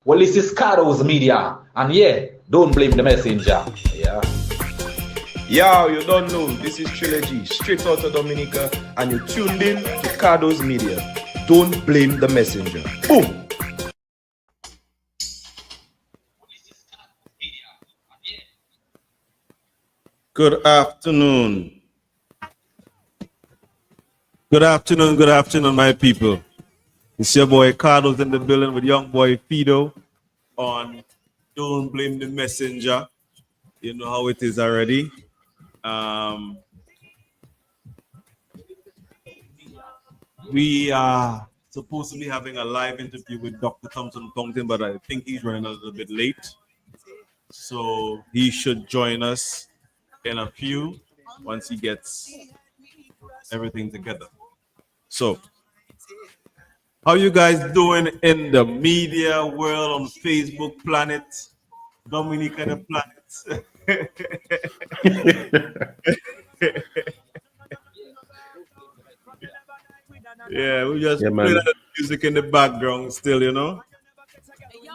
Well, this is Cardo's Media, and yeah, don't blame the messenger. Yeah. Yo, you don't know, this is Trilogy, straight out of Dominica, and you're tuned in to Cardo's Media. Don't blame the messenger. Boom! Good afternoon. Good afternoon, my people. It's your boy Carlos in the building with young boy Fido on Don't Blame the Messenger. You know how it is already. We are supposed to be having a live interview with Dr. Thompson Fountain, but I think he's running a little bit late. So he should join us in a few once he gets everything together. So, how you guys doing in the media world on Facebook planet, Dominica the planet? Yeah, we just play that music in the background still, you know.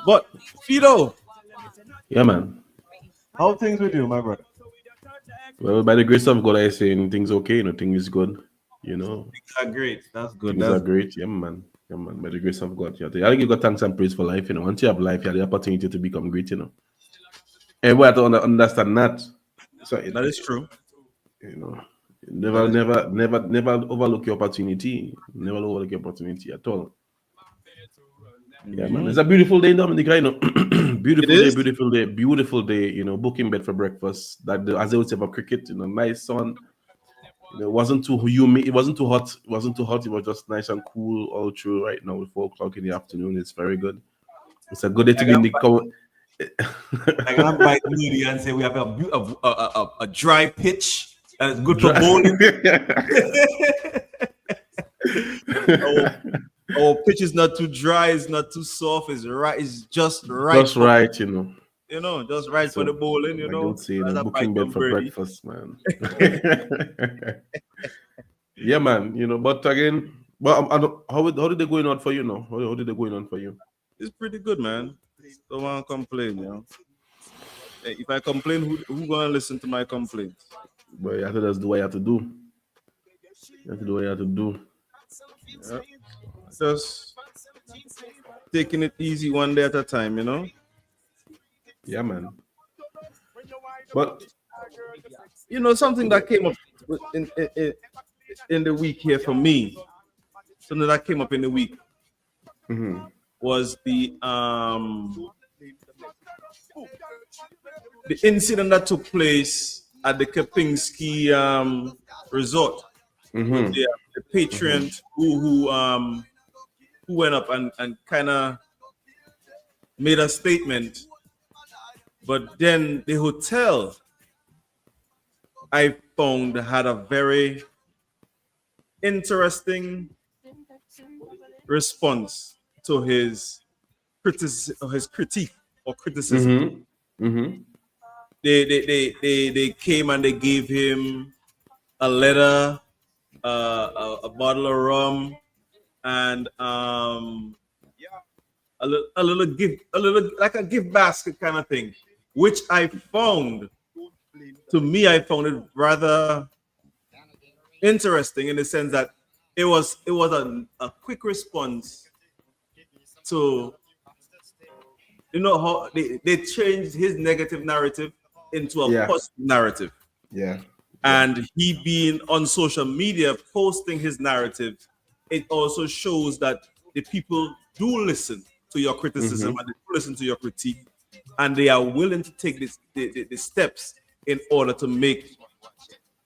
But Fido, yeah, man. How things with you, my brother? Well, by the grace of God, I say things okay. You know, things is good. You know, things are great. That's good. Things are great. Yeah, man. Yeah, man. By the grace of God, you have to give God thanks and praise for life. You know, once you have life, you have the opportunity to become great. You know, and we have to understand that. So that is true. You know, never overlook your opportunity. Never overlook your opportunity at all. Yeah, man. It's a beautiful day in Dominica, you know. beautiful day, you know, booking bed for breakfast. That as they would say about cricket, you know, nice sun. You know, it wasn't too humid, it wasn't too hot, it was just nice and cool all through right now at 4 o'clock in the afternoon. It's very good. It's a good day to be in the I can bite Moody and say we have a dry pitch and it's good for bowling. Our pitch is not too dry, it's not too soft, it's right, it's just right. Just right, you know. You know, just right for the bowling, you know. Don't say booking bed for breakfast, man. Yeah, man, you know, but again, how did they going on for you now? How did they going on for you? It's pretty good, man. Don't want to complain, you know. If I complain, who gonna listen to my complaints? But you have to just do what you have to do. You have to do what you have to do. Yeah. Just taking it easy one day at a time, you know. Yeah, man. But you know, something that came up in the week here for me, something that came up in the week was the incident that took place at the Kempinski resort. With the patron who went up and kind of made a statement, but then the hotel I found had a very interesting response to his critique or criticism. They came and they gave him a letter, a bottle of rum, and a little gift, like a gift basket kind of thing, which I found it rather interesting in the sense that it was a quick response to, you know, how they changed his negative narrative into a positive narrative. Yeah. And he being on social media posting his narrative, it also shows that the people do listen to your criticism and they do listen to your critique, and they are willing to take the steps in order to make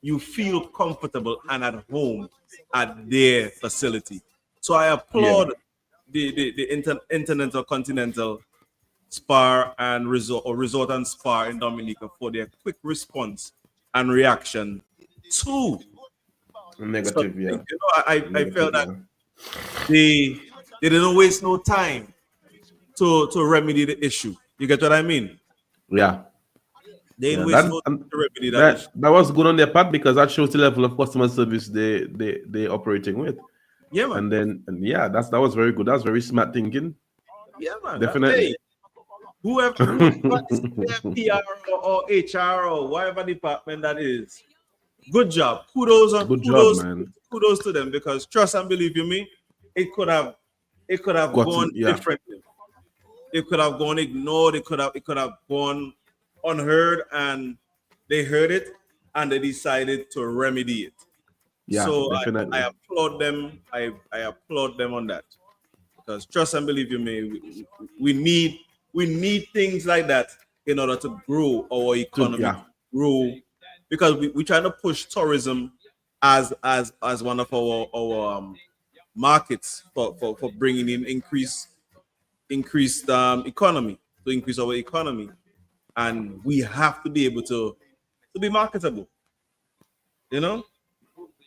you feel comfortable and at home at their facility. So I applaud the Intercontinental Spa and Resort, or Resort and Spa in Dominica, for their quick response and reaction to negative. You know, I felt that they didn't waste no time to remedy the issue. You get what I mean? Yeah. They didn't waste no time to remedy that issue. That was good on their part, because that shows the level of customer service they operating with. Yeah, man. That was very good. That's very smart thinking. Yeah, man. Definitely. whoever is their PR or HR or whatever department that is, good job. Good job, man. Kudos to them, because trust and believe you me, it could have gone Yeah. differently. It could have gone ignored. It could have gone unheard, and they heard it and they decided to remedy it. Yeah, So definitely. I applaud them. I applaud them on that, because trust and believe you me, we need things like that in order to grow our economy, yeah. grow, because we trying to push tourism as one of our markets for bringing in increased economy, to increase our economy, and we have to be able to be marketable. You know,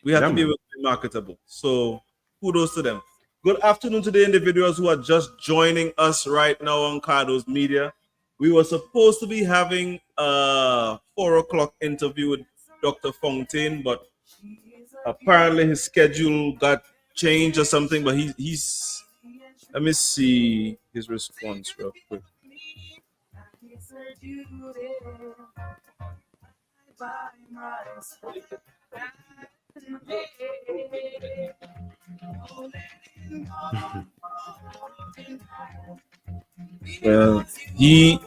we have Yeah, to be man. able to be marketable. So kudos to them. Good afternoon to the individuals who are just joining us right now on Cardo's Media. We were supposed to be having a 4 o'clock interview with Dr. Fountain, but apparently his schedule got changed or something. But he's let me see his response real quick. Well, he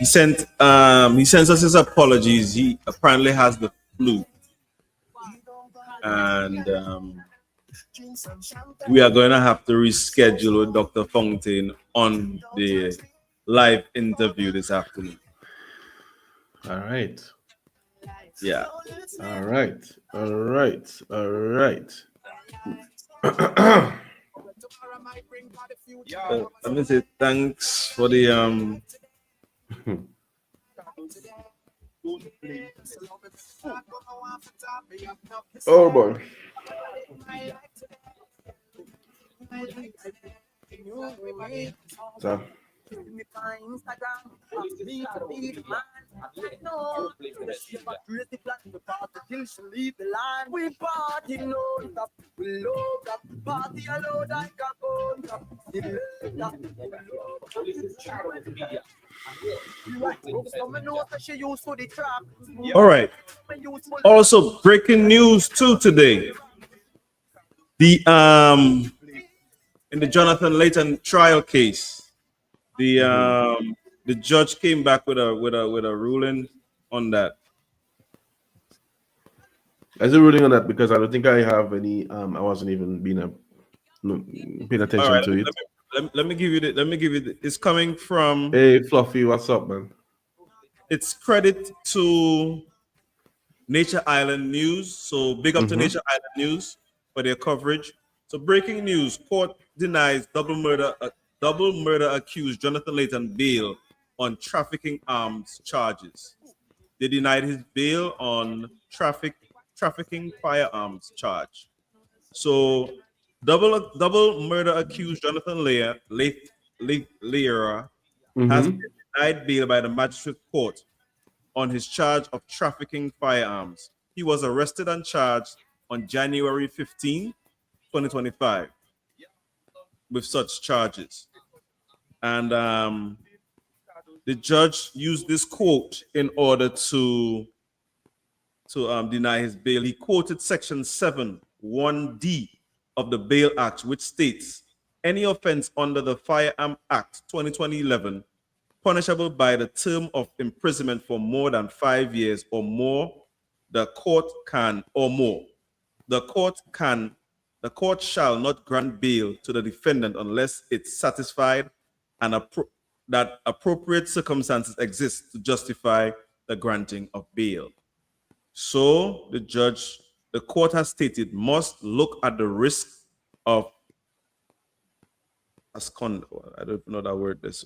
sent he sends us his apologies. He apparently has the flu, and we are going to have to reschedule with Dr. Fountain on the live interview this afternoon. All right. Yeah. All right. All right. All right. Let me say thanks for the Oh boy. So, all right. Also, breaking news too today. The in the Jonathan Layton trial case, the judge came back with a ruling on that. as a ruling on that, because I don't think I have any. I wasn't even paying attention All right, to it. let me give you the. It's coming from. Hey, Fluffy, what's up, man? It's credit to Nature Island News. So big up to Nature Island News for their coverage. So breaking news: court denies double murder accused Jonathan Layton bail on trafficking arms charges. They denied his bail on trafficking firearms charge. So double murder accused Jonathan Lear has been denied bail by the magistrate court on his charge of trafficking firearms. He was arrested and charged on January 15, 2025 with such charges. And the judge used this quote in order to deny his bail. He quoted Section 7(1)(d) of the Bail Act, which states, any offense under the Firearm Act 2011 punishable by the term of imprisonment for more than 5 years or more, the court shall not grant bail to the defendant unless it's satisfied and that appropriate circumstances exist to justify the granting of bail. So the court has stated, must look at the risk of I don't know that word this.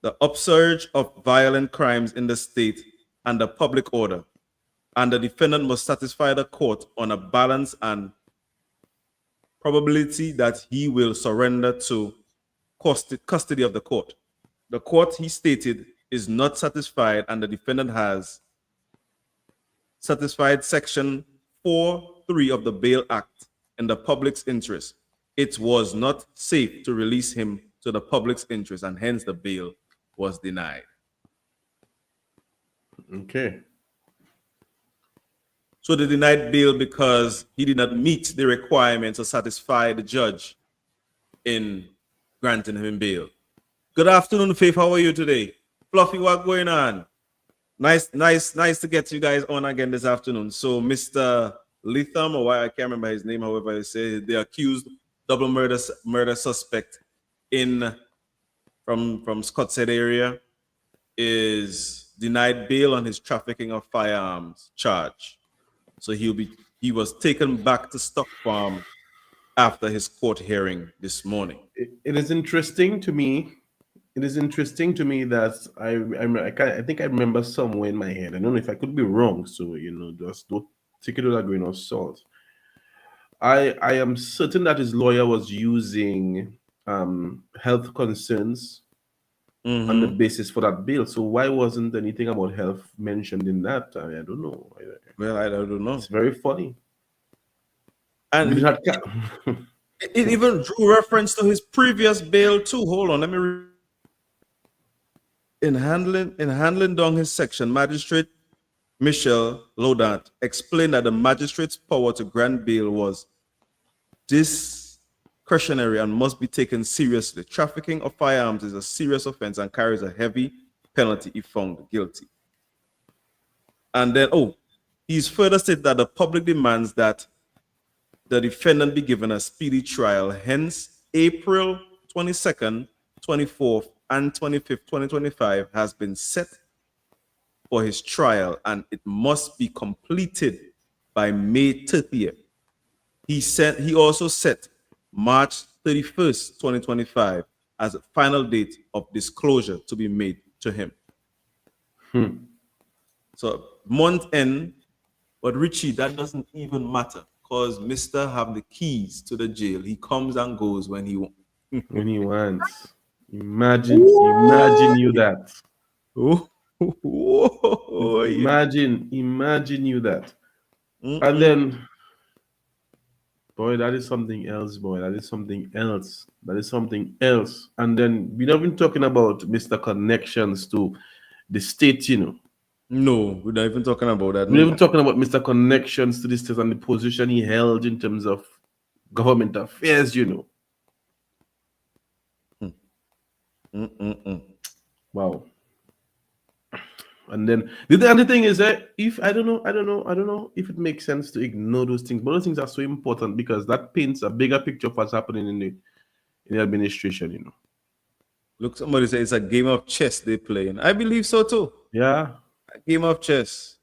The upsurge of violent crimes in the state and the public order, and the defendant must satisfy the court on a balance and probability that he will surrender to custody of the court. The court, he stated, is not satisfied, and the defendant has satisfied Section 4(3) of the Bail Act in the public's interest. it was not safe to release him to the public's interest, and hence the bail was denied. Okay. So they denied bail because he did not meet the requirements to satisfy the judge in granting him bail. Good afternoon, Faith. How are you today? Fluffy, what going on? Nice to get you guys on again this afternoon. So Mr. Litham, or I can't remember his name, however you say, the accused double murder suspect from Scottsdale area is denied bail on his trafficking of firearms charge. So he was taken back to Stock Farm after his court hearing this morning. It is interesting to me. It is interesting to me that I think I remember somewhere in my head. I don't know if I could be wrong, so just don't take it with a grain of salt. I am certain that his lawyer was using health concerns on the basis for that bill. So why wasn't anything about health mentioned in that? I don't know. Well, I don't know. It's very funny. And it even drew reference to his previous bail too. Hold on, let me read. In handling down his section, Magistrate Michelle Lodant explained that the magistrate's power to grant bail was discretionary and must be taken seriously. Trafficking of firearms is a serious offense and carries a heavy penalty if found guilty. And then, he's further stated that the public demands that the defendant be given a speedy trial. Hence, April 22nd, 24th, and 25th, 2025 has been set for his trial, and it must be completed by May 30th. He also set March 31st, 2025 as a final date of disclosure to be made to him. So month end, but Richie, that doesn't even matter because Mr. have the keys to the jail. He comes and goes when he wants. When he wants. Imagine you that. Imagine you that. And then, boy, that is something else, boy. That is something else. That is something else. And then we're not even talking about Mr. Connections to the state, No, we're not even talking about that. We're not even talking about Mr. Connections to the state and the position he held in terms of government affairs, Wow. And then the other thing is that if I don't know if it makes sense to ignore those things, but those things are so important because that paints a bigger picture of what's happening in the administration, Look, somebody says it's a game of chess they're playing. I believe so too. Yeah. A game of chess.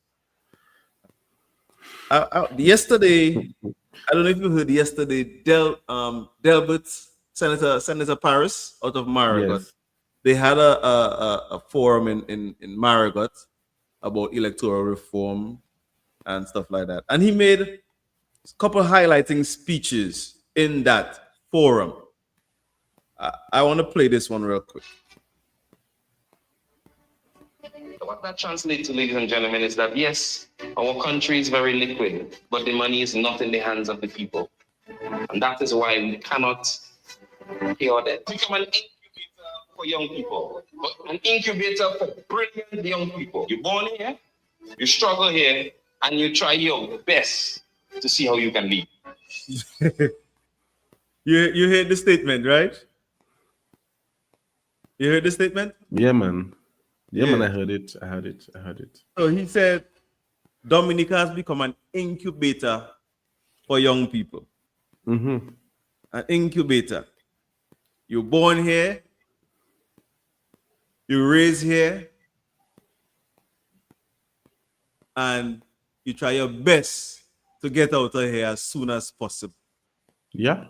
Yesterday, I don't know if you heard yesterday, Delbert, Senator Paris out of Marigot. Yes. They had a forum in Marigot about electoral reform and stuff like that. And he made a couple highlighting speeches in that forum. I want to play this one real quick. What that translates to, ladies and gentlemen, is that yes, our country is very liquid, but the money is not in the hands of the people. And that is why we cannot hear that. Become an incubator for young people, an incubator for brilliant young people. You're born here, you struggle here, and you try your best to see how you can lead. You heard the statement, right? You heard the statement? Yeah, man. Yeah, man, I heard it. So he said, Dominica has become an incubator for young people. An incubator. You're born here. You're raised here. And you try your best to get out of here as soon as possible. Yeah.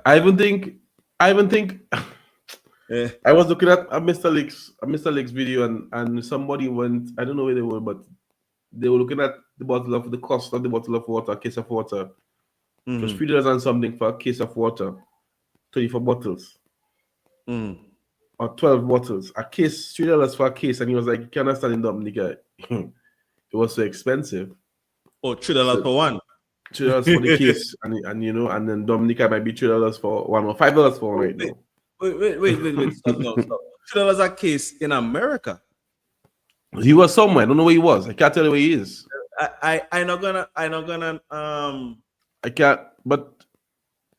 I even think I was looking at a Mr. Lake's video and somebody went, I don't know where they were, but they were looking at the cost of the bottle of water, a case of water. It was $3 and something for a case of water, 24 bottles. Or 12 bottles. A case, $3 for a case, and he was like, you can't understand in Dominica. It was so expensive. Oh, $3 for one. $3 for the case, and you know, and then Dominica might be $3 for one or $5 for one right now. Wait. Stop, no, stop. $3 a case in America. He was somewhere. I don't know where he was. I can't tell you where he is. I not gonna I can't. But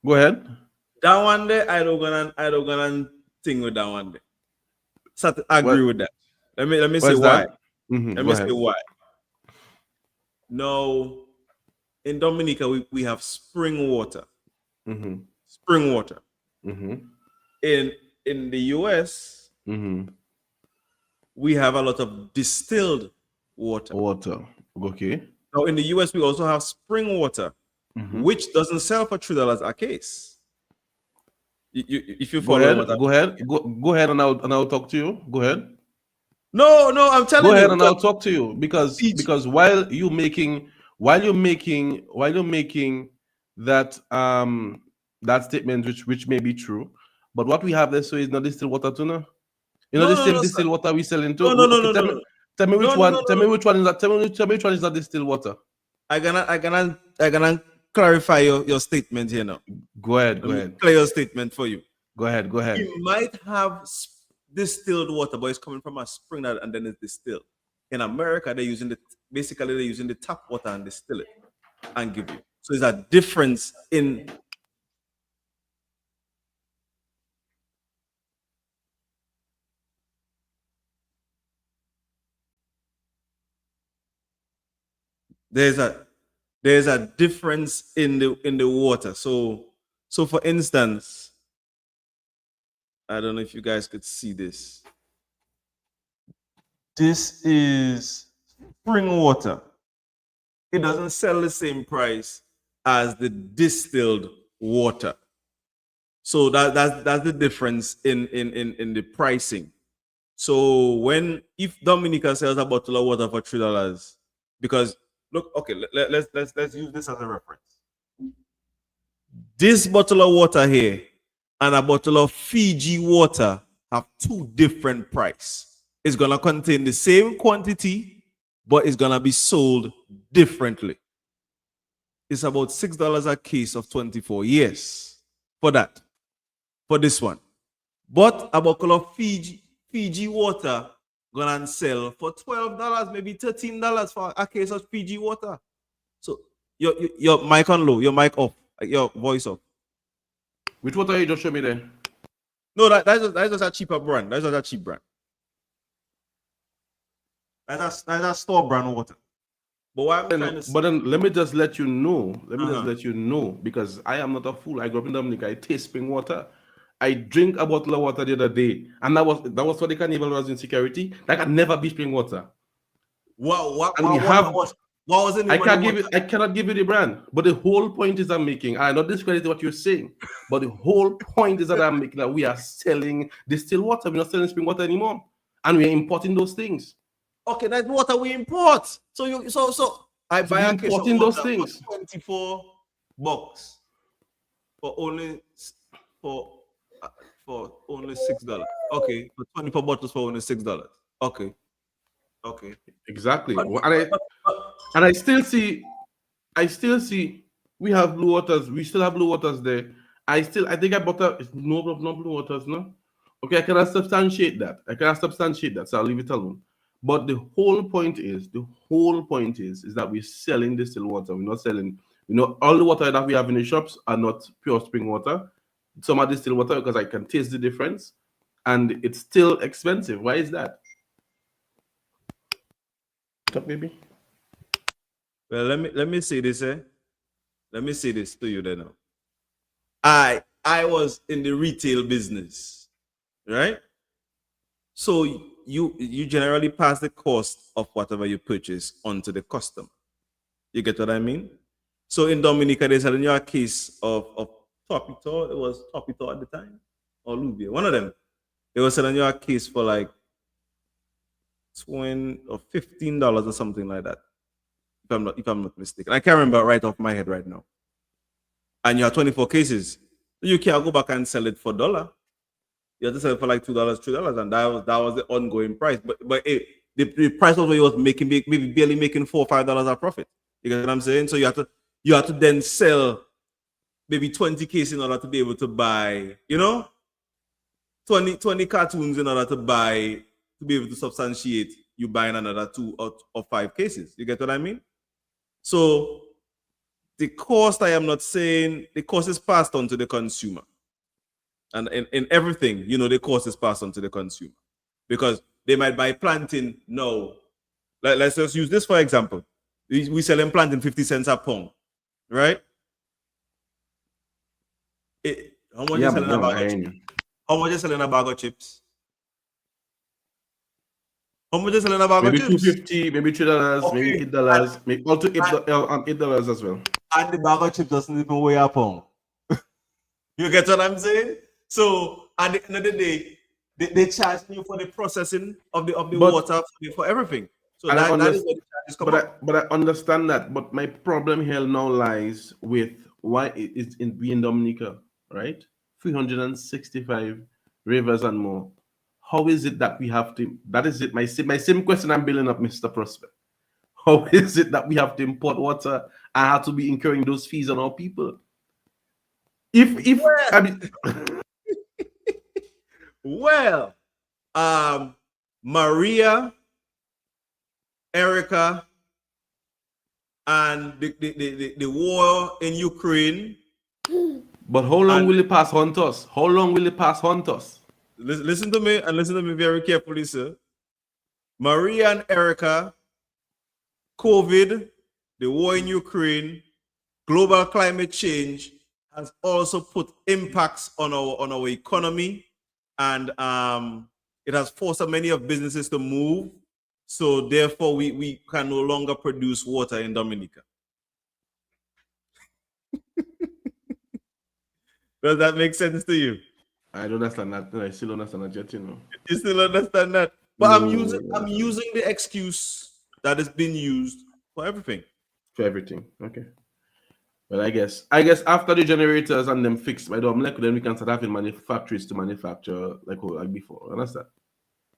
go ahead. that one day I don't gonna think with that one day. So I agree with that. Let me say why. Let me say why. No, in Dominica we have spring water. Spring water. In the US, we have a lot of distilled water. Okay. Now in the US, we also have spring water, which doesn't sell for $3 a case. If you follow, go ahead, and I'll talk to you. Go ahead. No, I'm telling you. Go ahead, and I'll talk to you because while you're making that that statement, which may be true, but what we have there so is not distilled water tuna. You know, the same distilled water we sell into. No. Tell me which one. Tell me which one is that. Tell me which one is not distilled water. I gonna clarify your statement here now. Go ahead. Clear your statement for you. Go ahead. You might have distilled water, but it's coming from a spring and then it's distilled. In America, they're using the tap water and distill it and give you. So there's a difference in. There's a difference in the water. So for instance, I don't know if you guys could see this. This is spring water. It doesn't sell the same price as the distilled water. So that's the difference in the pricing. So if Dominica sells a bottle of water for $3, because look, okay, let's use this as a reference. This bottle of water here and a bottle of Fiji water have two different prices. It's gonna contain the same quantity, but it's gonna be sold differently. It's about $6 a case of 24 years for this one. But a bottle of Fiji water gonna sell for $12, maybe $13 for a case of Fiji water. So your mic on low, your mic off, your voice off. Which water you just show me there? No, that's just a cheaper brand. That's just a cheap brand. That's a store brand water. But what I'm trying to say, but then let me just let you know. Just let you know, because I am not a fool. I grew up in Dominica. I taste spring water. I drink a bottle of water the other day, and that was for the carnival was in security. That can never be spring water. What was it? I cannot give you the brand. But the whole point is I'm making. I not discredit what you're saying, but the whole point is that I'm making that we are selling distilled water. We're not selling spring water anymore, and we're importing those things. Okay, that's water we import. So I buy a case of water those things. $24 for only $6. Okay, for 24 bottles for only $6. Okay. Exactly. And I still see we have blue waters. We still have blue waters there. I think I bought no blue waters, no? Okay, I cannot substantiate that. So I'll leave it alone. But the whole point is that we're selling distilled water. We're not selling, all the water that we have in the shops are not pure spring water. Some are distilled water because I can taste the difference, and it's still expensive. Why is that? Stop, baby. Well, let me say this, Let me say this to you then. I was in the retail business, right? So you generally pass the cost of whatever you purchase onto the customer. You get what I mean? So in Dominica, they're selling you a case of Topito. It was Topito at the time, or Lubia. One of them. They were selling you a case for like $20 or $15 or something like that. If I'm not mistaken. I can't remember right off my head right now. And you have 24 cases. You can't go back and sell it for $1. You have to sell it for like $2, $3, and that was the ongoing price. But the price was where you was making maybe barely making $4 or $5 a profit. You get what I'm saying? So you have to you have to then sell maybe 20 cases in order to be able to buy, 20 cartoons in order to be able to substantiate you buying another 2 or 5 cases. You get what I mean? So the cost, I am not saying the cost is passed on to the consumer. And in everything, the cost is passed on to the consumer. Because they might buy plantain now. Let's just use this for example. We selling plantain 50 cents a pound, right? How much is selling a bag of chips? How much is selling a bag of chips? How much is selling a bag of chips? Maybe $2.50, maybe $3, maybe $8, maybe also $8 as well. And the bag of chips doesn't even weigh a pound. You get what I'm saying? So at the end of the day, they charge you for the processing of the water for everything. So that is what the charges come up. But I understand that. But my problem here now lies with why it is in Dominica, right? 365 rivers and more. How is it that we have to? That is it. My same question I'm building up, Mr. Prospect. How is it that we have to import water and have to be incurring those fees on our people? Well, Maria, Erica, and the war in Ukraine. But how long will it pass on to us? How long will it pass on to us? Listen to me and listen to me very carefully, sir. Maria and Erica, COVID, the war in Ukraine, global climate change has also put impacts on our economy, and it has forced many of businesses to move. So therefore, we can no longer produce water in Dominica. Does that make sense to you? I don't understand that. I still don't understand that yet, You still understand that? But no. I'm using the excuse that is being used for everything. For everything. Okay. Well, I guess after the generators and them fixed by Dominica, then we can start having manufacturers to manufacture like before. Understand?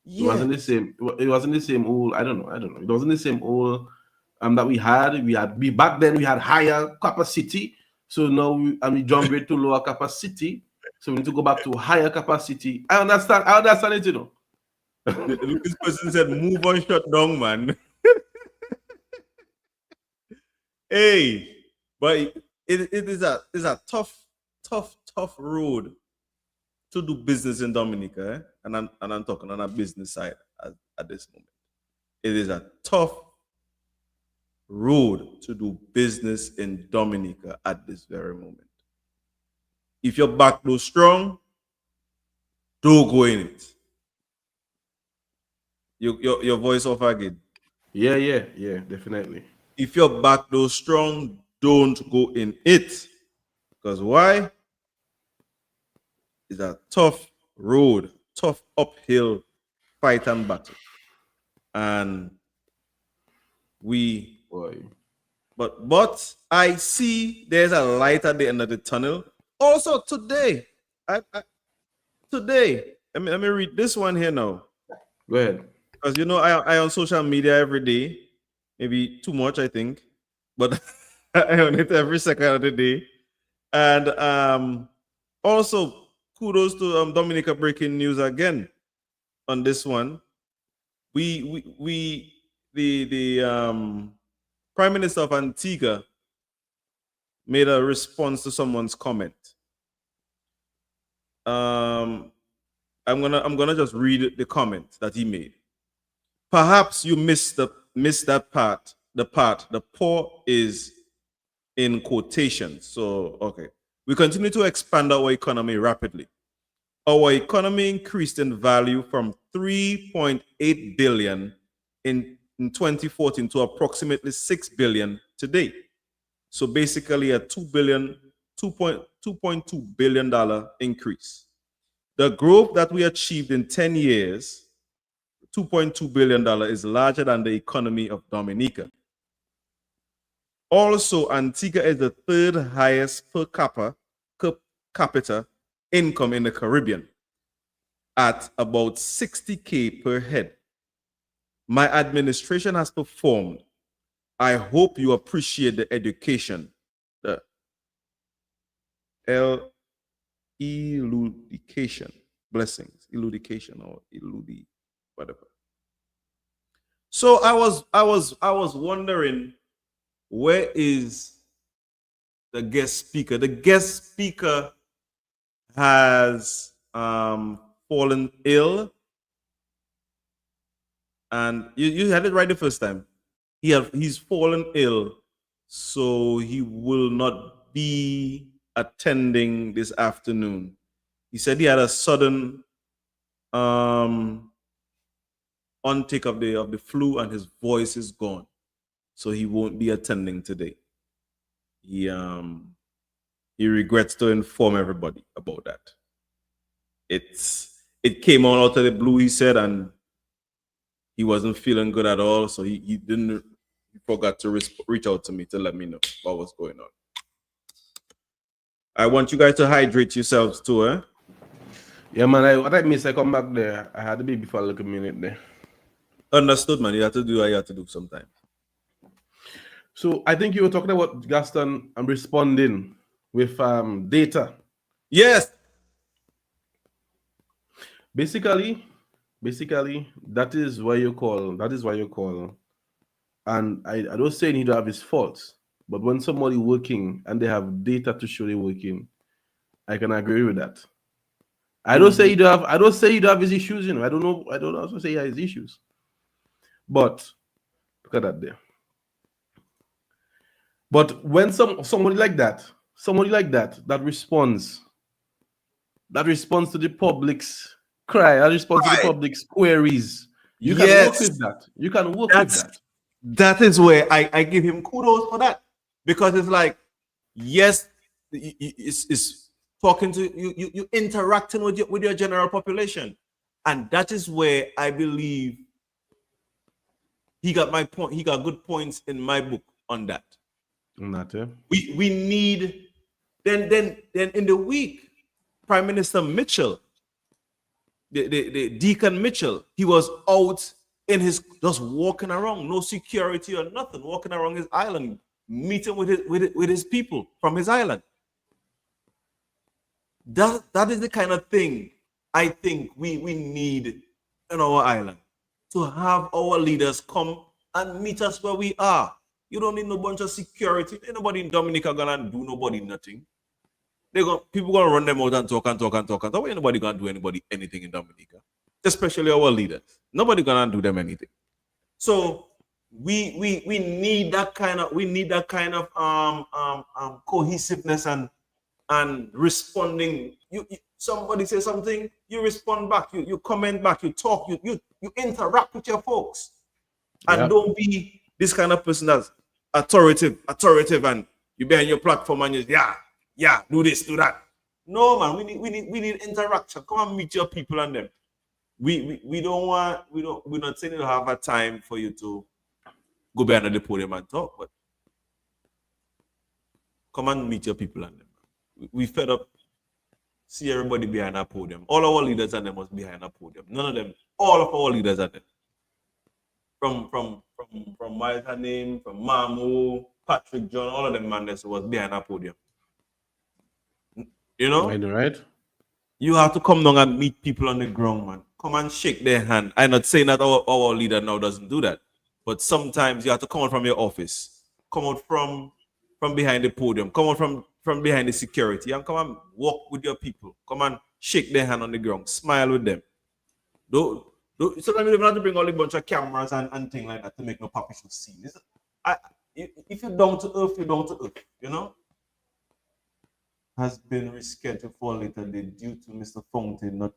Yes. It wasn't the same. It wasn't the same old. I don't know. It wasn't the same old that we had. Back then we had higher capacity. So now we jump to lower capacity. So we need to go back to higher capacity. I understand it, This person said, "Move on, shut down, man." Hey, but it is a tough road to do business in Dominica, and I'm talking on a business side at this moment. It is a tough road to do business in Dominica at this very moment. If your back goes strong, don't go in it. Your voice off again. Yeah, definitely. If your back goes strong, don't go in it. Because why? It's a tough road, tough uphill fight and battle. And but I see there's a light at the end of the tunnel. Also today, let me read this one here now. Go ahead. Because I on social media every day, maybe too much, I think, but I on it every second of the day. And also kudos to Dominica breaking news again on this one. The Prime Minister of Antigua made a response to someone's comment. I'm gonna just read the comment that he made. Perhaps you missed that part. The poor is in quotations. So okay, we continue to expand our economy rapidly. Our economy increased in value from 3.8 billion in 2014 to approximately 6 billion today. So basically a $2.2 billion increase. The growth that we achieved in 10 years, $2.2 billion, is larger than the economy of Dominica. Also, Antigua is the third highest per capita income in the Caribbean at about $60K per head. My administration has performed. I hope you appreciate the education eludication, blessings, eludication or eludi, whatever. So I was wondering, where is the guest speaker? The guest speaker has fallen ill, and you had it right the first time. He's fallen ill, so he will not be attending this afternoon. He said he had a sudden untake of the flu, and his voice is gone, so he won't be attending today. He regrets to inform everybody about that. It came on out of the blue, he said, and he wasn't feeling good at all, so he forgot to reach out to me to let me know what was going on. I want you guys to hydrate yourselves too, eh? Yeah, man. What I miss, I come back there. I had to be before like a minute there. Understood, man. You have to do what you have to do sometimes. So I think you were talking about Gaston and responding with data. Yes. Basically, that is why you call. And I don't say he don't have his faults, but when somebody working and they have data to show they're working, I can agree with that. I don't say you don't have his issues, you know. I don't also say he has issues. But look at that there. But when somebody like that responds to the public's cry, that responds to the public's queries, you can work with that. You can work with that. That is where I give him kudos for that, because it's like, yes, it's talking to you interacting with your general population, and that is where I believe he got my point. He got good points in my book on that. We need then in the week, Prime Minister Mitchell, the Deacon Mitchell, he was out in his, just walking around, no security or nothing, walking around his island, meeting with his people from his island. That is the kind of thing I think we need in our island, to have our leaders come and meet us where we are. You don't need no bunch of security. Ain't nobody in Dominica gonna do nobody nothing. People gonna run them out and talk. That way nobody gonna do anybody anything in Dominica, especially our leaders. Nobody gonna do them anything. So we need that kind of cohesiveness and responding. You somebody say something, you respond back, you comment back, you talk, you interact with your folks, and don't be this kind of person that's authoritative, and you behind your platform and you do this, do that. No, man, we need interaction. Come and meet your people and them. We're not saying to have a time for you to go behind the podium and talk, but come and meet your people and them. We fed up. See everybody behind a podium. All our leaders and them was behind a podium. None of them. All of our leaders are there. From Miles name, from Mamu, Patrick John, all of them man was behind a podium. You know? Right. You have to come down and meet people on the ground, man. Come and shake their hand. I'm not saying that our leader now doesn't do that, but sometimes you have to come out from your office, come out from behind the podium, come out from behind the security, and come and walk with your people. Come and shake their hand on the ground, smile with them. Sometimes you don't have to bring all a bunch of cameras and things like that to make no public scene. If you're down to earth, you're down to earth, you know? Has been rescheduled for later day due to Mr. Fountain not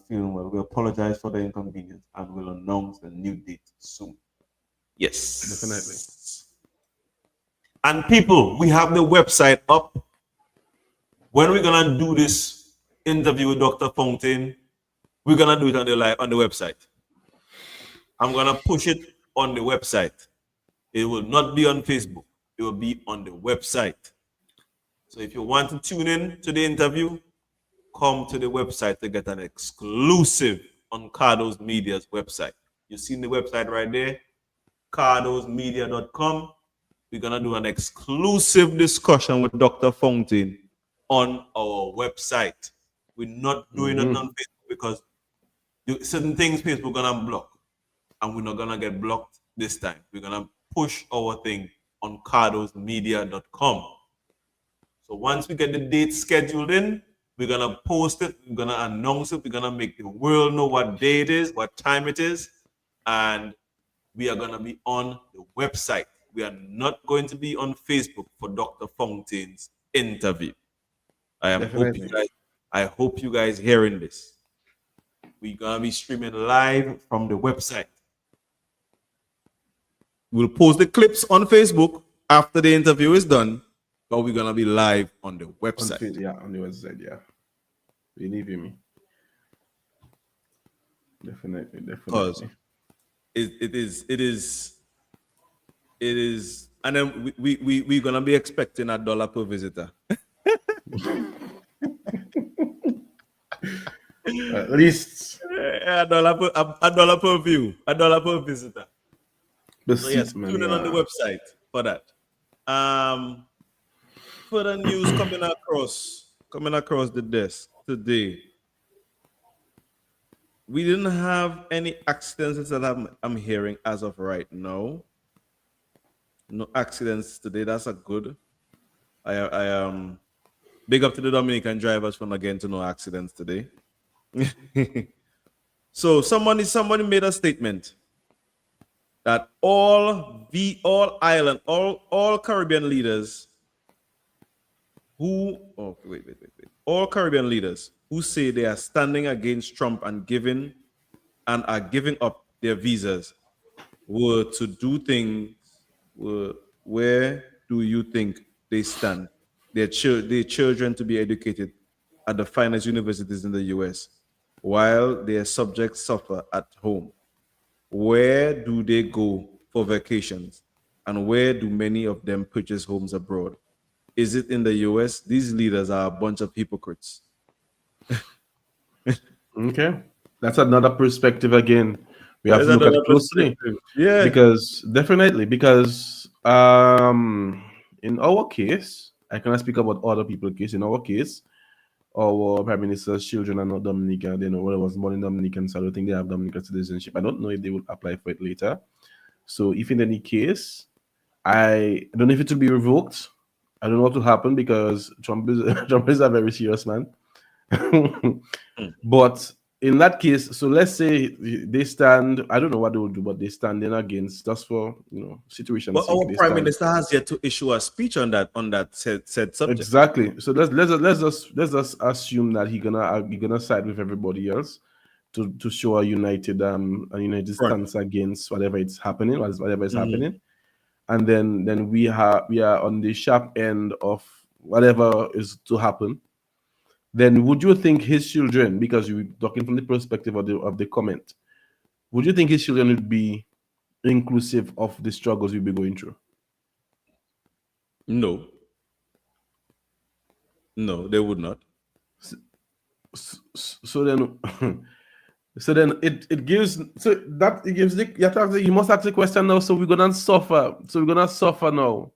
feeling well. We apologize for the inconvenience and will announce the new date soon. Yes. Definitely. And people, we have the website up. When we're gonna do this interview with Dr. Fountain, we're gonna do it on the website. I'm gonna push it on the website. It will not be on Facebook. It will be on the website. So if you want to tune in to the interview, come to the website to get an exclusive on Cardo's Media's website. You've seen the website right there, cardosmedia.com. we're gonna do an exclusive discussion with Dr. Fountain on our website. We're not doing it on Facebook because certain things Facebook gonna block, and we're not gonna get blocked this time. We're gonna push our thing on cardosmedia.com. So once we get the date scheduled in, we're gonna post it, we're gonna announce it, we're gonna make the world know what day it is, what time it is, and we are gonna be on the website. We are not going to be on Facebook for Dr. Fountain's interview. I hope you guys hearing this. We're gonna be streaming live from the website. We'll post the clips on Facebook after the interview is done, but we're gonna be live on the website. On the website, yeah. Believe you me. Definitely. Because it is, and then we're gonna be expecting $1 per visitor. At least $1 per view, $1 per visitor. So yes, tune in on the website for that. Further news coming across the desk today. We didn't have any accidents that I'm hearing as of right now. No accidents today. That's a good. I big up to the Dominican drivers for not getting to no accidents today. So somebody made a statement that all Caribbean leaders all Caribbean leaders who say they are standing against Trump and are giving up their visas were to do things. Where do you think they stand? Their children to be educated at the finest universities in the U.S. while their subjects suffer at home. Where do they go for vacations? And where do many of them purchase homes abroad? Is it in the U.S.? These leaders are a bunch of hypocrites. Okay. That's another perspective again. We have to look at closely. Yeah. Because in our case, I cannot speak about other people's case. In our case, our Prime Minister's children are not Dominica. They know what was born in Dominican, so I don't think they have Dominican citizenship. I don't know if they will apply for it later. So if in any case, I don't know if it will be revoked. I don't know what will happen because Trump is a very serious man. But in that case, so let's say they stand, I don't know what they will do, but they stand in against just for situations. But our Prime Minister has yet to issue a speech on that said subject. Exactly. So let's just assume that he's gonna side with everybody else to show a united stance against whatever is happening. And then we are on the sharp end of whatever is to happen. Then would you think his children, because you're talking from the perspective of the comment, would you think his children would be inclusive of the struggles we'll be going through? No, they would not. So then it gives you must ask the question now. So we're gonna suffer. So we're gonna suffer now.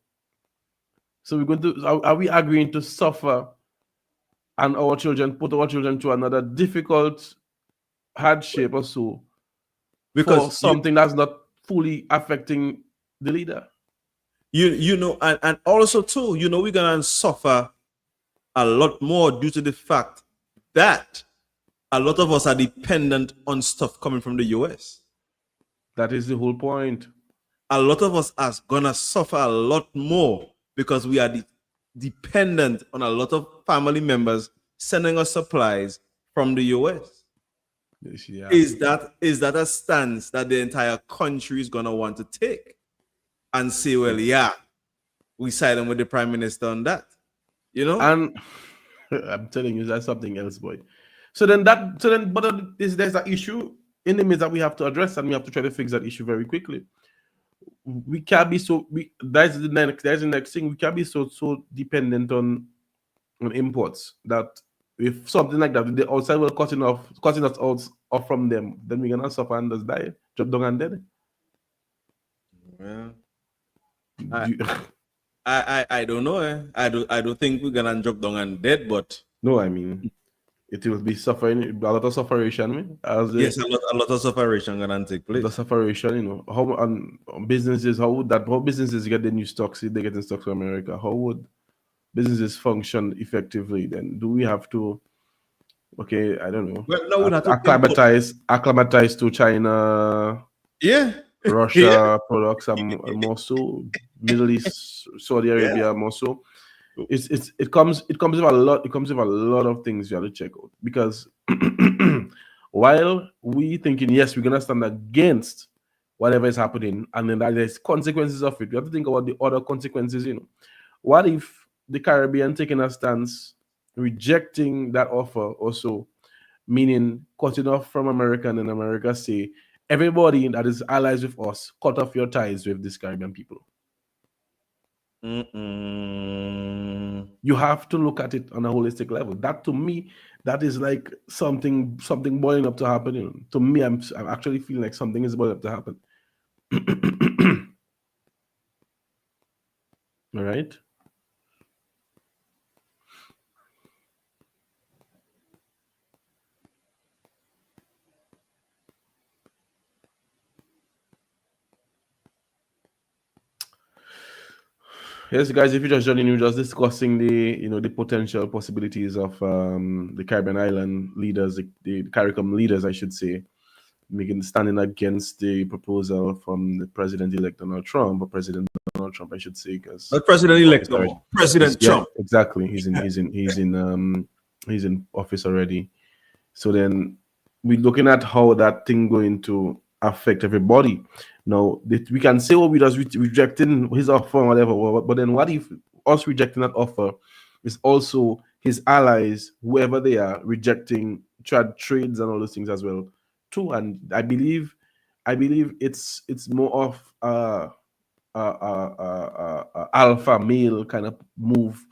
So are we agreeing to suffer? And put our children through another difficult hardship or so, because something that's not fully affecting the leader. And also too, we're gonna suffer a lot more due to the fact that a lot of us are dependent on stuff coming from the US. That is the whole point. A lot of us are gonna suffer a lot more because we are dependent on a lot of family members sending us supplies from the US. Yeah. Is that a stance that the entire country is gonna want to take and say, well, yeah, we siding with the Prime Minister on that, And I'm telling you, that's something else, boy. But there's an issue in the midst that we have to address, and we have to try to fix that issue very quickly. We can't be that's the next thing. We can't be so dependent on imports that if something like that, the outside will cutting us off from them, then we're gonna suffer and just die, drop down and dead. Well, I don't know. I don't think we're gonna drop down and dead, but No, I mean, it will be suffering, a lot of sufferation, as yes, a lot of separation gonna take place. the sufferation, how on businesses, how businesses get the new stocks if they get in stocks from America? How would businesses function effectively? Then do we have to, okay, I don't know, Well, no, we're not to import. acclimatize to China, Yeah, yeah, Russia products, and more so Middle East, Saudi yeah. Arabia, more so. It comes with a lot of things you have to check out, because while we thinking, yes, we're gonna stand against whatever is happening, and then there's consequences of it, we have to think about the other consequences. What if the Caribbean taking a stance, rejecting that offer also, meaning cutting off from America, and then America say, everybody that is allies with us, cut off your ties with these Caribbean people. You have to look at it on a holistic level. That, to me, that is like something boiling up to happen. To me, I'm actually feeling like something is boiling up to happen. All right. Yes, guys, if you're just joining, we're just discussing the potential possibilities of the Caribbean island leaders, the CARICOM leaders, I should say, standing against the proposal from the President-elect Donald Trump, or President Donald Trump, I should say, because Not President-elect, no, President Trump. Yeah, exactly. He's in office already. So then we're looking at how that thing going to affect everybody. Now, we can say, we just rejecting his offer or whatever, but then what if us rejecting that offer is also his allies, whoever they are, rejecting trades and all those things as well too? And I believe it's more of alpha male kind of move,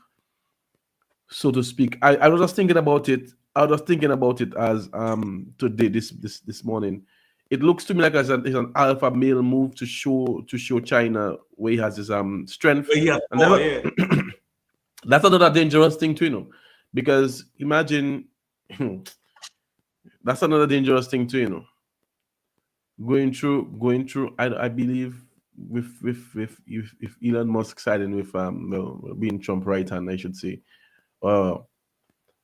so to speak. I was just thinking about it. As today, this morning. It looks to me like it's an alpha male move to show China where he has his strength. Yeah. That's another dangerous thing too, because imagine that's another dangerous thing too, going through. I believe if Elon Musk siding with being Trump right hand, I should say. But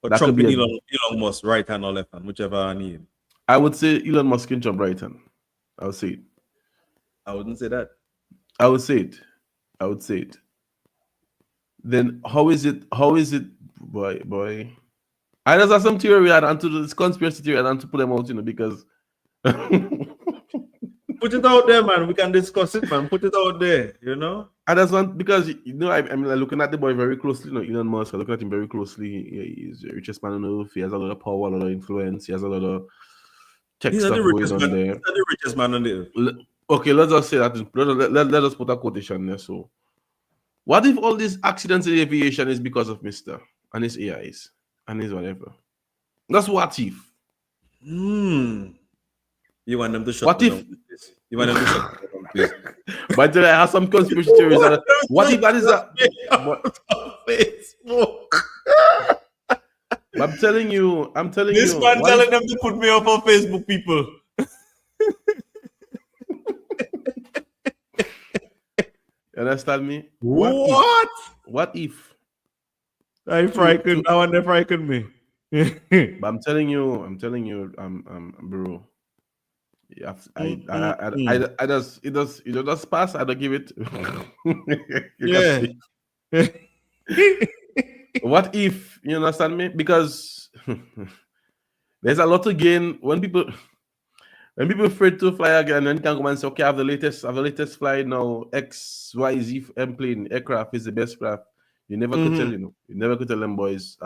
that Trump could be and Elon Musk, right hand or left hand, whichever I need. I would say Elon Musk can jump right hand. I would say it. I wouldn't say that. I would say it. Then how is it, boy? I just have some theory onto this conspiracy theory and to put them out, because put it out there, man. We can discuss it, man. Put it out there, I just want, because I'm looking at the boy very closely, Elon Musk. I look at him very closely. He's the richest man on earth. He has a lot of power, a lot of influence. He has a lot of tech stuff going on there. He's the richest man on the earth. Okay, let's just say that. Let us put a quotation there. So, what if all these accidents in aviation is because of Mr. and his AIs and his whatever? That's what if. You want them to shut what if? Down, you want them to shut down, please. But then I have some conspiracy theories. What if that is a Facebook? I'm telling you. This man telling them to put me up on Facebook, people. You understand me? What if? I frightened. That one they frightened me. But I'm telling you, bro. I just pass. I don't give it. Yeah. What if, you understand me? Because there's a lot to gain when people afraid to fly again, and can come and say, okay, I have the latest flight now, XYZ plane aircraft is the best craft. You never could tell, you never could tell them boys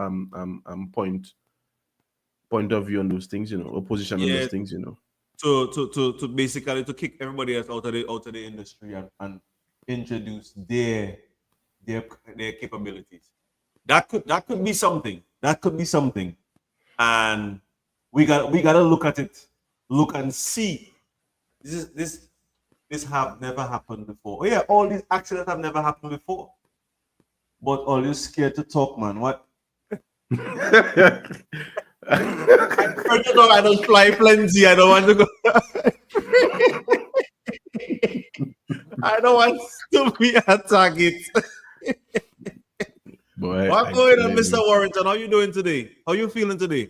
point of view on those things, opposition on those things, To basically to kick everybody else out of the industry and introduce their capabilities. That could be something. That could be something. And we gotta look at it. Look and see. This have never happened before. Oh yeah, all these accidents have never happened before. but all you scared to talk, man. What? I don't fly plenty. I don't want to go. I don't want to be a target. Boy, What's going on, Mr. Warrington? How you doing today? How you feeling today?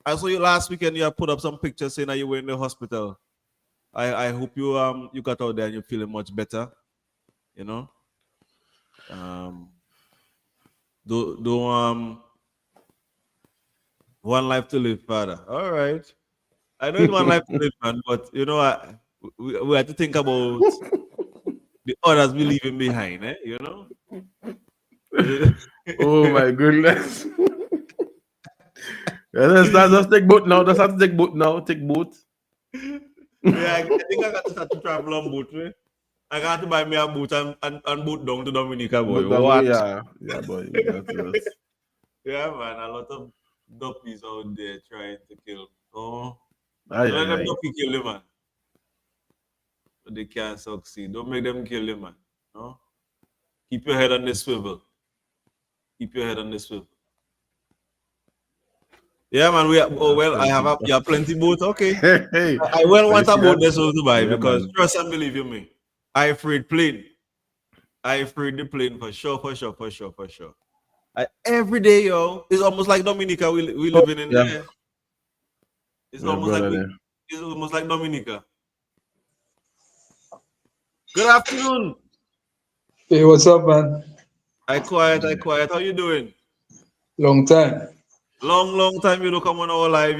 I saw you last weekend. You have put up some pictures saying that you were in the hospital. I hope you you got out there and you're feeling much better. You know. One life to live, Father. All right. I know it's one life to live, man, but you know, we have to think about the others we leaving behind, you know? Oh my goodness. Let's take boat now. Let's have to take boat now. Take boat. Yeah, I think I got to start to travel on boat, right? I got to buy me a boat and boat down to Dominica, boy. What? Yeah, boy. Yeah, man, a lot of duppies out there trying to kill. Oh, Aye, don't let them aye. duppy kill you, man. But they can't succeed. Don't make them kill you, man. No? Keep your head on the swivel. Keep your head on the swivel. Yeah, man. You have plenty boats. Okay. Hey, I will want a boat that's to buy Yeah, because man. trust and believe you me. I afraid plane. I afraid the plane for sure. Every day, yo, it's almost like Dominica. We living in Yeah. there. It's Yeah, almost brother, like there. it's almost like Dominica. Good afternoon. Hey, what's up, man? I quiet. How you doing? Long time. Long time you don't come on our live.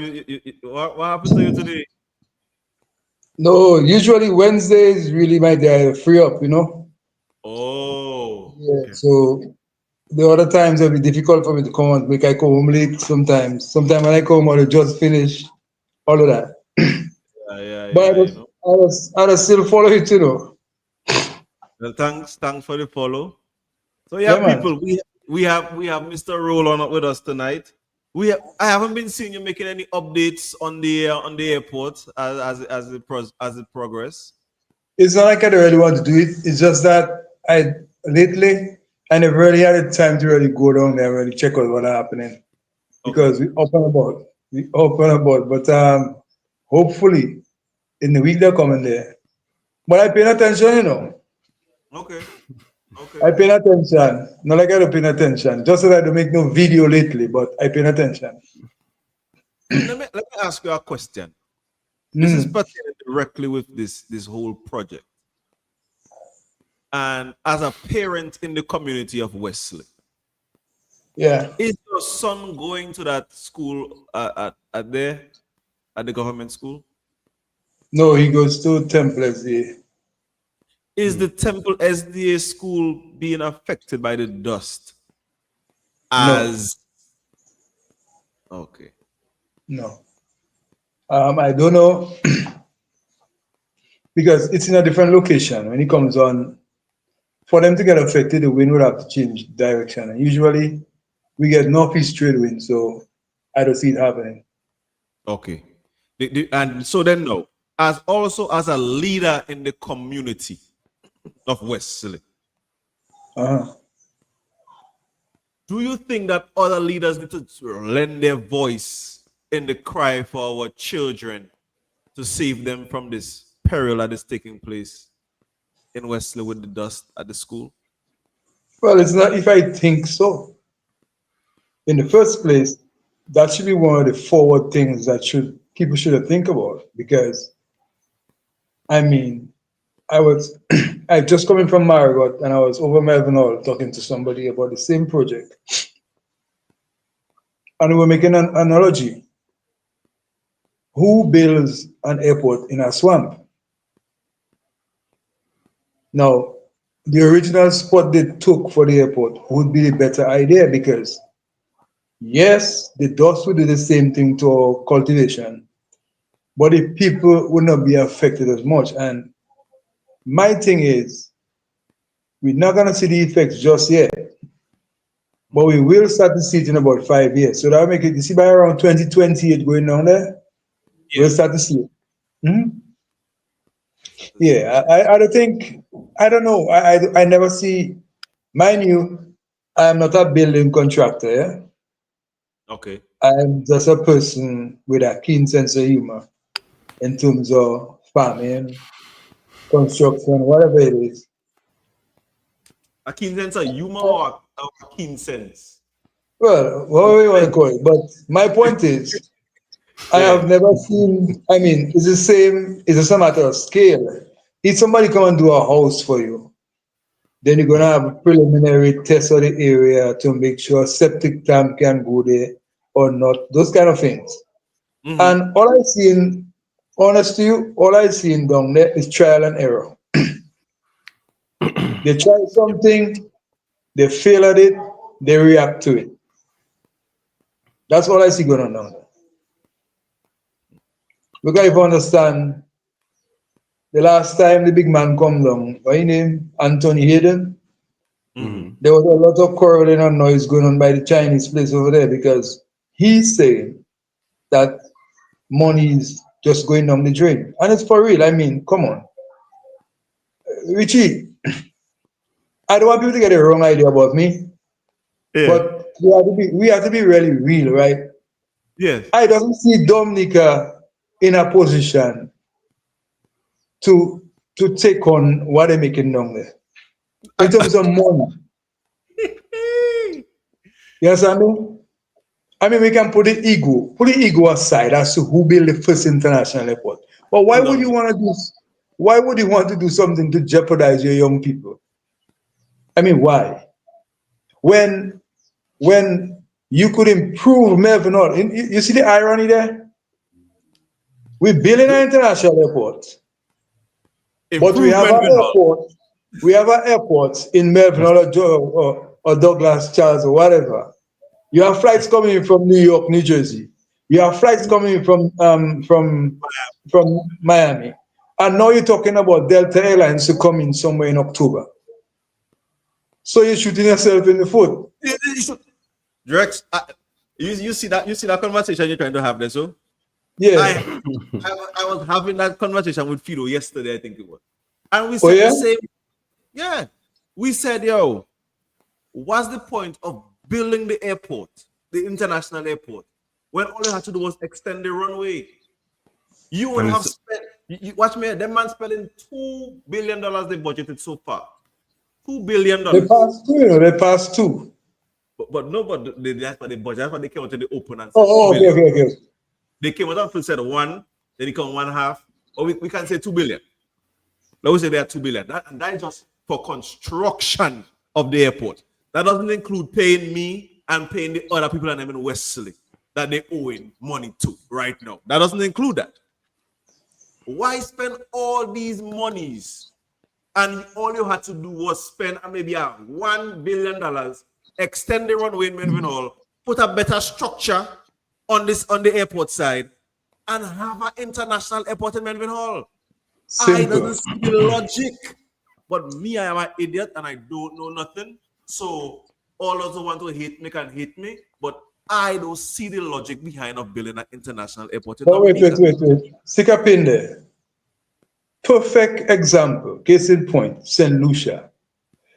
What happened to you today? No, usually Wednesday is really my day. I free up, you know? Oh, Yeah. So the other times it'll be difficult for me to come on because I come home late sometimes. Sometimes when I come home, I just finish all of that. But yeah. You know. I was still follow it, you know? Well, thanks for the follow. So Yeah, man. people, we have Mr. Roland with us tonight. I haven't been seeing you making any updates on the airport as it progress. It's not like I don't really want to do it. It's just that lately I never really had the time to really go down there and really check out what's happening. Because we up and about. But hopefully in the week they're coming there. But I paying attention, you know. Okay. I paying attention. Not like I don't pay attention. Just that I don't make no video lately, but I paying attention. Let me ask you a question. This is Mm. pertaining directly with this whole project. And as a parent in the community of Wesley, Yeah. is your son going to that school at the government school? No, he goes to Temple SDA. Is the Temple SDA school being affected by the dust? No. Okay. No. I don't know because it's in a different location. When it comes on, for them to get affected, the wind would have to change direction. And usually we get northeast trade wind, so I don't see it happening. Okay. And so then no, as a leader in the community of Wesley, Uh-huh. do you think that other leaders need to lend their voice in the cry for our children to save them from this peril that is taking place in Wesley with the dust at the school? Well, it's not if I think so. In the first place, that should be one of the forward things that people should think about because I mean, I just coming from Marigot and I was over Melbourne Hall talking to somebody about the same project. And we were making an analogy. Who builds an airport in a swamp? Now, the original spot they took for the airport would be the better idea because, yes, the dust would do the same thing to our cultivation, but the people would not be affected as much. And my thing is, we're not going to see the effects just yet, but we will start to see it in about 5 years. So that'll make it, you see, by around 2028 going down there, we'll start to see it. Mhm. Yeah, I don't think, I don't know. I never see, mind you, I am not a building contractor, yeah? Okay. I'm just a person with a keen sense of humor in terms of farming, construction, whatever it is. A keen sense of humor or a keen sense? Well, whatever you want to call it. But my point is, I have never seen, I mean, it's the same, it's a matter of scale. If somebody come and do a house for you, then you're gonna have a preliminary test of the area to make sure septic tank can go there or not, those kind of things. And all I seen, honest to you, all I seen down there is trial and error. They try something, they fail at it, they react to it. That's all I see going on down there. Look, I understand the last time the big man come down, what his name? Anthony Hayden. There was a lot of quarreling and noise going on by the Chinese place over there because he's saying that money is just going down the drain. And it's for real. I mean, come on. Richie, I don't want people to get a wrong idea about me. But we have to be really real, right? Yes. I don't see Dominica in a position to take on what they're making down there. In terms of money. You understand me? I mean, we can put the ego aside as to who built the first international airport. But why would you want to do? Why would you want to do something to jeopardize your young people? I mean, why? When you could improve Melbourne, you see the irony there? We're building an international airport, but we have an airport. We have an airport in Melbourne or Douglas, Charles, or whatever. You have flights coming in from New York, New Jersey. You have flights coming in from Miami, and now you're talking about Delta Airlines to come in somewhere in October. So you're shooting yourself in the foot. Drex, you see that conversation you're trying to have there, so? Yeah. I was having that conversation with Fido yesterday, I think it was. And we said the same. Yeah. We said, yo, what's the point of building the airport, the international airport, when all you had to do was extend the runway? You would have spent, watch me, that man spending $2 billion they budgeted so far. $2 billion. They passed two, they passed two. But that's what they budget. That's what they came out to the open and said. Okay. They came out and said 1, then they come 1/2, or we can say 2 billion. Let's say they are 2 billion. That is just for construction of the airport. That doesn't include paying me and paying the other people in Wesley that they owing money to right now. That doesn't include that. Why spend all these monies? And all you had to do was spend maybe $1 billion, extend the runway in Melbourne Hall, put a better structure on the airport side, and have an international airport in Melbourne Hall. I doesn't see the logic. But me, I am an idiot and I don't know nothing. So all those who want to hate me can hate me. But I don't see the logic behind of building an international airport. Wait. Stick a pin there. Perfect example, case in point, St. Lucia.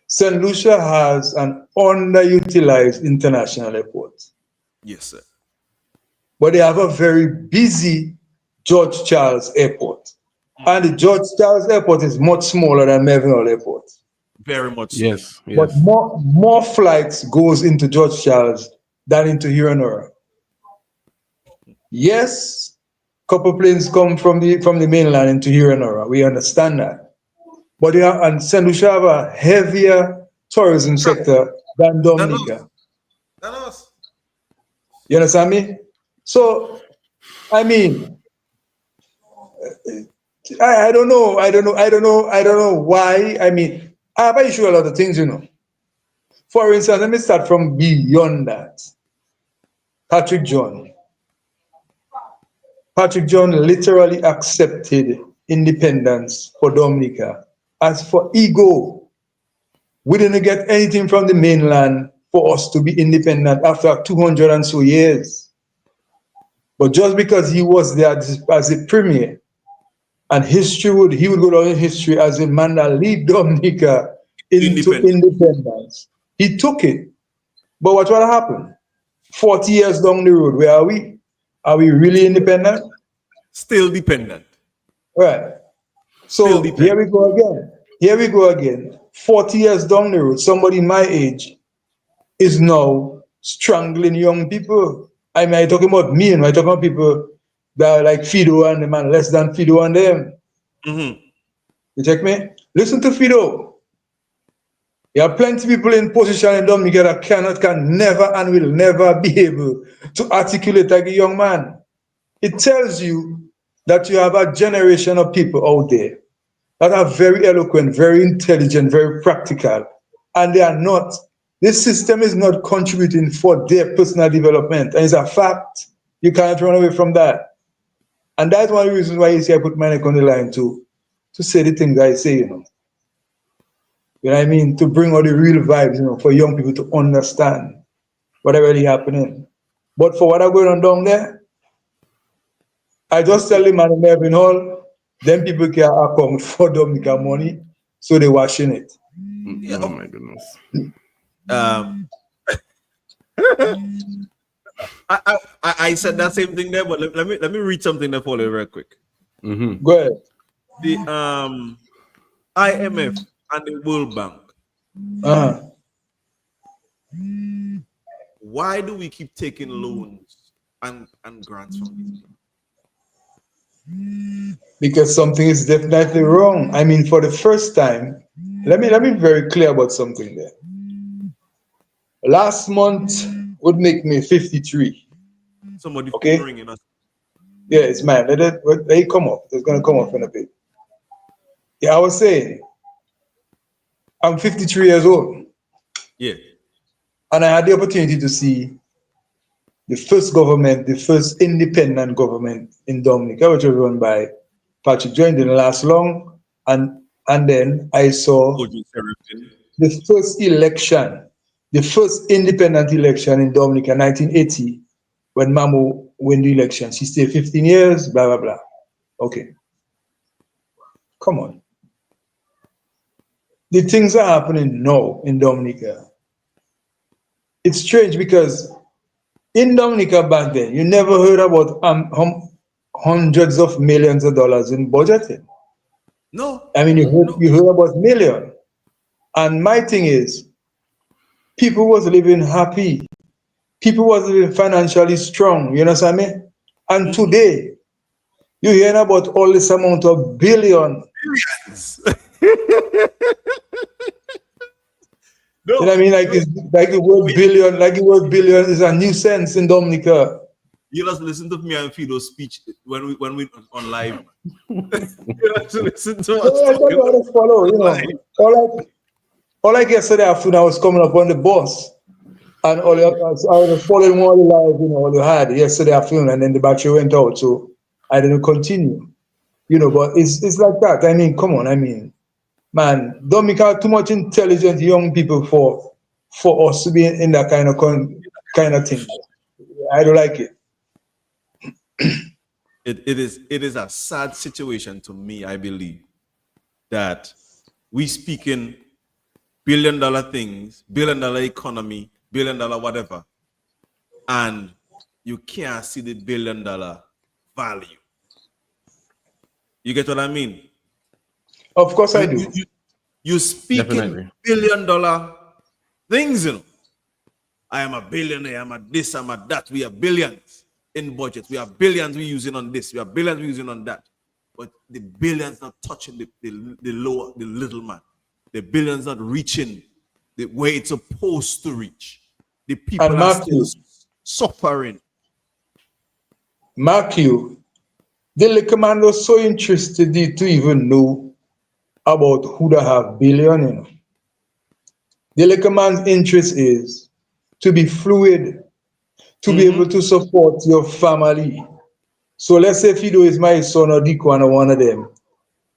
St. Lucia has an underutilized international airport. Yes, sir. But they have a very busy George Charles Airport. And the George Charles Airport is much smaller than Melbourne Hall Airport. Very much so. Yes. But more flights goes into George Charles than into Hiranora. Yes, couple planes come from the mainland into Hiranora. We understand that. But and St. Lucia have a heavier tourism sector than Dominica. You understand me? So, I mean, I don't know why. I mean, I have an issue with a lot of things, you know. For instance, let me start from beyond that. Patrick John literally accepted independence for Dominica as for ego. We didn't get anything from the mainland for us to be independent after 200 and so years. But just because he was there as a premier, and he would go down in history as a man that lead Dominica into independence. He took it. But what will happen? 40 years down the road, where are we? Are we really independent? Still dependent. Right. Still So dependent. here we go again. Here we go again. 40 years down the road, somebody my age is now strangling young people. I mean, I'm talking about me, and I'm talking about people that are like Fido and them and less than Fido and them. Mm-hmm. You check me? Listen to Fido. There are plenty of people in position in Dominica that can never and will never be able to articulate like a young man. It tells you that you have a generation of people out there that are very eloquent, very intelligent, very practical, and they are not. This system is not contributing for their personal development, and it's a fact. You can't run away from that. And that's one of the reasons why you see I put my neck on the line to say the things I say, you know. You know what I mean? To bring all the real vibes, you know, for young people to understand what's really happening. But for what are going on down there, I just tell the man in Melbourne Hall, them people can account for Dominica money, so they're washing it. Yeah. Oh my goodness. I said that same thing there, but let me read something there for you real quick. Mm-hmm. Go ahead. The IMF and the World Bank. Uh-huh. Why do we keep taking loans and grants from these people? Because something is definitely wrong. I mean, for the first time, let me be very clear about something there. Last month would make me 53. Somebody Okay. ringing us. Yeah, it's mine. Let it come up. It's gonna come up in a bit. Yeah, I was saying, I'm 53 years old. Yeah. And I had the opportunity to see the first government, the first independent government in Dominica, which was run by Patrick Joyne, didn't last long. And then I saw the first election, the first independent election in Dominica, 1980, when Mamu won the election. She stayed 15 years, blah, blah, blah. Okay. Come on. The things are happening now in Dominica. It's strange because in Dominica back then, you never heard about hundreds of millions of dollars in budgeting. No. I mean, you heard about million. And my thing is, people was living happy. People was living financially strong. You know what I mean? And today, you hear about all this amount of billion. No. You know what I mean? Like the word billion is a nuisance in Dominica. You just listen to me and Fido's speech when we on live. You have to listen to us. I follow, you know. All like yesterday afternoon, I was coming up on the bus, and I was following all the live, you know, all you had yesterday afternoon, and then the battery went out, so I didn't continue. You know, but it's like that. I mean, come on, I mean, man, Dominica, too much intelligent young people for us to be in that kind of thing. I don't like it. It is a sad situation to me, I believe, that we speak in billion-dollar things, billion-dollar economy, billion-dollar whatever, and you can't see the billion-dollar value. You get what I mean? Of course I do. You speak in billion-dollar things, you know. I am a billionaire, I'm a this, I'm a that. We have billions in budget. We have billions we're using on this. We have billions we're using on that. But the billions not touching the little man. The billions not reaching the way it's supposed to reach. The people are still suffering. Mark you, the little man was so interested to even know about who they have billion, you know. The little man's interest is to be fluid, to be able to support your family. So let's say Fido is my son or Dikwan or one of them.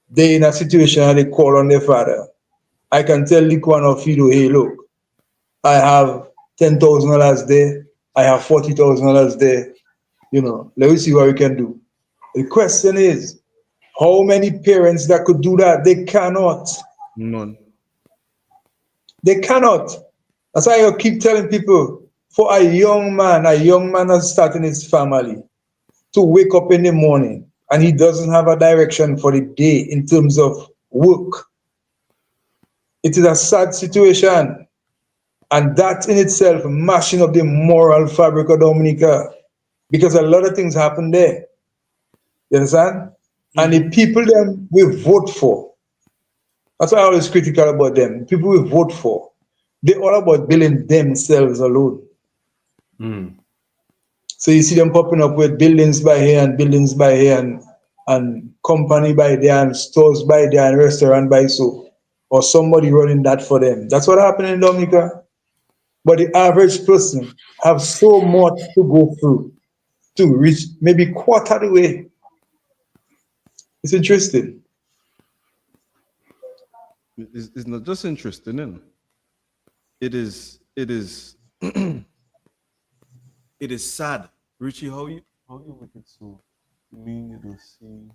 They're in a situation where they call on their father. I can tell Dikwan or Fido, hey, look, I have $10,000 there. I have $40,000 there. You know, let me see what we can do. The question is, how many parents that could do that? They cannot. None. They cannot. That's why I keep telling people, for a young man that's starting his family, to wake up in the morning and he doesn't have a direction for the day in terms of work. It is a sad situation. And that in itself mashing up the moral fabric of Dominica, because a lot of things happen there. You understand? And the people them we vote for, that's why I'm always critical about them. People we vote for, they're all about building themselves alone. So you see them popping up with buildings by here and buildings by here and company by there and stores by there and restaurant by so, or somebody running that for them. That's what happened in Dominica. But the average person have so much to go through to reach maybe quarter of the way. It's interesting. It's not just interesting, isn't it? It is it is sad. Richie, how you make it so mean you don't see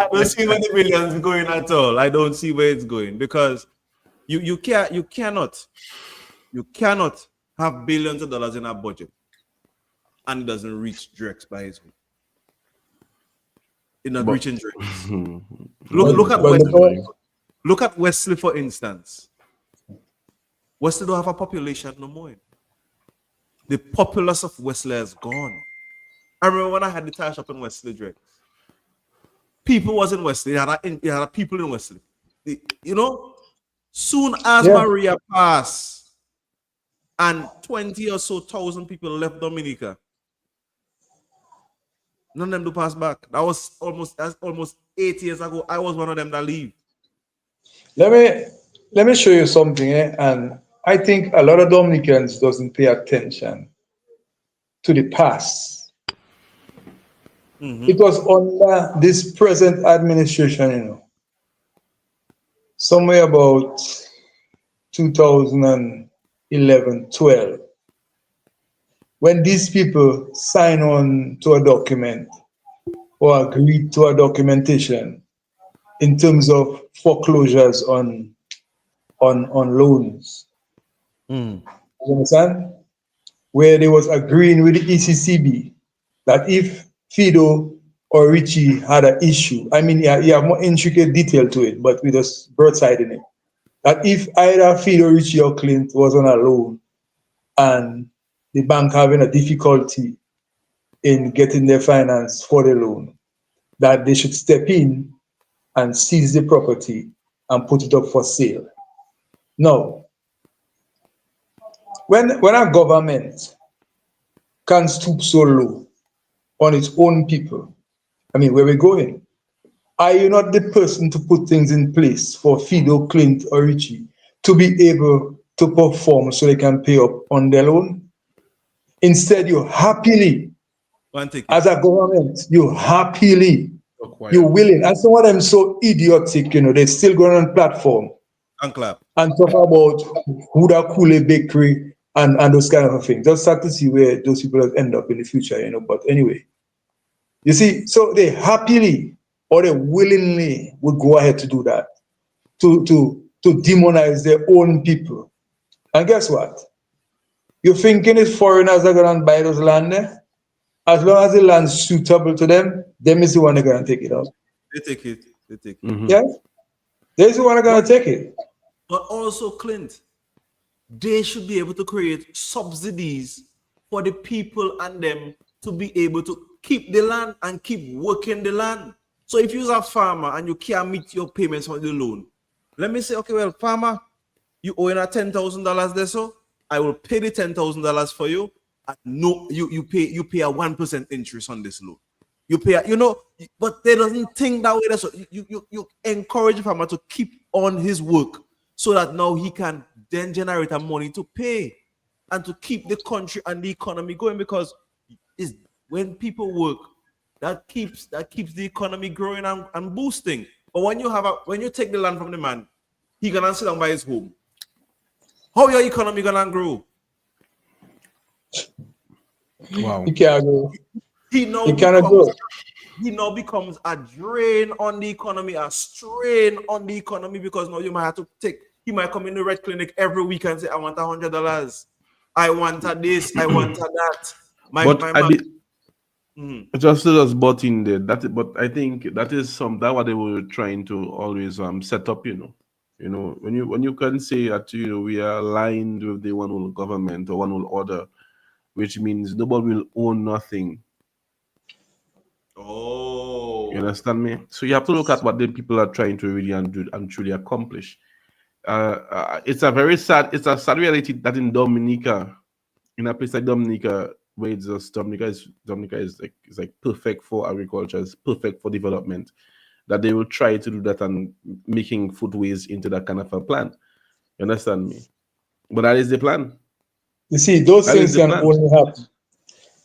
I don't see where the millions going at all. I don't see where it's going, because you cannot have billions of dollars in a budget and it doesn't reach Drex by his way. It's not reaching Drex. Look at Wesley, for instance. Wesley don't have a population no more. The populace of Wesley has gone. I remember when I had the tire shop in Wesley, Drex. People was in Wesley. They had people in Wesley. Soon as Maria passed and 20 or so thousand people left Dominica, none of them do pass back. That's almost 8 years ago. I was one of them that leave. Let me show you something, and I think a lot of Dominicans doesn't pay attention to the past. It was under this present administration, somewhere about 2011, 12, when these people sign on to a document or agree to a documentation in terms of foreclosures on loans. You understand? Where they was agreeing with the ECCB that if Fido or Richie had an issue, I mean, you have more intricate detail to it, but we just broadsiding it. That if either Fido, Richie, or Clint was on a loan and the bank having a difficulty in getting their finance for the loan, that they should step in and seize the property and put it up for sale. Now, when a government can stoop so low on its own people, I mean, where we're going, are you not the person to put things in place for Fido, Clint, or Richie to be able to perform so they can pay up on their loan? Instead, you happily, as a government, you're willing. And some of them so idiotic, they still going on platform and clap and talk about Huda Kule Bakery and those kind of things. Just start to see where those people end up in the future, But anyway, you see, so they happily or they willingly would go ahead to do that, to demonize their own people. And guess what? You're thinking if foreigners are going to buy those land there? As long as the land's suitable to them is the one they're going to take it out. They take it. Yeah? They're the one they're going to take it. But also, Clint, they should be able to create subsidies for the people and them to be able to keep the land and keep working the land. So if you're a farmer and you can't meet your payments on the loan, let me say, okay, well, farmer, you owe $10,000 there, so I will pay the $10,000 for you. No, you pay a 1% interest on this loan. You pay, but they doesn't think that way. So you encourage the farmer to keep on his work so that now he can then generate money to pay and to keep the country and the economy going, because it's when people work that keeps the economy growing and boosting. But when you take the land from the man, he gonna sit down by his home. How your economy gonna grow? Wow. He can't go. He now becomes a drain on the economy, a strain on the economy, because now you might have to take He might come in the red clinic every week and say, I want $100. I want a this, I want a that. Just bought in there. But I think that is that what they were trying to always set up, when you can say that we are aligned with the one world government or one world order, which means nobody will own nothing. Oh, you understand me? So you have to look at what the people are trying to really and truly accomplish. It's a sad reality that in Dominica, in a place like Dominica, where it's just Dominica is like perfect for agriculture, it's perfect for development, that they will try to do that and making footways into that kind of a plan. You understand me? But that is the plan. You see, those things can only happen.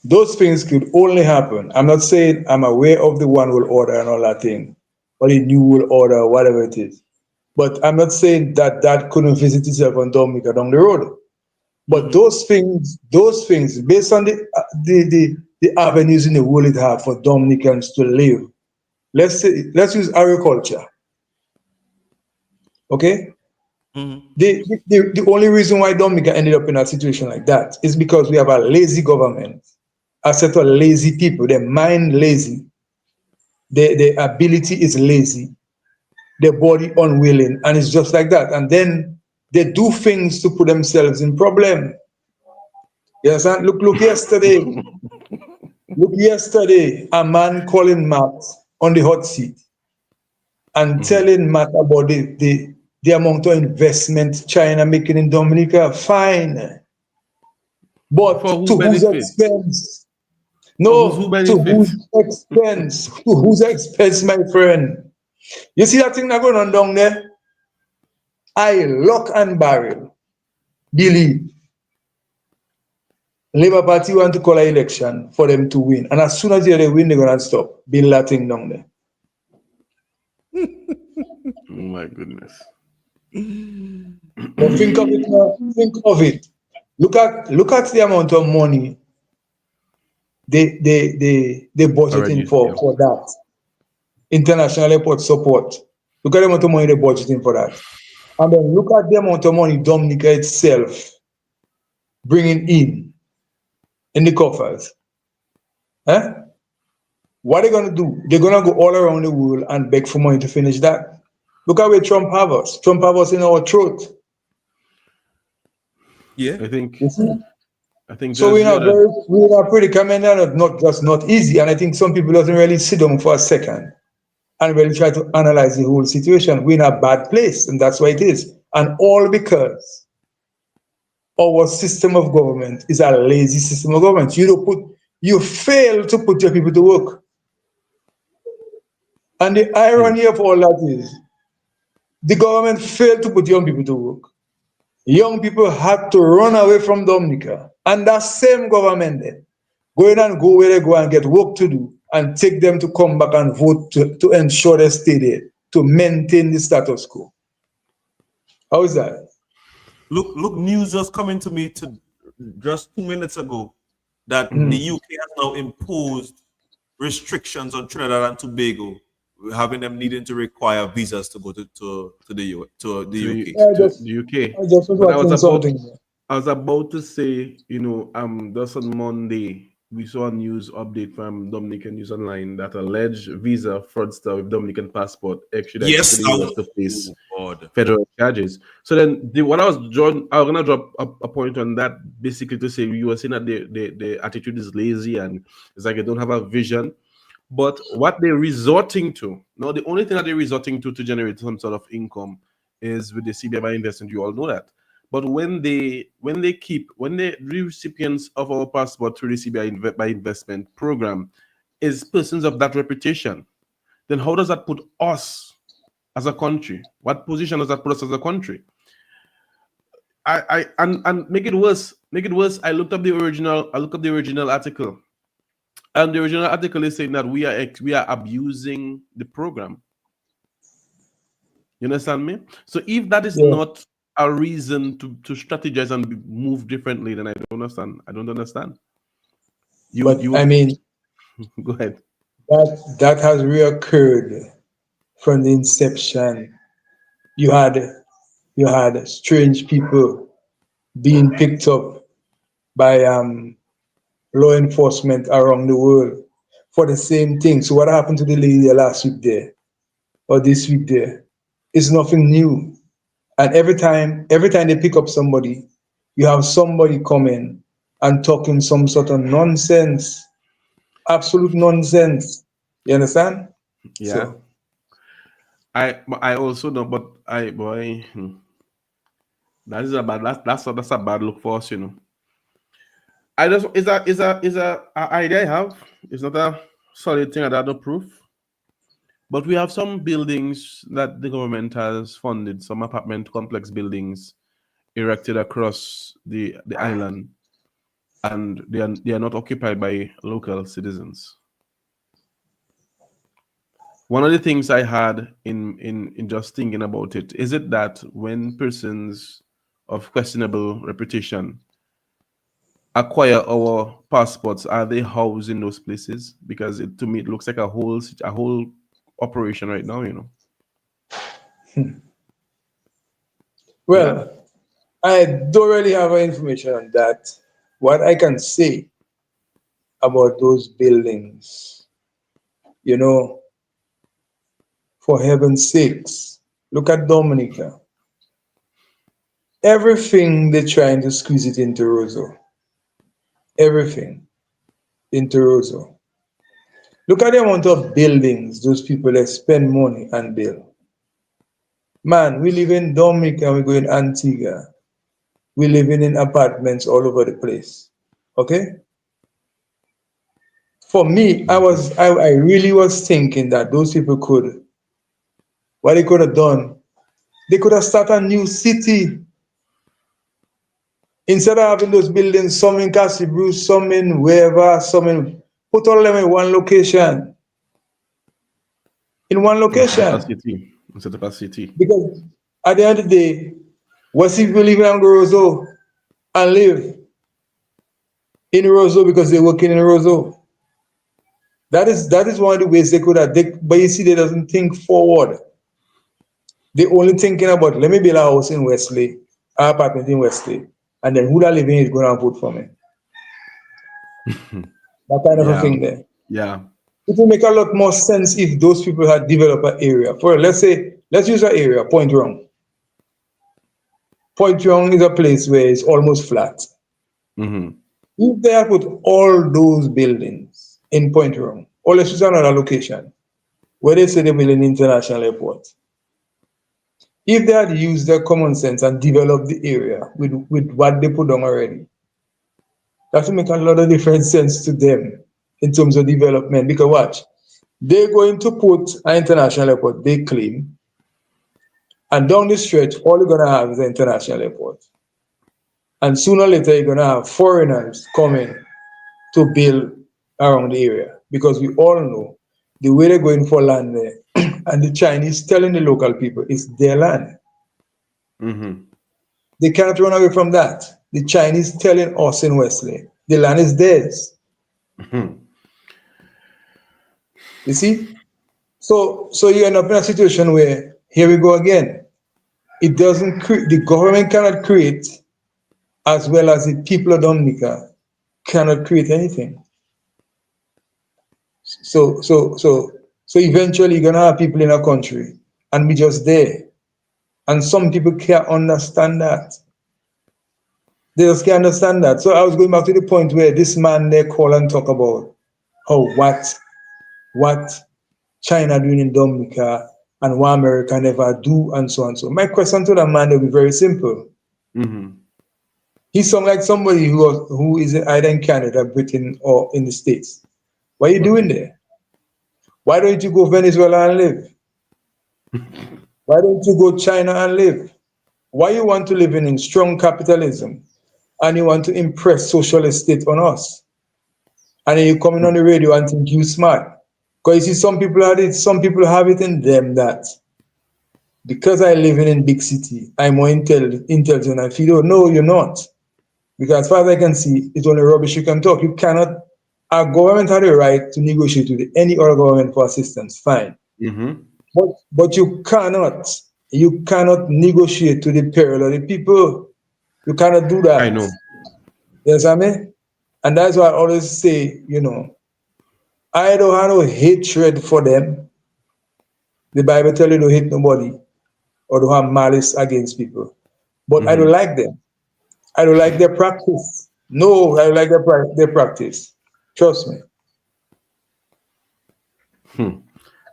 Those things could only happen. I'm not saying I'm aware of the one world order and all that thing, or the new world order, whatever it is. But I'm not saying that couldn't visit itself on Dominica down the road. But those things, based on the avenues in the world it have for Dominicans to live. Let's use agriculture. Okay? The only reason why Dominica ended up in a situation like that is because we have a lazy government, a set of lazy people. Their mind lazy, their ability is lazy, their body unwilling, and it's just like that. And then they do things to put themselves in problem. You understand? Look yesterday. Look yesterday, a man calling Matt on the hot seat and telling Matt about the amount of investment China making in Dominica. Fine. But to whose expense? No, to whose expense? To whose expense, my friend? You see that thing that going on down there? I lock and barrel. Believe. Labour Party want to call an election for them to win. And as soon as they win, they're going to stop. Build that thing down there. Oh my goodness. But think of it now. Think of it. Look at the amount of money they budgeting for that. International airport support. Look at the amount of money they're budgeting for that. And then look at the amount of money Dominica itself bringing in the coffers. What are they going to do? They're going to go all around the world and beg for money to finish that. Look at where Trump have us. Trump have us in our throat. Yeah, I think so. We're in a predicament, and not easy. And I think some people doesn't really sit down for a second and really try to analyze the whole situation. We're in a bad place, and that's why it is. And all because our system of government is a lazy system of government. You fail to put your people to work. And the irony of all that is, the government failed to put young people to work. Young people had to run away from Dominica. And that same government then, go where they go and get work to do and take them to come back and vote to ensure they stay there, to maintain the status quo. How is that? Look, news just coming to me just 2 minutes ago that the UK has now imposed restrictions on Trinidad and Tobago, having them needing to require visas to go to the UK. The UK. I was about to say, just on Monday, we saw a news update from Dominican News Online that alleged visa fraudster with Dominican passport actually was to face federal charges. So then, what I was gonna drop a point on that, basically to say you were saying that the attitude is lazy and it's like they don't have a vision. But what they're resorting to, now the only thing that they're resorting to generate some sort of income is with the CBI by investment. You all know that. But when the recipients of our passport through the CBI by investment program is persons of that reputation, then how does that put us as a country? What position does that put us as a country? And make it worse. I looked up the original article. And the original article is saying that we are abusing the program. You understand me? So if that is not a reason to strategize and move differently, then I don't understand. Go ahead. That has reoccurred from the inception. You had You had strange people being picked up by law enforcement around the world for the same thing. So what happened to the lady last week there or this week there? It's nothing new. And every time they pick up somebody, you have somebody coming and talking some sort of nonsense, absolute nonsense. You understand? Yeah. So, I also know, but that is a bad that's a bad look for us, you know. I just is a idea I have. It's not a solid thing. I don't have no proof. But we have some buildings that the government has funded, some apartment complex buildings erected across the island, and they are not occupied by local citizens. One of the things I had in just thinking about it is it that when persons of questionable reputation acquire our passports, are they housed in those places? Because to me it looks like a whole operation right now, you know. well, I don't really have any information on that. What I can say about those buildings, you know, for heaven's sakes, look at Dominica. Everything they're trying to squeeze it into Roseau. Everything into Roseau. Look at the amount of buildings those people that spend money and build. Man, we live in Dominica, we go in Antigua. We living in apartments all over the place. Okay? For me, I really was thinking that those people what they could have done, they could have started a new city. Instead of having those buildings, some in Castle Bruce, some in wherever, put all of them in one location. In one location. Instead of a city. Because at the end of the day, what if people live in Roseau and live in Roseau because they're working in Roseau? That is one of the ways they could have, but you see, they doesn't think forward. They only thinking about, let me build a house in Wesley, an apartment in Wesley, and then who that living is going to vote for me. That kind of a thing there. Yeah. It will make a lot more sense if those people had developed an area. Let's use an area, Point Round. Point Round is a place where it's almost flat. Mm-hmm. If they had put all those buildings in Point Round, or let's use another location where they say they build an international airport. If they had used their common sense and developed the area with what they put on already, that would make a lot of different sense to them in terms of development. Because watch, they're going to put an international airport, they claim, and down the stretch, all you're going to have is an international airport. And sooner or later, you're going to have foreigners coming to build around the area. Because we all know the way they're going for land there, and the Chinese telling the local people it's their land. Mm-hmm. They cannot run away from that. The Chinese telling us in Wesley, the land is theirs. Mm-hmm. You see? So you end up in a situation where, here we go again. It doesn't the government cannot create, as well as the people of Dominica cannot create anything. So eventually you're gonna have people in a country and be just there. And some people can't understand that. They just can't understand that. So I was going back to the point where this man there call and talk about what China doing in Dominica and what America never do and so on. So my question to that man will be very simple. Mm-hmm. He sounds like somebody who is either in Canada, Britain, or in the States. What are you doing there? Why don't you go Venezuela and live? Why don't you go China and live? Why you want to live in strong capitalism and you want to impress socialist state on us? And then you come in on the radio and think you smart. Because you see, some people have it in them that because I live in big city, I'm more intelligent and feel, no, you're not. Because as far as I can see, it's only rubbish you can talk. You cannot. Our government had the right to negotiate with any other government for assistance, fine. Mm-hmm. But you cannot you cannot negotiate to the peril of the people. You cannot do that. I know. Yes, I mean? And that's why I always say, I don't have no hatred for them. The Bible tells you don't hate nobody or don't have malice against people. But I don't like them. I don't like their practice. No, I don't like their practice. Trust me. And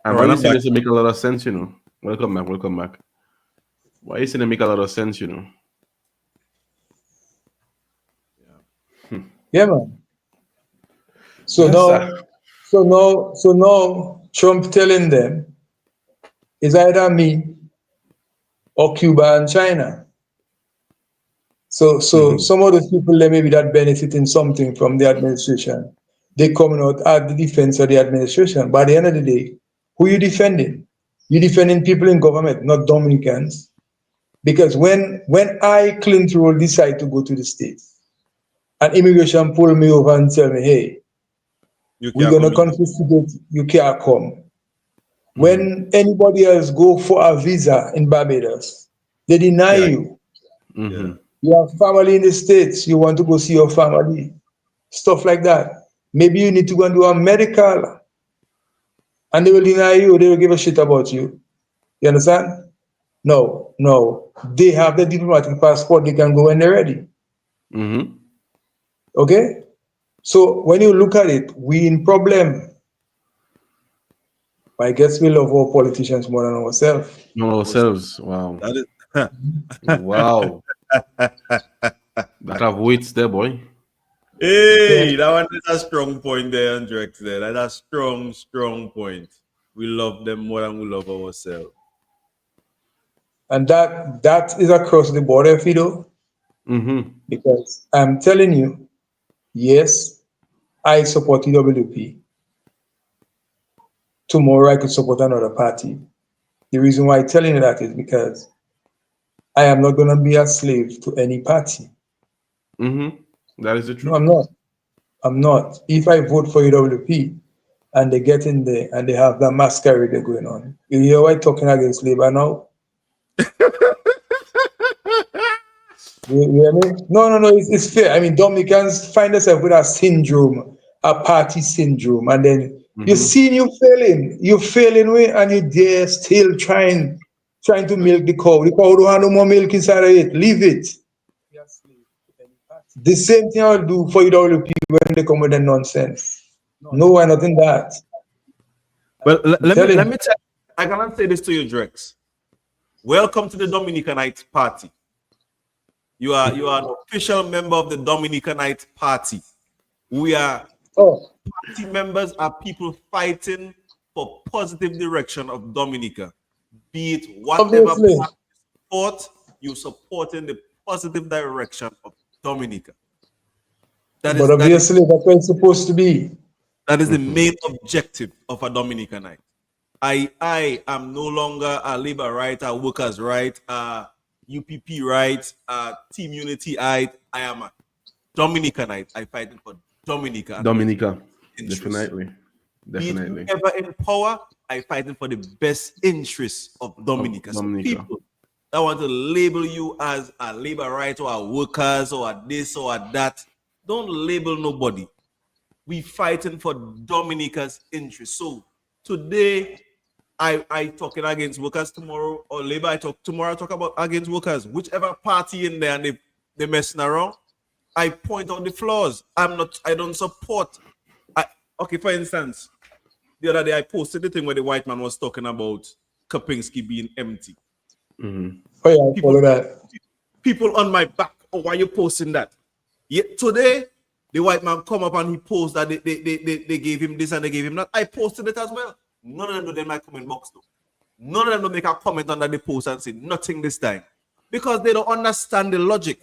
why you saying this make a lot of sense, Welcome back. Why you saying it make a lot of sense, Yeah, man. So Yes, now Trump telling them it's either me or Cuba and China. So some of those people they may be that benefiting something from the administration. They coming out at the defense of the administration. By the end of the day, who you defending? You defending people in government, not Dominicans. Because when I, Clint Roll, decide to go to the States, and immigration pull me over and tell me, hey, we're going to confiscate, you can't come. When anybody else go for a visa in Barbados, they deny you. You have family in the States, you want to go see your family, stuff like that. Maybe you need to go and do a medical, and they will deny you, they will give a shit about you. You understand? No. They have the diplomatic passport, they can go when they're ready. Okay? So when you look at it, we in problem. I guess we love our politicians more than ourselves. Wow. That is Wow. That have weights there, boy. Hey, that one is a strong point there, Andrex. That's a strong point. We love them more than we love ourselves. And that is across the border, Fido. Because I'm telling you, yes, I support EWP. Tomorrow I could support another party. The reason why I'm telling you that is because I am not going to be a slave to any party. That is the truth. No, I'm not. If I vote for EWP and they get in there and they have that masquerade going on, you hear why talking against Labour now? You hear me? No, it's fair. I mean, Dominicans find themselves with a syndrome, a party syndrome, and then you see you failing and you dare still trying to milk the cow. The cow don't have no more milk inside of it. Leave it. The same thing I'll do for EWP when they come with the nonsense. No, I'm not in that. Well, let me tell you, I cannot say this to you, Drex. Welcome to the Dominicanite Party. You are an official member of the Dominicanite Party. We are party members are people fighting for positive direction of Dominica. Be it whatever party you support, you supporting the positive direction of Dominica. That's what it's supposed to be. That is the main objective of a Dominicanite. I am no longer a labor right, a workers right, a UPP right, a team unity right. I am a Dominicanite. I fighting for Dominica. Definitely. Whoever in power, I fighting for the best interests of Dominica. So people that want to label you as a labor right or a workers or a this or a that, don't label nobody. We fighting for Dominica's interests. So today, I talking against workers tomorrow, or labor I talk about against workers. Whichever party in there and they messing around, I point out the flaws. I don't support. Okay, for instance, the other day I posted the thing where the white man was talking about Kapinski being empty. Oh yeah, follow that. People on my back. Oh, why are you posting that? Yet today, the white man come up and he posted that they gave him this and they gave him that. I posted it as well. None of them do in my comment box though. None of them do make a comment under the post and say nothing this time. Because they don't understand the logic.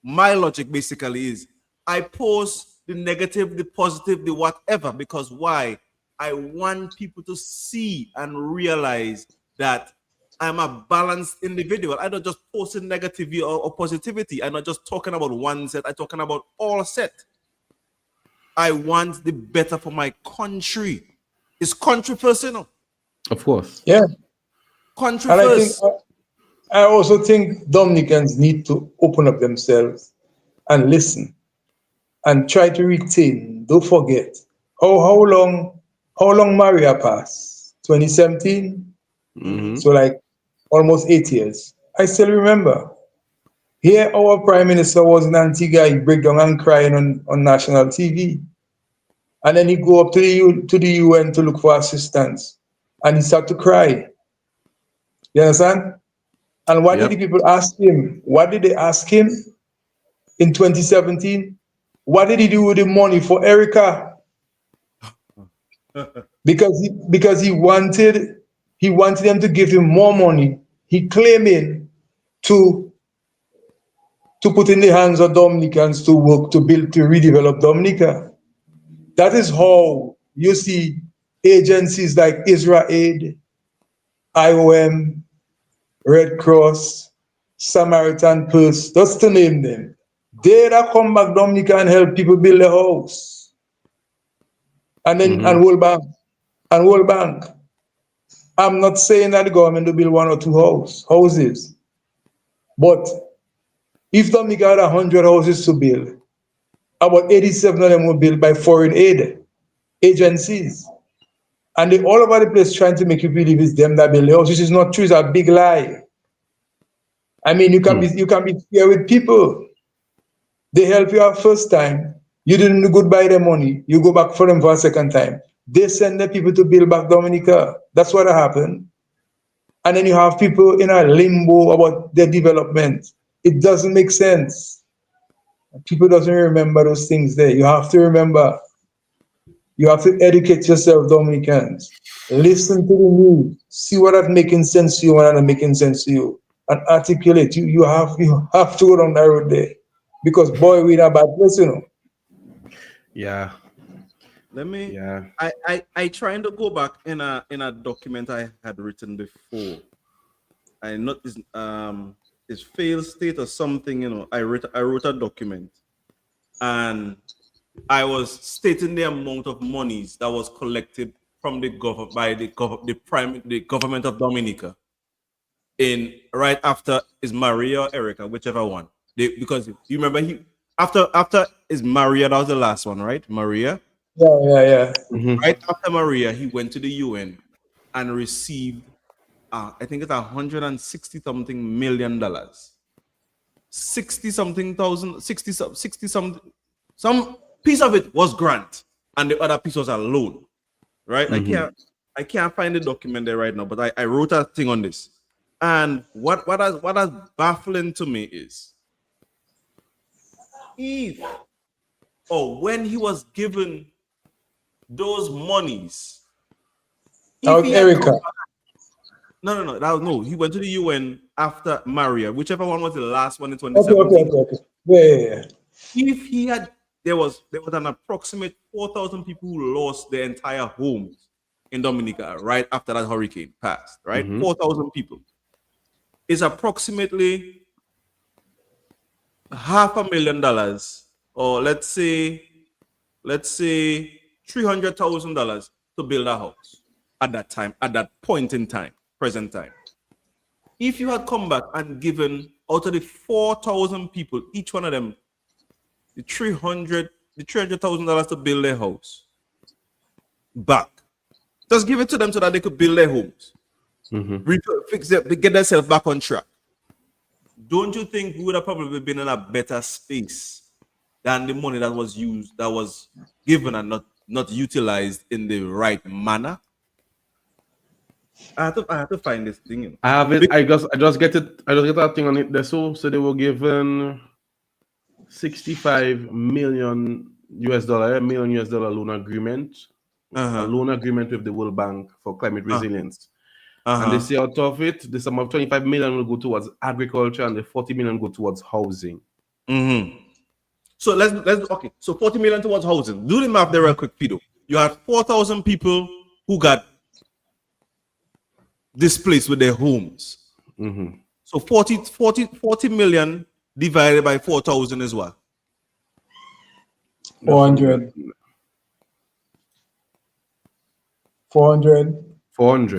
My logic basically is I post the negative, the positive, the whatever. Because why? I want people to see and realize that I'm a balanced individual. I don't just post negativity or positivity. I'm not just talking about one set. I'm talking about all set. I want the better for my country. It's country first, you know. Of course. Yeah. Country first. I also think Dominicans need to open up themselves and listen and try to retain. Don't forget. How long Maria passed? 2017? Mm-hmm. So like almost 8 years. I still remember. Here our Prime Minister was in Antigua, he break down and crying on national TV. And then he go up to the UN to look for assistance. And he start to cry. You understand? And what did the Yep. people ask him? What did they ask him in 2017? What did he do with the money for Erica? Because he wanted them to give him more money. He claiming to put in the hands of Dominicans to work to build to redevelop Dominica. That is how you see agencies like Israel Aid, IOM, Red Cross, Samaritan Purse, just to name them. They that come back Dominica and help people build a house. And then and World Bank. I'm not saying that the government will build 1 or 2 houses. But if Dominica had 100 houses to build, about 87 of them were built by foreign aid agencies. And they all over the place trying to make you believe it's them that build the house, which is not true. It's a big lie. I mean, you can be fair with people. They help you out first time. You didn't do good by their money. You go back for them for a second time. They send the people to build back Dominica. That's what happened. And then you have people in a limbo about their development. It doesn't make sense. People doesn't remember those things there. You have to remember. You have to educate yourself, Dominicans. Listen to the news. See what is making sense to you and not making sense to you. And articulate. You have to go down that road there. Because boy, we're in a bad place, you know. Yeah. Let me. Yeah. I trying to go back in a document I had written before. I noticed it's failed state or something. You know, I wrote a document, and I was stating the amount of monies that was collected from the government of Dominica in right after is Maria or Erica, whichever one. Because you remember after is Maria, that was the last one, right? Maria. Yeah. Right after Maria, he went to the UN and received, I think it's $160 something million, 60 something thousand, 60 something. Some piece of it was grant, and the other piece was a loan. Right? I can't find the document there right now, but I wrote a thing on this. And what is baffling to me is when he was given those monies. Out Erica. No. He went to the UN after Maria, whichever one was the last one in 2017. Okay. Yeah. If he had, there was an approximate 4,000 people who lost their entire homes in Dominica right after that hurricane passed. Right, 4,000 people. Is approximately $500,000, or let's say $300,000 to build a house at that time, at that point in time, present time. If you had come back and given out of the 4,000 people, each one of them, the $300,000 to build their house back, just give it to them so that they could build their homes, fix it, get themselves back on track. Don't you think we would have probably been in a better space than the money that was used, that was given and not utilized in the right manner? I have to find this thing. You know. I have it. I just get it. I just get that thing on it. So they were given $65 million loan agreement, a loan agreement with the World Bank for climate resilience. And they say out of it, the sum of 25 million will go towards agriculture and the 40 million go towards housing. So let's okay. So 40 million towards housing. Do the math there real quick, Pido. You had 4,000 people who got displaced with their homes. So 40 million divided by 4,000 is what? 400. 400.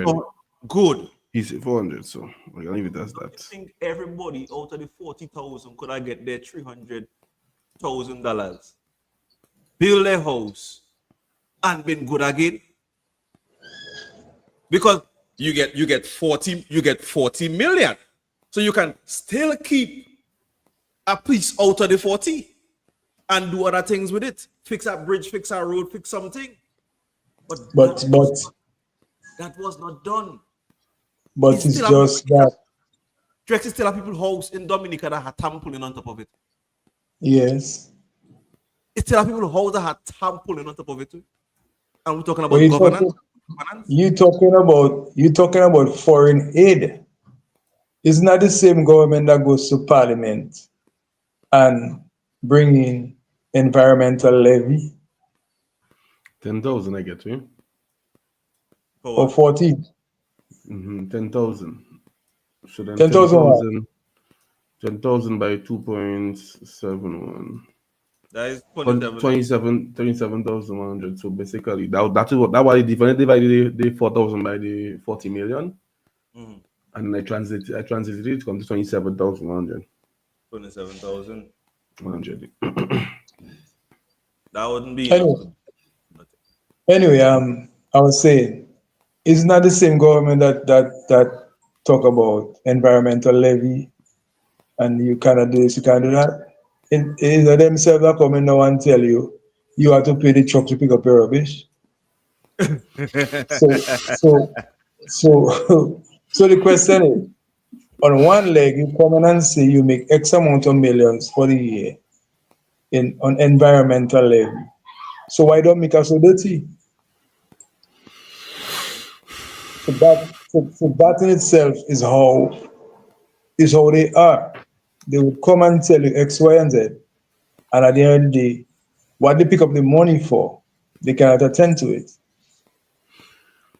Oh, good. He's 400, so I can leave it as I that. think everybody out of the 40,000 could I get their $300,000, build their house, and been good again. Because you get 40 million. So you can still keep a piece out of the 40 and do other things with it. Fix a bridge, fix a road, fix something. But that was not done. But it's just that. Drex is still a people's house in Dominica that had trampoline on top of it. Yes. It's still a people's house that had trampoline on top of it too. And we're talking about governance. You talking about foreign aid. It's not the same government that goes to parliament and bring in environmental levy. 10,000 I get to you. Or 40. 10,000. So then 10,000 10,000 by 2.71. That is 27,100. So basically, that was divided the 4,000 by the 40 million. And I translated it to come to 27,100. 27,100. That wouldn't be anyway, I was saying, it's not the same government that talk about environmental levy and you cannot do this, you can't do that. It's themselves that come in now and tell you have to pay the truck to pick up your rubbish. So the question is, on one leg, you come in and say you make X amount of millions for the year on environmental levy. So why don't make us so dirty? So that in itself is how they are. They would come and tell you X, Y, and Z. And at the end of the day, what they pick up the money for, they cannot attend to it.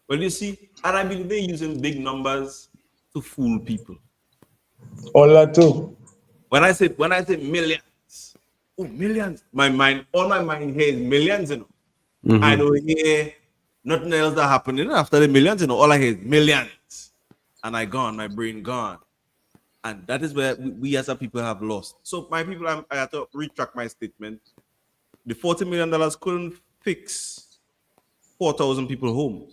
Well, you see, and I believe they're using big numbers to fool people. All that too. When I say millions, millions, all my mind here is millions, you know. I don't hear nothing else that happening after the millions, you know. All I hear is millions. And my brain gone. And that is where we as a people have lost. So my people, I have to retract my statement. The $40 million couldn't fix 4,000 people home.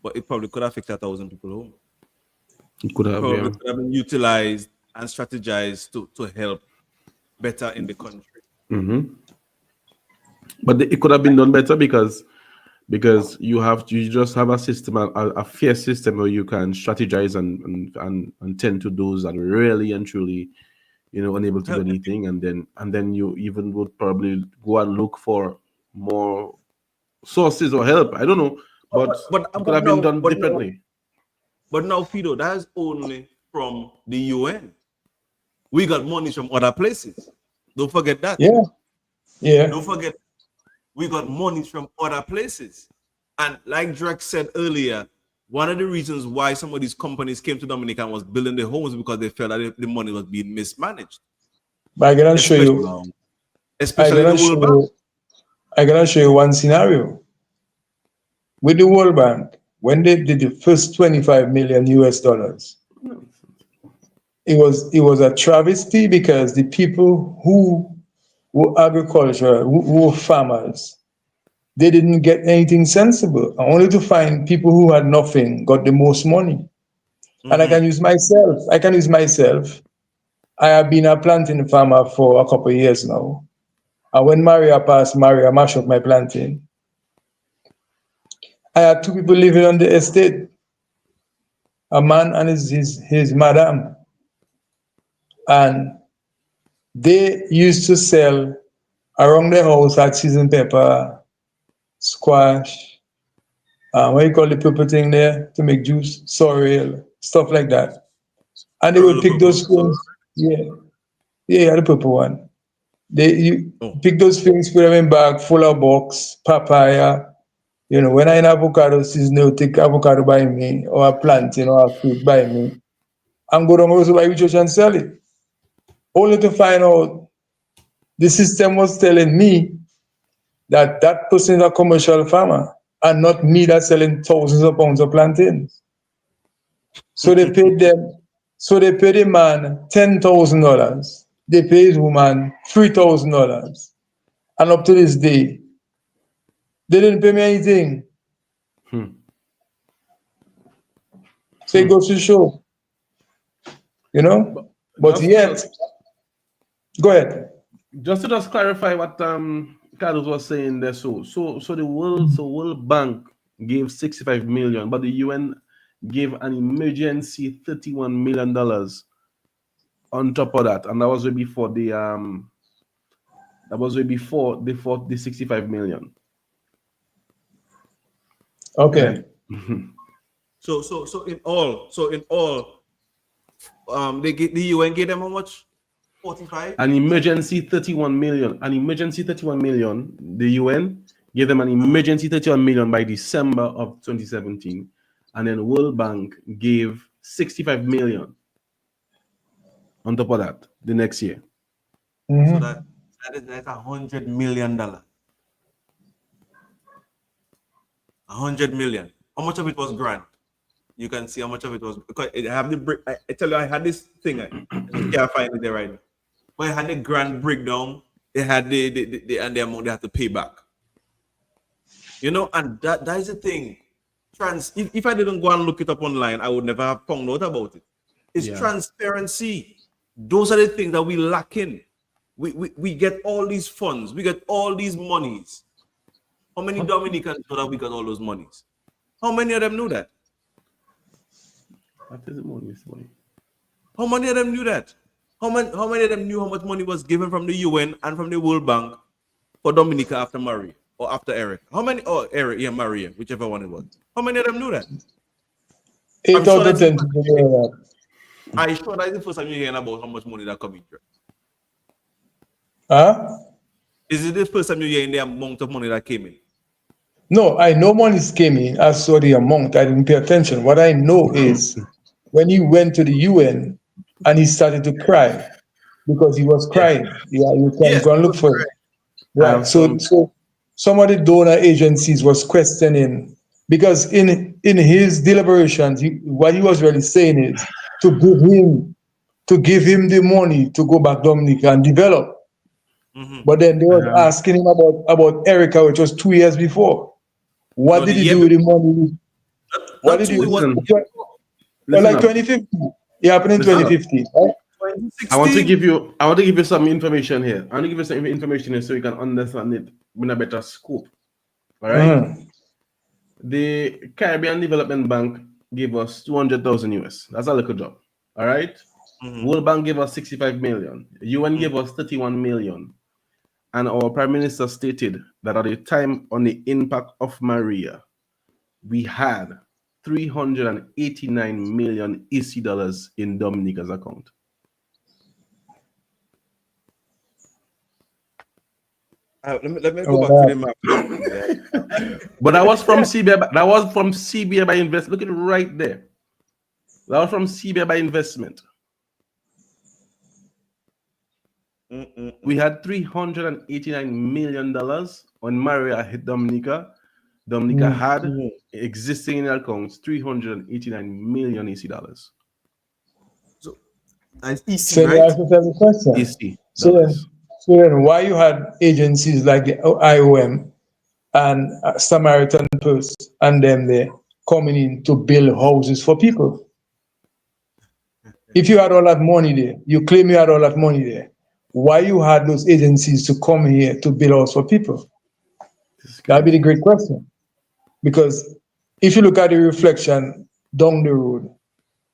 But it probably could have fixed 1,000 people home. It could have, could have been utilized and strategized to help better in the country. But it could have been done better because you just have a system, a fair system where you can strategize and tend to those that are really and truly, unable to do anything, and then you even would probably go and look for more sources or help. I don't know, but it could have been done differently. But now, Fido, that's only from the UN. We got money from other places. Don't forget that. Yeah. Don't forget, we got money from other places. And like Drex said earlier, one of the reasons why some of these companies came to Dominica and was building their homes because they felt that the money was being mismanaged. But I gotta show you. Especially the World Bank. I gotta show you one scenario. With the World Bank, when they did the first $25 million US, it was a travesty because the people who were agriculture, who were farmers, they didn't get anything sensible. Only to find people who had nothing got the most money. And I can use myself. I have been a planting farmer for a couple of years now. And when Maria passed, Maria mashed up my planting. I had two people living on the estate, a man and his madam. And they used to sell around the house at season pepper, squash, what you call the purple thing there to make juice, sorrel, stuff like that. And they would pick those things. Yeah, the purple one. You pick those things, put them in bag full of box, papaya. When I in avocado season, they'll take avocado by me, or a plantain or a fruit by me, and go down to by church and sell it. Only to find out the system was telling me that person is a commercial farmer and not me that's selling thousands of pounds of plantains. So they paid them. So they paid a man $10,000. They paid his woman $3,000, and up to this day, they didn't pay me anything. So it goes to show, you know. But Just yet, go ahead. just to just clarify what Carlos was saying there. So the World Bank gave 65 million, but the UN gave an emergency $31 million on top of that, and that was way before the before the 65 million. Okay. So in all, the UN gave them how much? 45. An emergency 31 million. An emergency 31 million. The UN gave them an emergency 31 million by December of 2017, and then World Bank gave 65 million on top of that the next year. So that's $100 million. $100 million. How much of it was grant? You can see how much of it was. Because I have the break. I tell you, I had this thing. I can't find it there right now. But I had the grant breakdown. They had the amount they had to pay back. You know, and that is the thing. If I didn't go and look it up online, I would never have found out about it. It's transparency. Those are the things that we lack in. We get all these funds. We get all these monies. How many Dominicans know that we got all those monies? How many of them knew that? What is the money? How many of them knew that? How many of them knew how much money was given from the UN and from the World Bank for Dominica after Maria or after Eric? How many? Oh, Eric, yeah, Maria, whichever one it was. How many of them knew that? 8 out of 10 people know that. I'm sure that's the first time you're hearing about how much money that coming through. Huh? Is it the first time you're hearing the amount of money that came in? No, I know money came in. I saw the amount. I didn't pay attention. What I know is when he went to the UN and he started to cry because he was crying. Yeah, you can go and look for it. Right. So some of the donor agencies was questioning because in his deliberations, what he was really saying is to give him the money to go back to Dominica and develop. But then they were asking him about Erica, which was 2 years before. What did he do with the money? What did he do? Like 2050. It happened in 2050. Right? I want to give you some information here. I want to give you some information here so you can understand it with a better scope. All right. The Caribbean Development Bank gave us 200,000 US. That's a little job. All right. World Bank gave us 65 million. UN gave us 31 million. And our Prime Minister stated that at the time on the impact of Maria, we had 389 million EC dollars in Dominica's account. Let me go back to the map. But that was from CBI. That was from CBI by investment. Look at it right there. That was from CBI by investment. We had $389 million when Maria hit Dominica. Dominica had existing in accounts 389 million EC dollars. So that's EC, So right? you ask yourself a question. EC. So then why you had agencies like the IOM and Samaritan Purse and them there coming in to build houses for people? If you had all that money there, you claim you had all that money there, why you had those agencies to come here to build houses for people? That'd be the great question. Because if you look at the reflection down the road,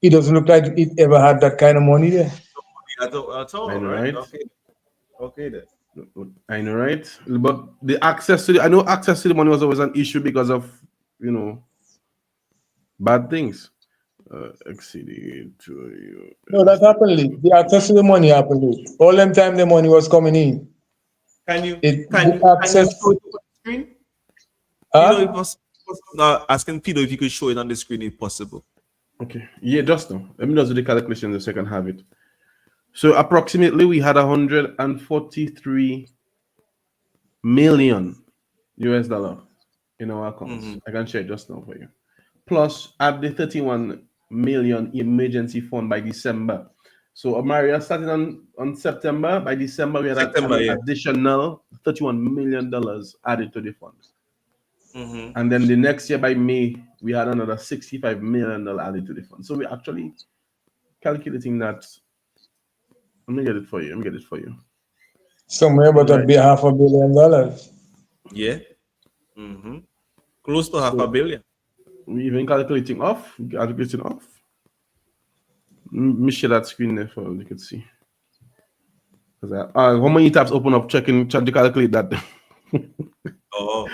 it doesn't look like it ever had that kind of money there. That's all, I know, right? right? Okay then. I know, right? But the access to I know access to the money was always an issue because of, bad things. Exceeding to you. No, that happened late. The access to the money happened late. All them time the money was coming in. Can you access show it on the screen? It was asking Peter if you could show it on the screen if possible. Okay. Yeah, just now. Let me just do the calculation so I can have it. So approximately we had 143 million US dollar in our accounts. I can share it just now for you. Plus add the 31 million emergency fund by December. So Maria started on September. By December, we had an additional $31 million added to the fund. And then the next year by May, we had another $65 million added to the fund. So we're actually calculating that. Let me get it for you. Somewhere about $500 million. Yeah. Close to $500 million. We even calculating off. Let me share that screen there for you can see. How many tabs open up? Trying to calculate that. Oh.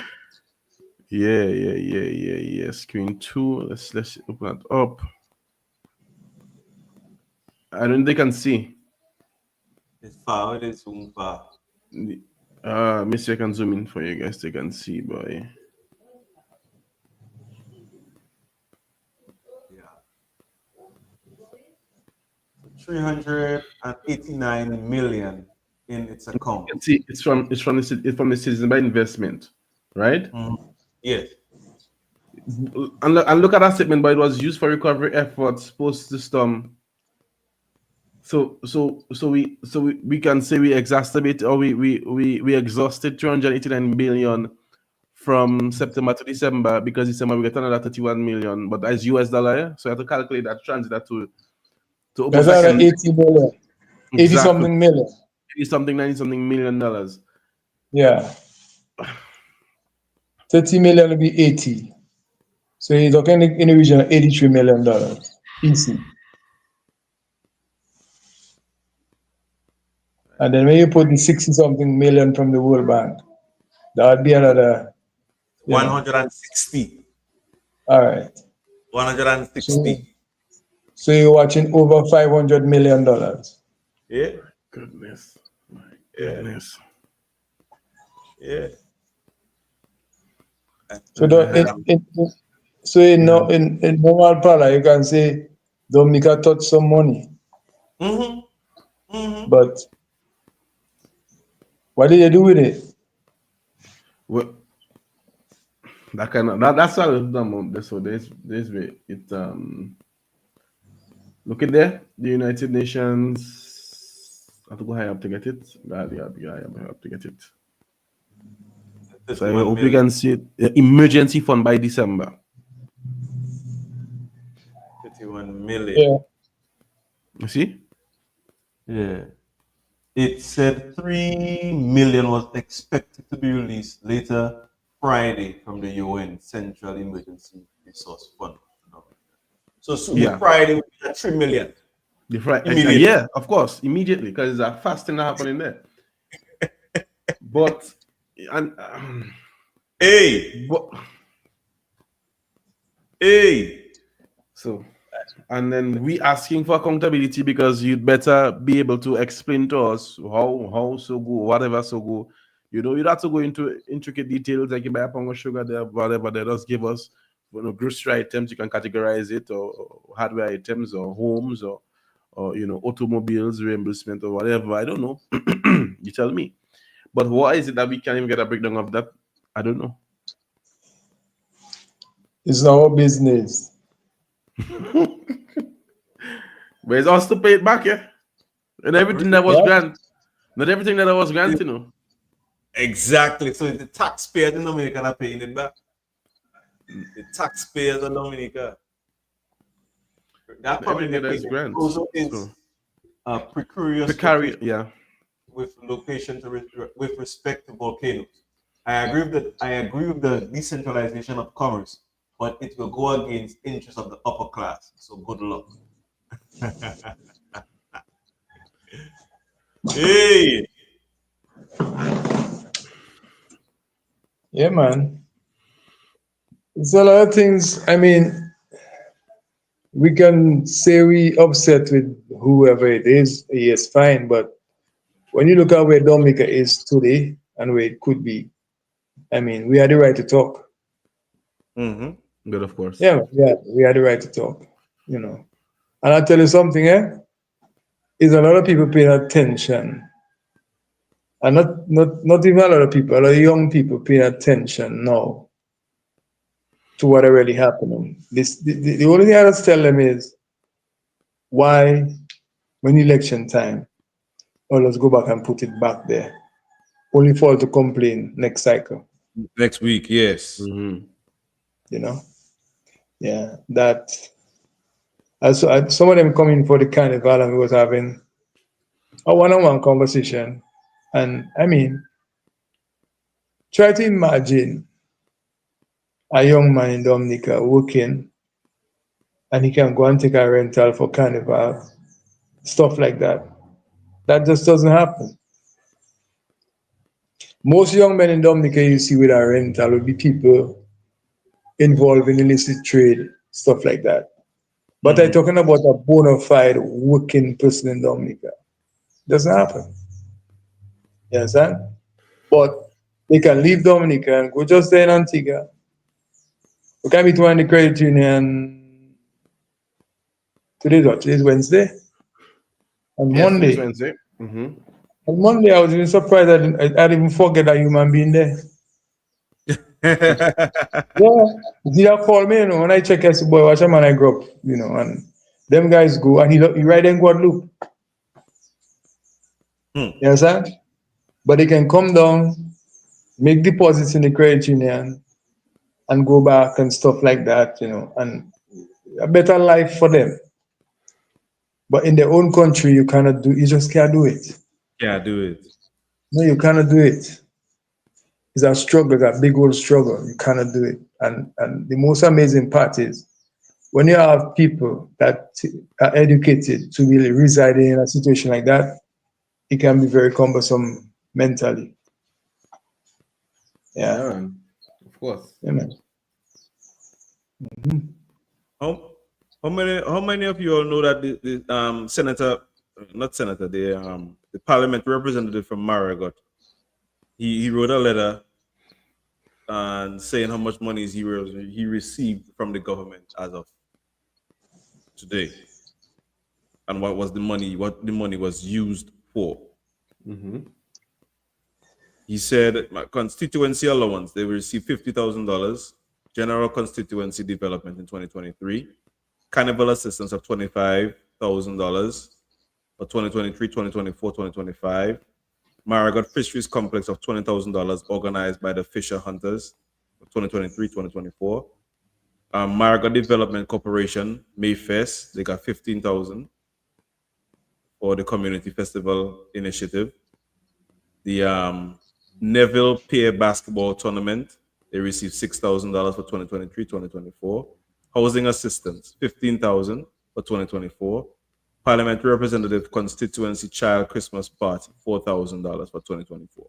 Yeah. Screen 2. Let's open it up. I don't think they can see. It's far. It is zoom far. Mister, I can zoom in for you guys. They can see, boy. Yeah. 389 million in its account. You can see it's from the Citizen by Investment, right? Yes. And look at that statement, but it was used for recovery efforts post the storm. So we can say we exacerbate or we exhausted 389 billion from September to December, because December we get another 31 million, but that's US dollar, yeah? So you have to calculate that, translate that to That's like 80 million. Exactly. 80 something million. 90 something million dollars. Yeah. 30 million will be 80. So you're talking in the region of $83 million. Easy. And then when you put the 60 something million from the World Bank, that would be another 160. All right. 160. So you're watching over $500 million. Yeah. Goodness. My goodness. Yeah. So in normal parlor, you can say Dominica touched some money. But what did you do with it? Well, that's how it's done. So this way it look at there, the United Nations. I have to go high up to get it. Yeah, high up to get it. So I hope you can see it. Emergency fund by December. 31 million. Yeah. You see? Yeah. It said 3 million was expected to be released later Friday from the UN Central Emergency Resource Fund. So Friday we got 3 million. The Friday, yeah, of course, immediately, because there's a fasting happening there. But so, and then we asking for accountability, because you'd better be able to explain to us how so go, whatever so go. You know, you'd have to go into intricate details, like you buy a pound of sugar there, whatever. They just give us, grocery items. You can categorize it, or hardware items, or homes, or automobiles, reimbursement, or whatever. I don't know. You tell me. But why is it that we can't even get a breakdown of that? I don't know. It's our business. But it's us to pay it back, yeah? And everything that was granted. Not everything that was granted, you know. Exactly. So the taxpayers in Dominica are paying it back. The taxpayers in Dominica. That probably is grant. Also is precarious. Yeah. With location with respect to volcanoes. I agree with the decentralization of commerce, but it will go against interests of the upper class. So good luck. Hey. Yeah, man. It's a lot of things. I mean, we can say we upset with whoever it is. Yes, fine. But when you look at where Dominica is today and where it could be, I mean, we had the right to talk. Good, of course. Yeah, we had the right to talk. You know, and I'll tell you something. Is a lot of people paying attention, and not even a lot of people. A lot of young people paying attention now to what really happening. The only thing I just tell them is why, when election time, oh, let's go back and put it back there. Only for to complain next cycle. Next week, yes. Mm-hmm. You know, yeah. That also some of them coming for the carnival and we was having a one-on-one conversation, and I mean, try to imagine a young man in Dominica working, and he can go and take a rental for carnival, stuff like that. That just doesn't happen. Most young men in Dominica you see with a rental would be people involved in illicit trade, stuff like that. But I'm talking about a bona fide working person in Dominica. Doesn't happen. You understand? But they can leave Dominica and go just there in Antigua. We can meet one in the credit union. Today's what? Today's Wednesday? On Yes, Monday. it's Wednesday. Mm-hmm. On Monday, I was even surprised I didn't even forget a human being there. Yeah, he called me, when I check, I said, boy, watch a man I grew up, and them guys go, and he right in Guadeloupe. You understand? But they can come down, make deposits in the credit union, and go back and stuff like that, and a better life for them. But in their own country, you just can't do it. Can't do it. No, you cannot do it. It's a struggle, that big old struggle. You cannot do it. And the most amazing part is when you have people that are educated to really reside in a situation like that, it can be very cumbersome mentally. Yeah. Man. Of course. Yeah, man. Mm-hmm. How many of you all know that the senator, not senator, the parliament representative from Marigot, he wrote a letter and saying how much money he received from the government as of today, and what the money was used for. Mm-hmm. He said, my constituency allowance, they will receive $50,000, general constituency development in 2023, carnival assistance of $25,000 for 2023, 2024, 2025, Marigot Fisheries Complex of $20,000 organized by the Fisher Hunters for 2023, 2024. Marigot Development Corporation, Mayfest, they got $15,000 for the Community Festival Initiative. The Neville Pier Basketball Tournament, they received $6,000 for 2023, 2024. Housing Assistance, $15,000 for 2024. Parliamentary Representative Constituency Child Christmas Party, $4,000 for 2024.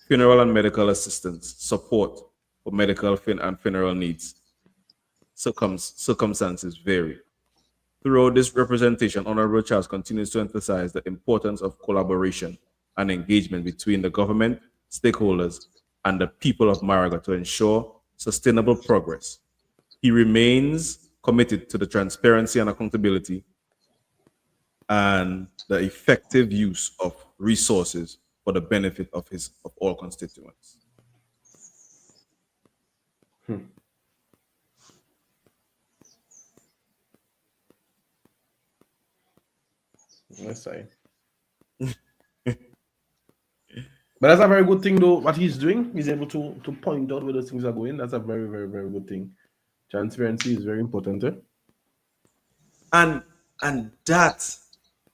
Funeral and medical assistance, support for medical and funeral needs. Circumstances vary. Throughout this representation, Honorable Charles continues to emphasize the importance of collaboration and engagement between the government, stakeholders, and the people of Marigot to ensure sustainable progress. He remains committed to the transparency and accountability and the effective use of resources for the benefit of all constituents. Let's say. But that's a very good thing, though. What he's doing, he's able to point out where those things are going. That's a very, very, very good thing. Transparency is very important, And that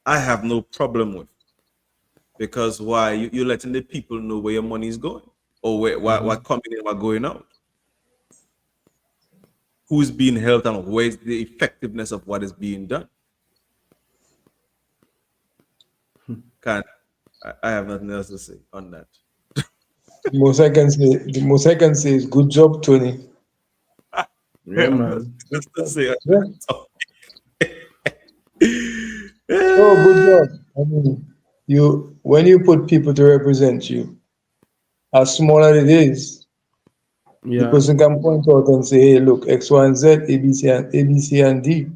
I have no problem with, because why you're letting the people know where your money is going, or what coming in, what going out, who's being helped, and where's the effectiveness of what is being done. I have nothing else to say on that. The most I can say is good job, Tony. Yeah, man. Just to say. Yeah. Oh, good job. I mean, when you put people to represent you, as small as it is, the person can point out and say, hey, look, X, Y, and Z, ABC, and D.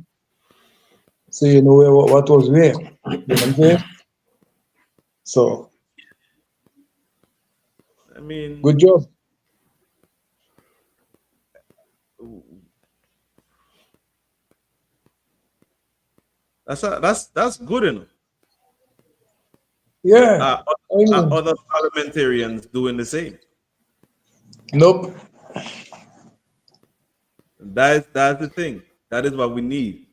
So you know what was where. You know what I'm saying? So, I mean, good job. That's good enough. Yeah. I mean, Other parliamentarians doing the same. nope. That's the thing. That is what we need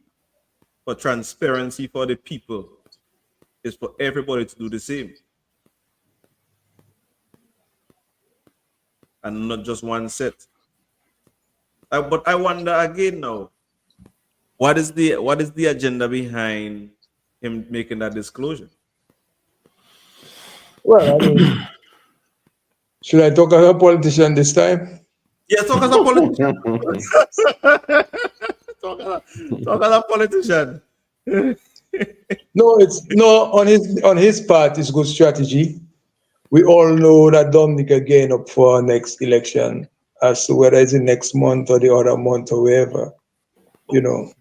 for transparency for the people. Is for everybody to do the same, and not just one set. But I wonder again now, what is the agenda behind him making that disclosure? Well, I mean, should I talk as a politician this time? Yeah, talk as a politician. talk as a politician. No, it's no on his part. It's good strategy. We all know that Dominica gain up for our next election, as to whether it's the next month or the other month or wherever. You know,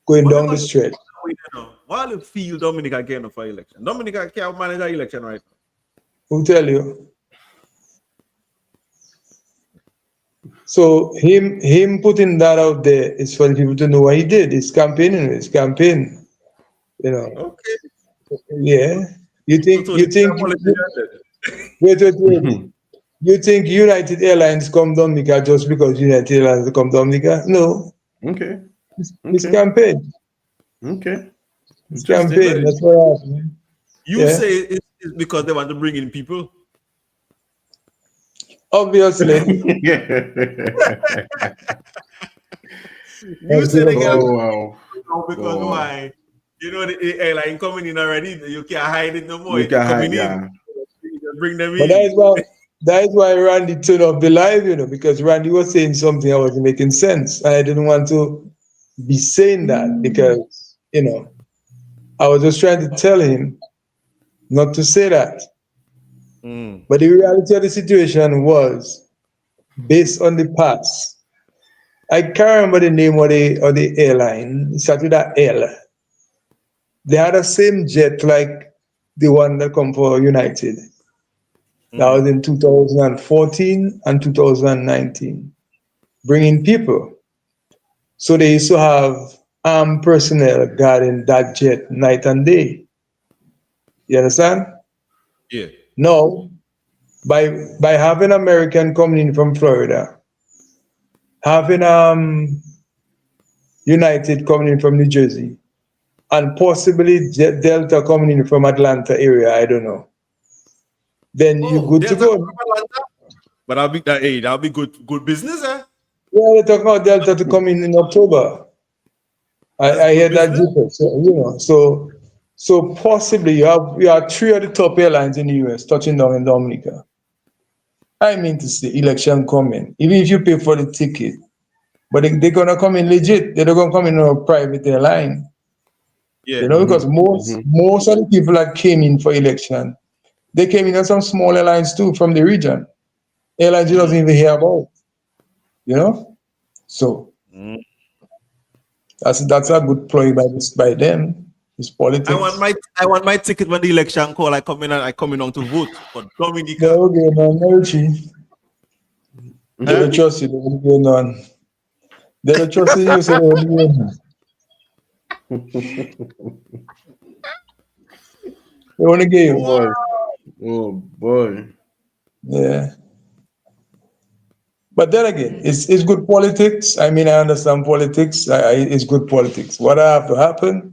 going down the stretch. While you feel Dominica again for election, Dominica can't manage an election right now. Who tell you? So him putting that out there is for the people to know what he did. His campaigning, his campaign. You know. Okay. Yeah. You think wait. You think United Airlines come Dominica just because United Airlines come Dominica? No. Okay. It's campaign. Okay. It's campaign. That's what happened. You say it's because they want to bring in people. Obviously. You say they get wow. because why? You know the airline coming in already. You can't hide it no more. You can't hide, in. You bring them But in. that is why Randy turned off the live, you know, because Randy was saying something that wasn't making sense. And I didn't want to be saying that because, you know, I was just trying to tell him not to say that. But the reality of the situation was based on the past. I can't remember the name of the airline. It started with an L. They had the same jet like the one that come for United. That was in 2014 and 2019, bringing people. So they used to have armed personnel guarding that jet night and day. You understand? Yeah. No, by having American coming in from Florida, having United coming in from New Jersey, and possibly Delta coming in from Atlanta area, I don't know. Then you're good to go. But that'll be good business, eh? Yeah, they're talking about Delta to come in October. I hear that difference. So, you know, so possibly you have three of the top airlines in the US touching down in Dominica. I mean to say, election coming. Even if you pay for the ticket, but they're gonna come in legit. They're not gonna come in on a private airline. Yeah. You know, because most of the people that came in for election, they came in on some small airlines too from the region. Airlines you doesn't even hear about. You know? So that's a good ploy by them. It's politics. I want my ticket when the election call. I come in on to vote for Dominica. No, okay, no, they don't trust you. They don't go on. They don't trust you. So they don't go on. They want to get you. Boy. Oh boy. Yeah. But then again, it's good politics. I mean, I understand politics. It's good politics. What have to happen?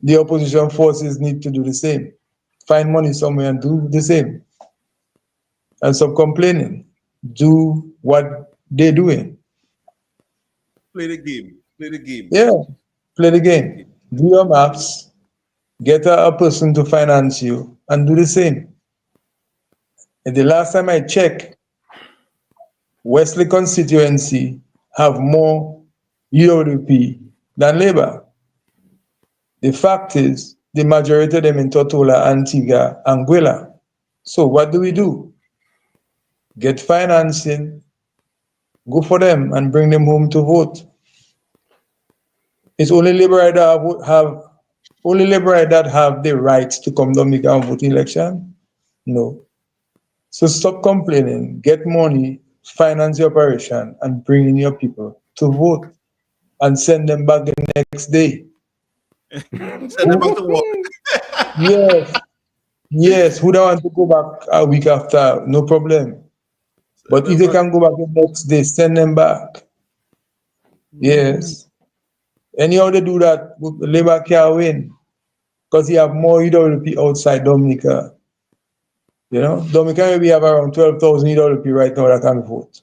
The opposition forces need to do the same. Find money somewhere and do the same. And stop complaining. Do what they're doing. Play the game. Yeah, play the game. Do your maps. Get a person to finance you and do the same. And the last time I checked, Wesley constituency have more UWP than Labour. The fact is, the majority of them in Tortola, Antigua, Anguilla. So what do? Get financing, go for them and bring them home to vote. It's only Labour that have the right to come Dominica and vote in election? No. So stop complaining, get money, finance your operation, and bring in your people to vote and send them back the next day. Send them back to work. Yes, who don't want to go back a week after? No problem. But if they can go back the next day, send them back. Yes. Anyhow they do that, Labour can't win. Because you have more UWP outside Dominica. You know, Dominica maybe have around 12,000 UWP right now that can vote.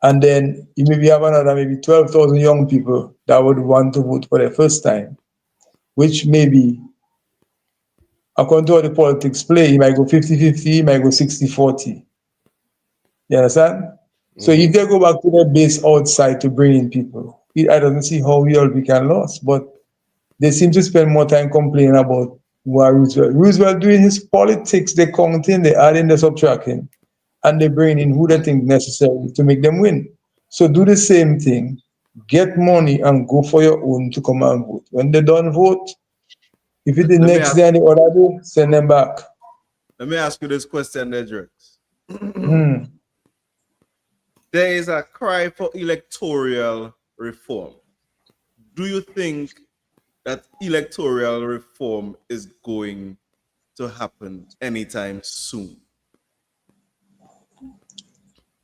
And then you maybe have another maybe 12,000 young people that would want to vote for the first time, which maybe, according to how the politics play, he might go 50-50, he might go 60-40. You understand? So if they go back to their base outside to bring in people, I don't see how we can lose, but they seem to spend more time complaining about what Roosevelt doing his politics, they counting, they adding, they subtracting, and they bring in who they think necessary to make them win. So do the same thing, get money and go for your own to come and vote. When they don't vote, if it's the next day and the other day, send them back. Let me ask you this question, Nedrex. There is a cry for electoral reform. Do you think that electoral reform is going to happen anytime soon?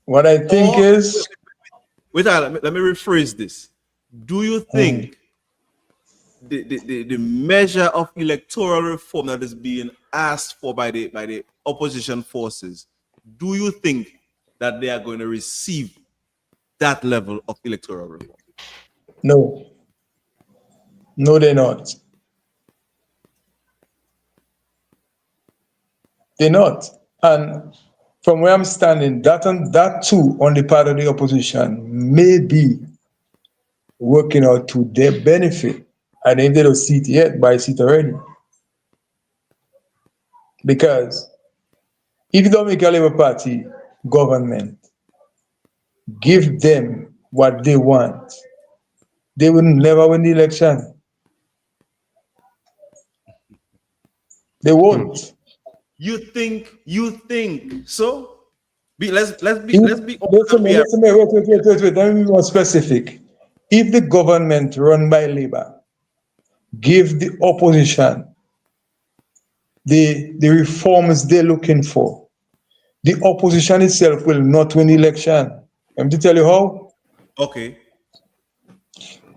What I think is... Wait, let me rephrase this. Do you think the measure of electoral reform that is being asked for by the opposition forces, do you think that they are going to receive that level of electoral reform? No. No, they're not. They're not. And from where I'm standing, that too on the part of the opposition may be working out to their benefit. And if they don't see it yet, but I see it already. Because if you don't make a Labour Party government give them what they want, they will never win the election. They won't. You think so? Let's be Listen, wait. Let me be more specific. If the government run by Labour give the opposition the reforms they're looking for, the opposition itself will not win the election. Let me tell you how. Okay.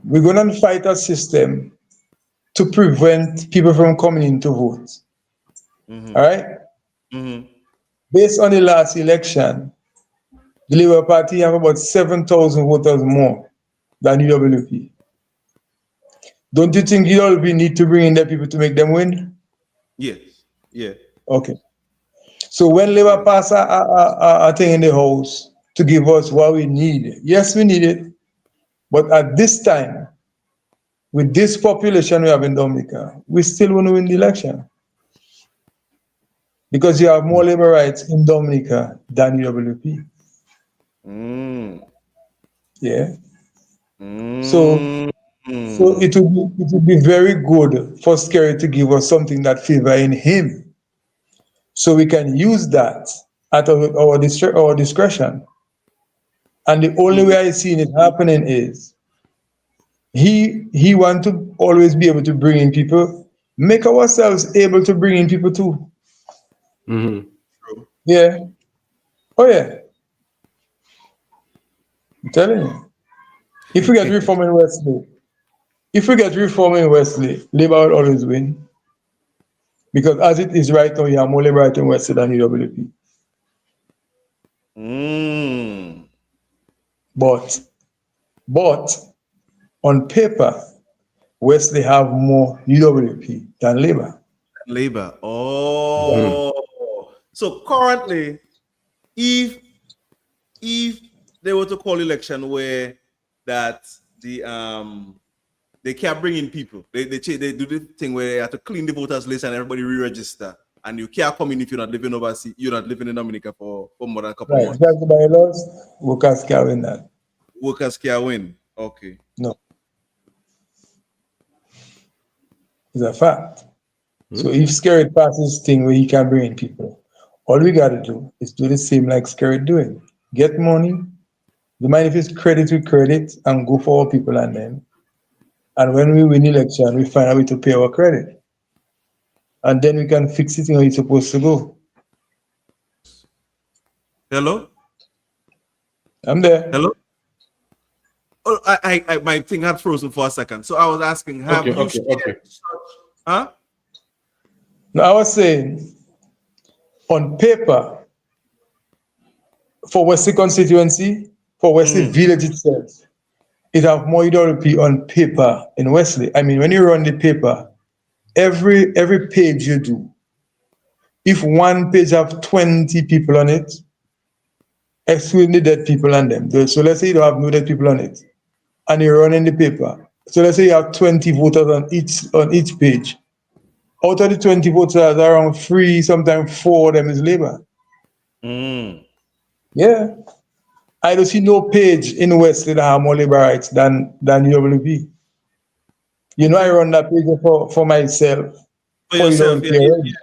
We're going to fight a system to prevent people from coming in to vote. All right? Based on the last election, the Labour Party have about 7,000 voters more than UWP. Don't you think UWP need to bring in their people to make them win? Yes. Yeah. Okay. So when Labour pass a thing in the house to give us what we need, yes, we need it. But at this time, with this population we have in Dominica, we still want to win the election. Because you have more labor rights in Dominica than UWP. Yeah. So it would be very good for Scary to give us something that favor in him. So we can use that at our discretion. And the only way I see it happening is he want to always be able to bring in people, make ourselves able to bring in people too. Yeah. Oh yeah. I'm telling you. If we get reform in Wesley, Labour will always win. Because as it is right now, you have more Labour right in Wesley than UWP. But on paper, Wesley have more UWP than Labour. So currently, if they were to call election where that they can't bring in people, they do the thing where they have to clean the voters list and everybody re-register, and you can't come in if you're not living overseas, you're not living in Dominica for more than a couple of months. That's the bylaws. Workers can't win that. Workers can't win. Okay. No. It's a fact. So if Skerrit passes thing where he can bring in people, all we got to do is do the same like Skerrit doing. Get money. The mind if it's credit with credit and go for all people and then And when we win election, we find a way to pay our credit. And then we can fix it how it's supposed to go. Hello? I'm there. Hello? Oh, my thing had frozen for a second. So I was asking, have you shared such, huh? No, I was saying, on paper, for Wesley constituency, for Wesley village itself, it have more UWP on paper in Wesley. I mean, when you run the paper, every page you do, if one page have 20 people on it, excluding the dead people on them. So let's say you don't have no dead people on it, and you run in the paper. So let's say you have 20 voters on each page. Out of the 20 voters, around 3, sometimes 4 of them is Labour. Yeah. I don't see no page in Wesley that have more Laborites than UWP. You know, I run that page for myself, For yourself, UWP,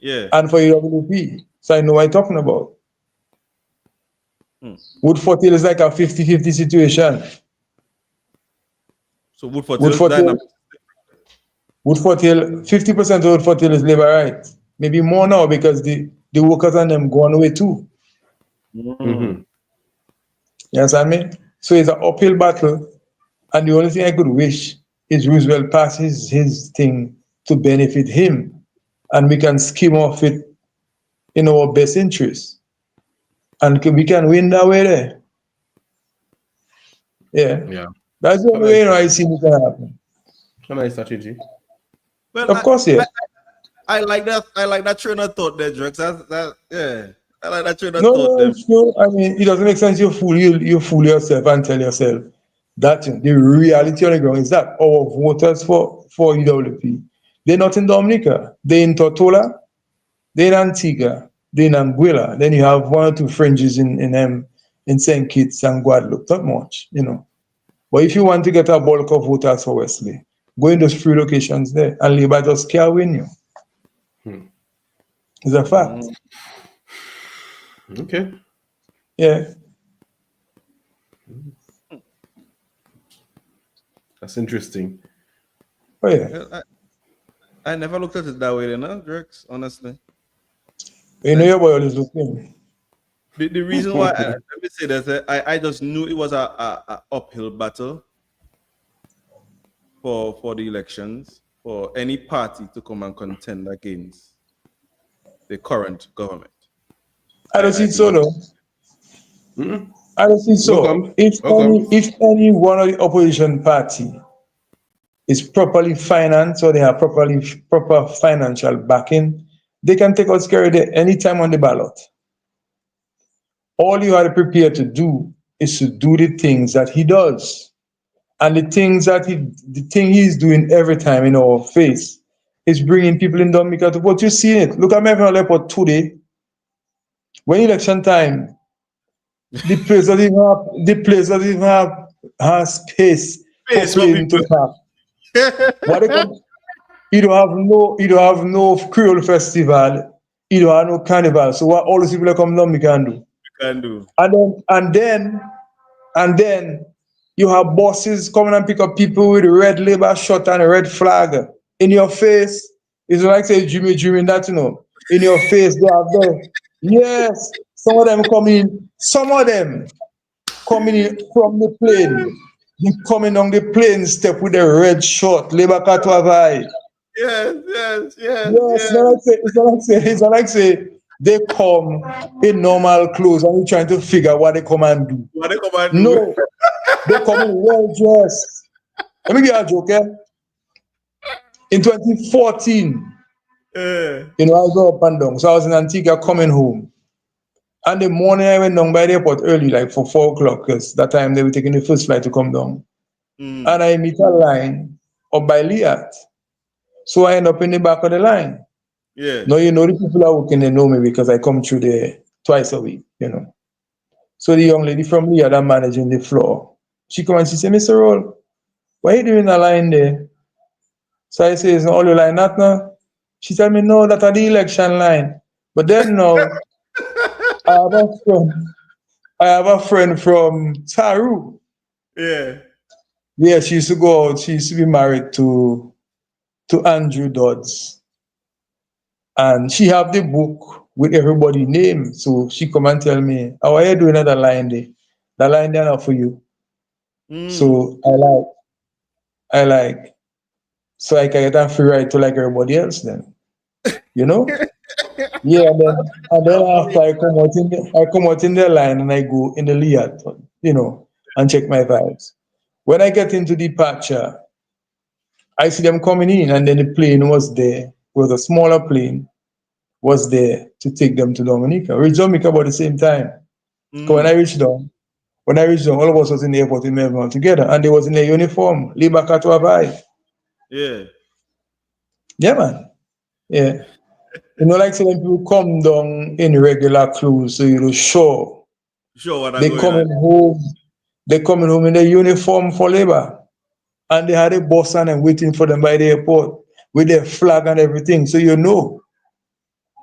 yeah. and for UWP. So I know what I'm talking about. Woodford Hill is like a 50-50 situation. So Woodford Hill, Woodford Hill, 50% of Woodford Hill is Laborite. Maybe more now because the workers and them gone away too. You understand me? So it's an uphill battle. And the only thing I could wish is Roosevelt passes his thing to benefit him. And we can skim off it in our best interest. And we can win that way there. Yeah. That's the only way I see it can happen. Can I strategy? Well, Of course, yeah. I like that. I like that train of thought there, Drex. Yeah. I like that train of No, thought there. it's true. I mean, it doesn't make sense. You fool yourself and tell yourself that the reality on the ground is that our voters for UWP, they're not in Dominica. They're in Tortola, they're in Antigua, they're in Anguilla. Then you have 1 or 2 fringes in St. Kitts and Guadeloupe. Not much, you know. But if you want to get a bulk of voters for Wesley, go in those 3 locations there, and Labour just can't win you. It's a fact. Okay. Yeah. That's interesting. Oh, yeah. I never looked at it that way, Drex, honestly. You know your boy always looking. The reason why, let me say that, I just knew it was a uphill battle for the elections, for any party to come and contend against the current government. I don't see so though. I don't see so. Welcome. If any one of the opposition party is properly financed or they have proper financial backing, they can take out Scary anytime on the ballot. All you are prepared to do is to do the things that he does. And the thing he's doing every time in our face is bringing people in Dominica to vote. You see it. Look at Melvin Airport today. When election time, the place doesn't even have space for plane to park. You don't have no Creole festival. You don't have no carnival. So what all those people that come down can do? And then you have buses coming and pick up people with red Labour shirt and a red flag in your face. It's like say Jimmy that, you know. In your face, they have there. Yes, some of them coming in from the plane. They coming on the plane step with a red shirt, Labour Katwavai. Yes. It's not like say they come in normal clothes and you're trying to figure what they come and do. No, they come in well dressed. Let me give you a joke, eh? In 2014, I go up and down. So I was in Antigua coming home. And the morning I went down by the airport early, like for 4 o'clock, because that time they were taking the first flight to come down. And I meet a line up by Liat. So I end up in the back of the line. Yeah. Now, you know, the people are working, they know me because I come through there twice a week, you know. So the young lady from Liat that managing the floor, she come and she say, Mr. Roll, why are you doing a line there? So I say, it's not all your line, not now. She tell me, no, that's the election line. But then now, I have a friend from Taru. Yeah. Yeah, she used to go out. She used to be married to Andrew Dodds. And she have the book with everybody's name. So she come and tell me, how are you doing at the line there? The line there now for you. So I like, so I can get a free ride to like everybody else then. You know? Yeah, and then after I come out in the line and I go in the Liat, you know, and check my vibes. When I get into departure, I see them coming in, and then the plane was there. It was a smaller plane, was there to take them to Dominica. We reached Dominica about the same time. So when I reached down, all of us was in the airport in Melbourne together, and they was in their uniform, Liba Katwa vibe. Yeah. Yeah, man. Yeah. You know, like say when people come down in regular clothes, so you know, sure, Sure what are they going on. coming home, they coming home in their uniform for labor. And they had a bus and them waiting for them by the airport with their flag and everything. So you know.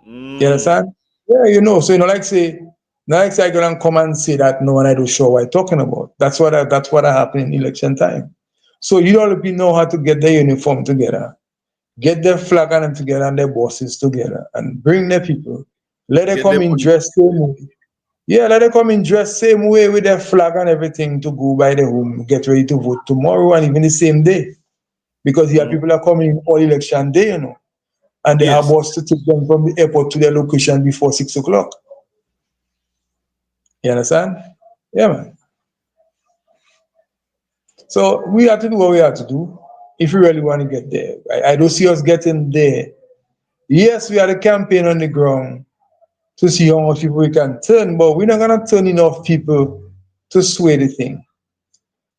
You understand? Yeah, you know. So you know, like say I gonna come and say that no one I do sure what I'm talking about. That's what happened in election time. So you all know how to get their uniform together, get their flag and them together and their bosses together, and bring their people. Let them Get come them in on. dressed same way. Yeah, let them come in dressed same way with their flag and everything to go by the home, get ready to vote tomorrow and even the same day. Because here people are coming in all election day, you know. And they have Yes. bus to take them from the airport to their location before 6 o'clock. You understand? Yeah, man. So we have to do what we have to do if we really want to get there. I don't see us getting there. Yes, we had a campaign on the ground to see how much people we can turn, but we're not gonna turn enough people to sway the thing.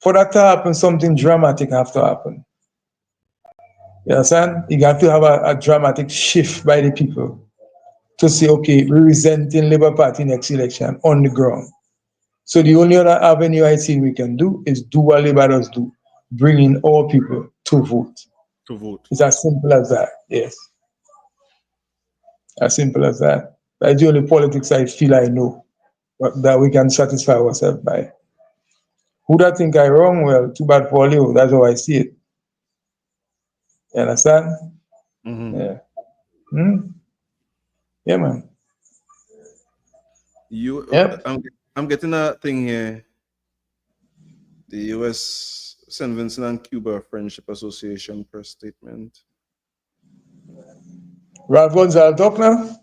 For that to happen, something dramatic have to happen. You understand? You got to have a dramatic shift by the people to say, okay, we're resenting Labour Party next election on the ground. So the only other avenue I see we can do is do what Labour does do, bring in all people to vote. To vote. It's as simple as that, yes. As simple as that. That's the only politics I feel I know that we can satisfy ourselves by. Who that think I wrong? Well, too bad for you. That's how I see it. You understand? Yeah. Yeah, man. Yep. I'm getting a thing here. The U.S. St. Vincent and Cuba Friendship Association press statement. Ralph Gonzalez talk now?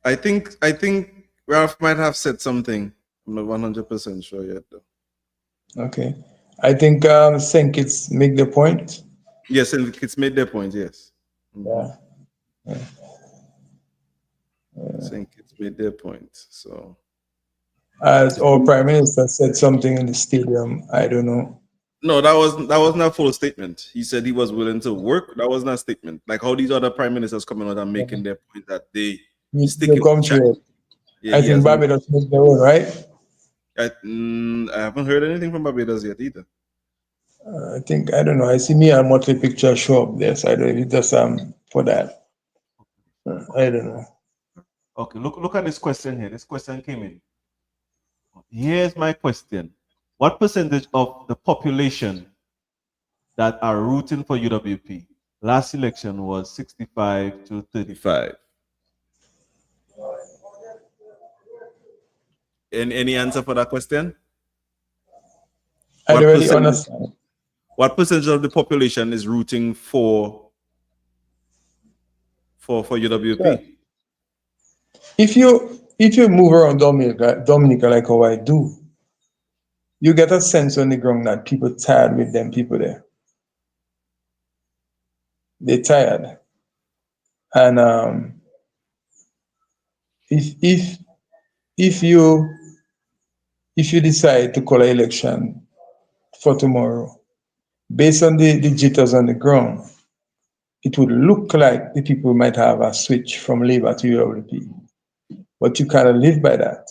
I think Ralph might have said something. I'm not 100% sure yet, though. Okay. I think Senkits make the point. Yes, and it's made their point. Yes. Yeah. I think it's made their point. So, As our Prime Minister said something in the stadium, I don't know. no, that wasn't a full statement. He said he was willing to work. That wasn't a statement. Like how these other prime ministers coming out and making their point that they stick They come through. Yeah, I think Barbados make their own, right? I haven't heard anything from Barbados yet either. I think, I don't know. I see me and Motley picture show up there, so I don't know if it's just for that. I don't know. Okay, look at this question here. This question came in. Here's my question. What percentage of the population that are rooting for UWP? Last election was 65 to 35. Any answer for that question? I don't really understand. What percentage of the population is rooting for UWP? Sure. If you move around Dominica like how I do, you get a sense on the ground that people tired with them people there. They're tired. And if you decide to call an election for tomorrow, based on the jitters on the ground, it would look like the people might have a switch from Labour to UWP. But you cannot live by that.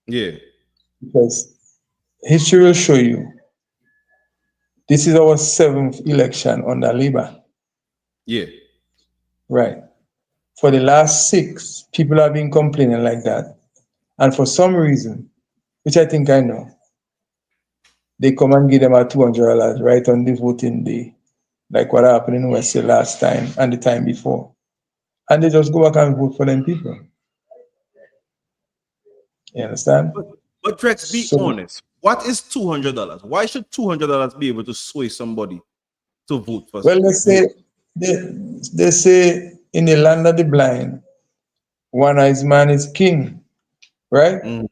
Yeah. Because history will show you this is our 7th election under Labour. Yeah. Right. For the last 6, people have been complaining like that. And for some reason, which I think I know, they come and give them a $200 right on the voting day, like what happened in Wesley last time and the time before. And they just go back and vote for them people. You understand? But Drex, be So, honest. What is $200? Why should $200 be able to sway somebody to vote for? well, they say in the land of the blind, one-eyed man is king, right?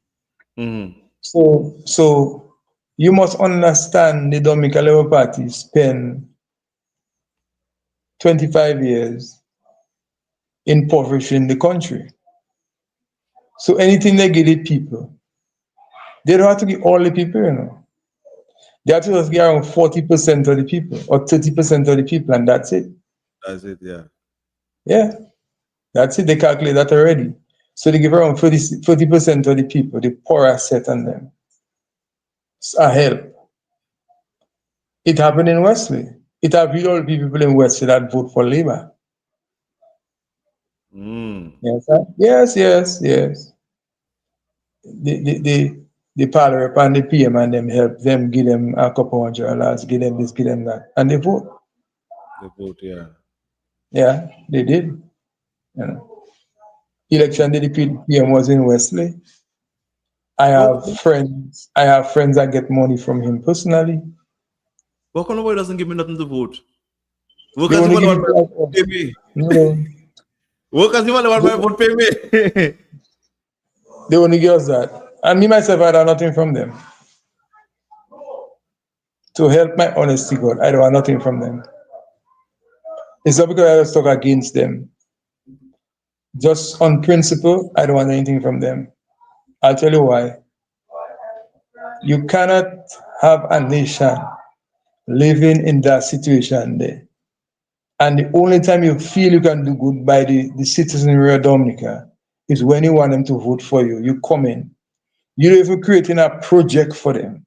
So you must understand the Dominica Labour Party spent 25 years impoverishing the country. So anything they give the people, they don't have to give all the people, you know. They have to just give around 40% of the people or 30% of the people, and that's it. That's it, yeah. Yeah, that's it. They calculate that already. So they give around 40% of the people, the poorer set on them. It's a help. It happened in Wesley. It happened with all the people in Wesley that vote for Labour. Yes, sir? Yes. The power rep and the PM and them help them, give them a couple $100, give them this, give them that, and they vote. They vote, yeah. Yeah, they did. You know, election day, the PM was in Wesley. I have friends that get money from him personally. But nobody doesn't give me nothing to vote. They Workers only even give want you to pay me. no, Workers even want my vote pay me. they only give us that. And me myself, I have nothing from them. To help my honesty, God, I don't want nothing from them. It's not because I just talk against them. Just on principle, I don't want anything from them. I'll tell you why. You cannot have a nation living in that situation there. And the only time you feel you can do good by the citizenry of Dominica is when you want them to vote for you. You come in. You don't even creating a project for them.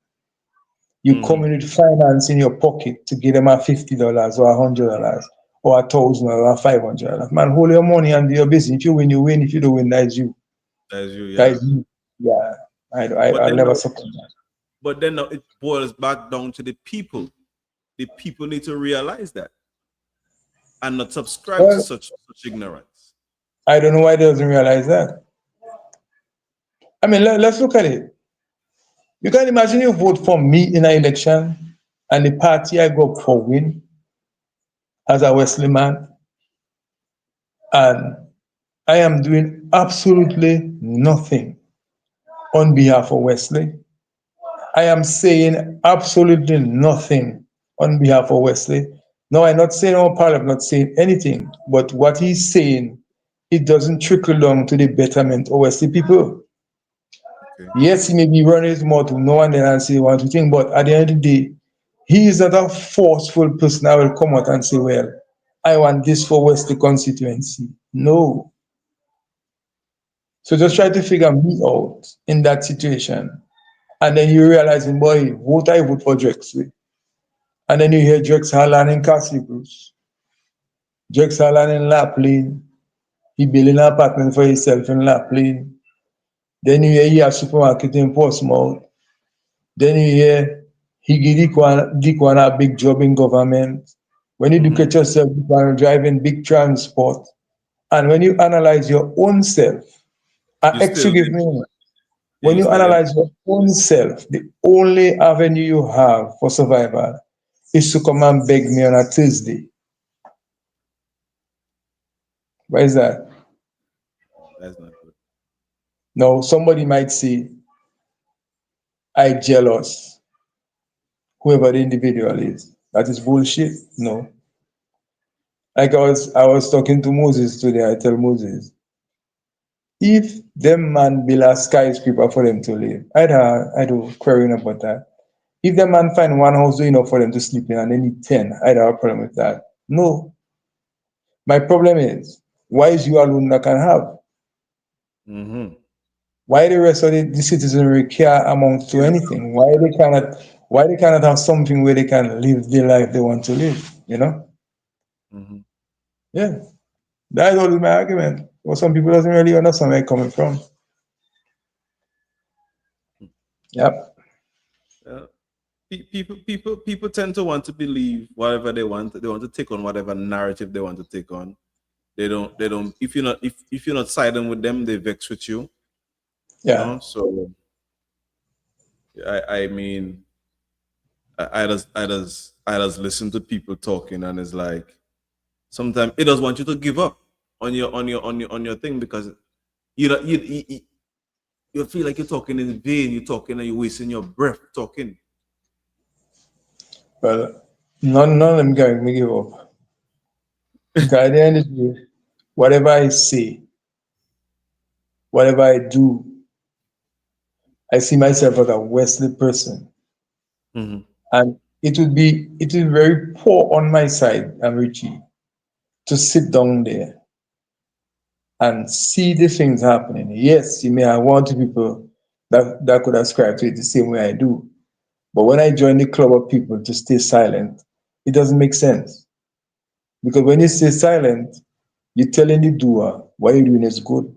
You come in with finance in your pocket to give them a $50 or $100 or $1,000 or $500. Man, hold your money and do your business. If you win, you win. If you don't win, that's you. That's you, yeah. That's you. Yeah. I never support that. But then it boils back down to the people. The people need to realize that and not subscribe to such ignorance. I don't know why they doesn't realize that. I mean, let's look at it. You can imagine you vote for me in an election and the party I go up for win as a Wesley man, and I am doing absolutely nothing on behalf of Wesley. I am saying absolutely nothing on behalf of Wesley. No, I'm not saying our parliament, not saying anything, but what he's saying, it doesn't trickle down to the betterment of Wesley people. Okay. Yes, he may be running his mouth to no one and say one, two things, but at the end of the day, he is not a forceful person that will come out and say, well, I want this for Wesley constituency. No. So just try to figure me out in that situation. And then you realize, boy, I vote for Drexel. And then you hear Drex Harlan in Castle Bruce. Drex Harlan in Laplane. He building an apartment for himself in Laplane. Then you hear he has a supermarket in Portsmouth. Then you hear he give Dikwan a big job in government. When you look at yourself, Dikwan driving big transport. And when you analyze your own self, when you analyze your own self, the only avenue you have for survival is to come and beg me on a Tuesday. Why is that? That's not good. No, somebody might say, I jealous, whoever the individual is. That is bullshit. No. Like I was talking to Moses today, I tell Moses, if them man build a skyscraper for them to live, I do querying about that. If the man find one house enough for them to sleep in and they need 10, I don't have a problem with that. No. My problem is, why is you alone that can have? Why the rest of the citizenry care amount to anything? Why they cannot have something where they can live the life they want to live, you know? Yeah. That is always my argument. But some people doesn't really understand where I'm coming from. Yep. Yeah. People tend to want to believe whatever they want. They want to take on whatever narrative they want to take on. They don't. If you're not siding with them, they vex with you. You Yeah. know. So I mean, I just listen to people talking, and it's like sometimes it does want you to give up on your thing, because you feel like you're talking in vain. You're talking and you're wasting your breath talking. Well, none of them going to give up. Because at the end of the day, whatever I say, whatever I do, I see myself as a Wesley person. Mhm. And it would be very poor on my side, and Richie, to sit down there and see the things happening. Yes, you may have one or two people that could ascribe to it the same way I do. But when I join the club of people to stay silent, it doesn't make sense. Because when you stay silent, you're telling the doer what you're doing is good,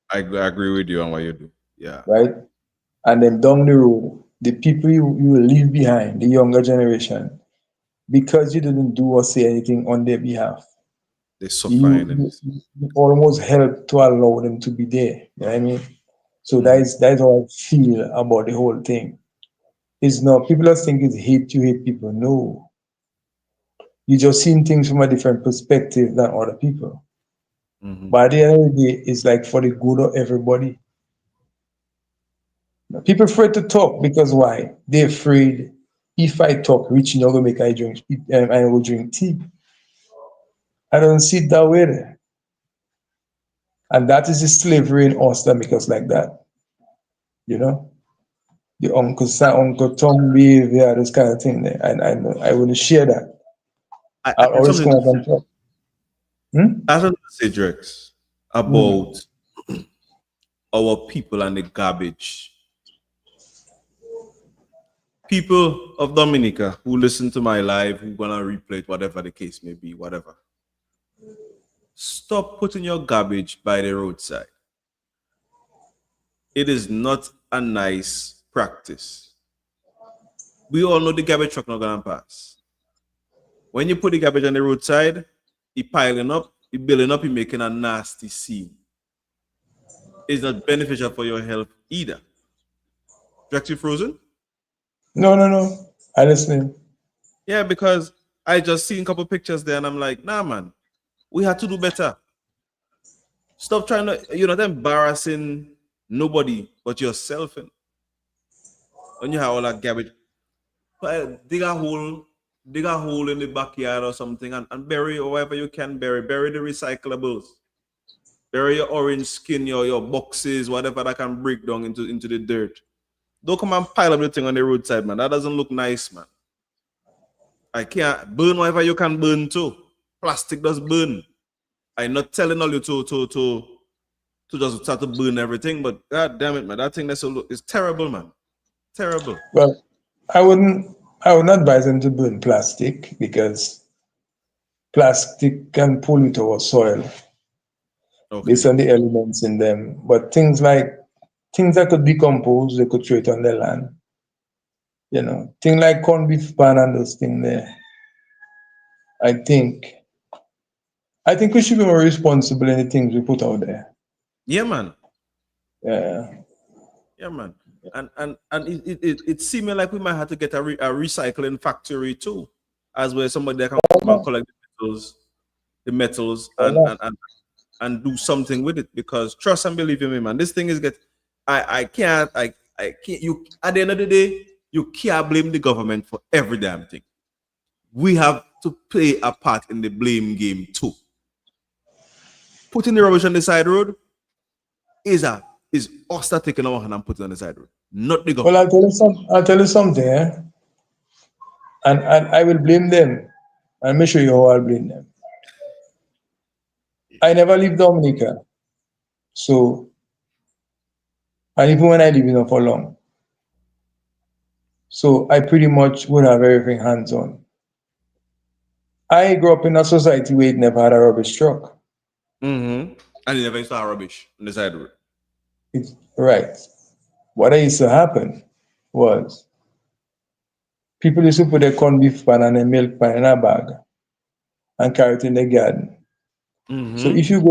I agree with you on what you do. Yeah. right? And then down the road, the people you will leave behind, the younger generation, because you didn't do or say anything on their behalf, They suffer in you, it. you almost help to allow them to be there. You know what I mean? So Mhm. that's how I feel about the whole thing. It's not, people just think it's hate, you hate people. No. You just seeing things from a different perspective than other people. Mhm. But at the end of the day, it's like for the good of everybody. People afraid to talk because why? They're afraid if I talk, Rich, you know, go make I drink, I will drink tea. I don't see it that way there. And that is the slavery in us that make us like that. You know? The Uncle Sam, Uncle Tom behavior, this kind of thing there. And I wouldn't share that. I I'll have always something come to up and talk. Hmm? I have something to say, Drex, Hmm. about our people and the garbage. People of Dominica who listen to my live, who gonna replay it, whatever the case may be, whatever. Stop putting your garbage by the roadside. It is not a nice practice. We all know the garbage truck not gonna pass. When you put the garbage on the roadside, it piling up, it building up, it making a nasty scene. It's not beneficial for your health either. Drex, you frozen? No. I listen. Yeah, because I just seen a couple pictures there and I'm like, nah, man, we had to do better. Stop trying to, you're not embarrassing nobody but yourself. And when you have all that garbage, dig a hole in the backyard or something, and bury or whatever you can bury the recyclables, bury your orange skin, your boxes, whatever that can break down into the dirt. Don't come and pile up the thing on the roadside, man. That doesn't look nice, man. I can't burn whatever you can burn too. Plastic does burn. I'm not telling all you to just start to burn everything, but god damn it, man, that thing is terrible, man. Terrible. Well, I would not advise them to burn plastic because plastic can pollute our soil based Okay. on the elements in them. But things that could decompose, they could throw it on their land. You know, things like corned beef pan and those things there. I think I think we should be more responsible in the things we put out there. Yeah, man. Yeah. Yeah, man. And it seemed like we might have to get a recycling factory too, as where somebody that can come and collect the metals Why and do something with it. Because trust and believe in me, man, this thing is I can't you at the end of the day, you can't blame the government for every damn thing. We have to play a part in the blame game too. Putting the rubbish on the side road is us that taking our hand and putting it on the side road, not the Well, government. I'll tell you something, and I will blame them. I'll make sure you how I'll blame them. I never leave Dominica, so and even when I live in for long, so I pretty much would have everything hands on. I grew up in a society where it never had a rubbish truck. Mm-hmm. And you never used to have rubbish on the side road. It's right. What used to happen was people used to put their corned beef pan and a milk pan in a bag and carry it in the garden. So if you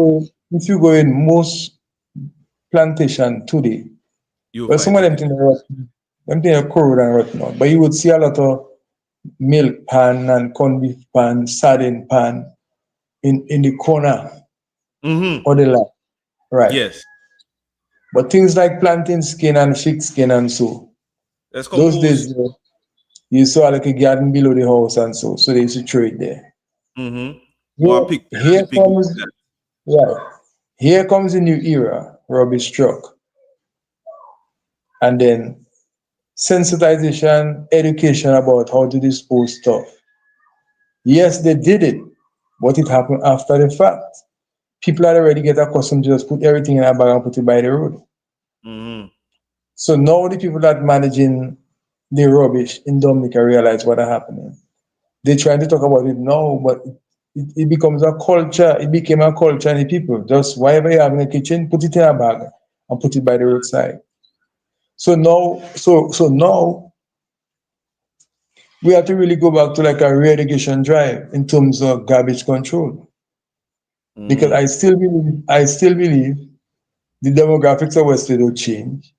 go in most plantation today, You well, some find of them it. things are rotten, them things are corrode and rotten out. But you would see a lot of milk pan and corned beef pan, sardine pan in the corner or the lap, right? Yes. But things like plantain skin and sheep skin and so, Let's those compose. days you saw like a garden below the house and so they used to throw it there. Or pick Here pig. comes, yeah, here comes a new era, rubbish truck, and then sensitization, education about how to dispose stuff. Yes, they did it, but it happened after the fact. People had already get accustomed to just put everything in a bag and put it by the road. So now the people that managing the rubbish in Dominica realize what are happening. They're trying to talk about it now, but it becomes a culture. It became a culture in the people. Just whatever you have in the kitchen, put it in a bag and put it by the roadside. So now we have to really go back to like a re-education drive in terms of garbage control. Because I still believe the demographics of Wesley will change.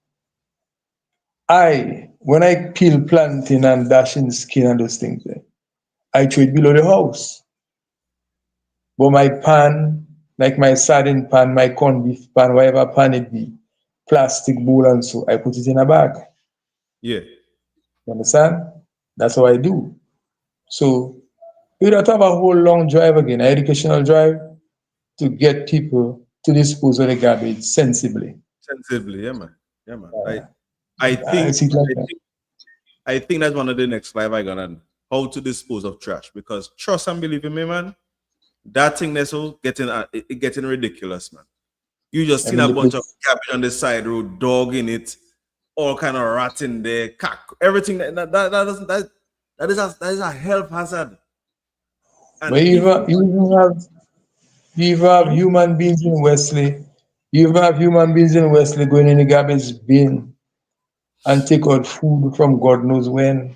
When I peel plantain and dash in skin and those things there, I throw it below the house. But my pan, like my sardine pan, my corned beef pan, whatever pan it be, plastic bowl and so, I put it in a bag. Yeah. You understand? That's how I do. So we don't have a whole long drive again, an educational drive to get people to dispose of the garbage sensibly. Sensibly, yeah, man. Yeah, man. I I think see it like that. I think that's one of the next live I got on how to dispose of trash, because trust and believe in me, man, that thing that's all getting ridiculous, man. You just seen a bunch of garbage on the side road, dog in it, all kind of rat in there, cock, everything that is a health hazard. And But you even have human beings in Wesley. You even have human beings in Wesley going in the garbage bin and take out food from God knows when.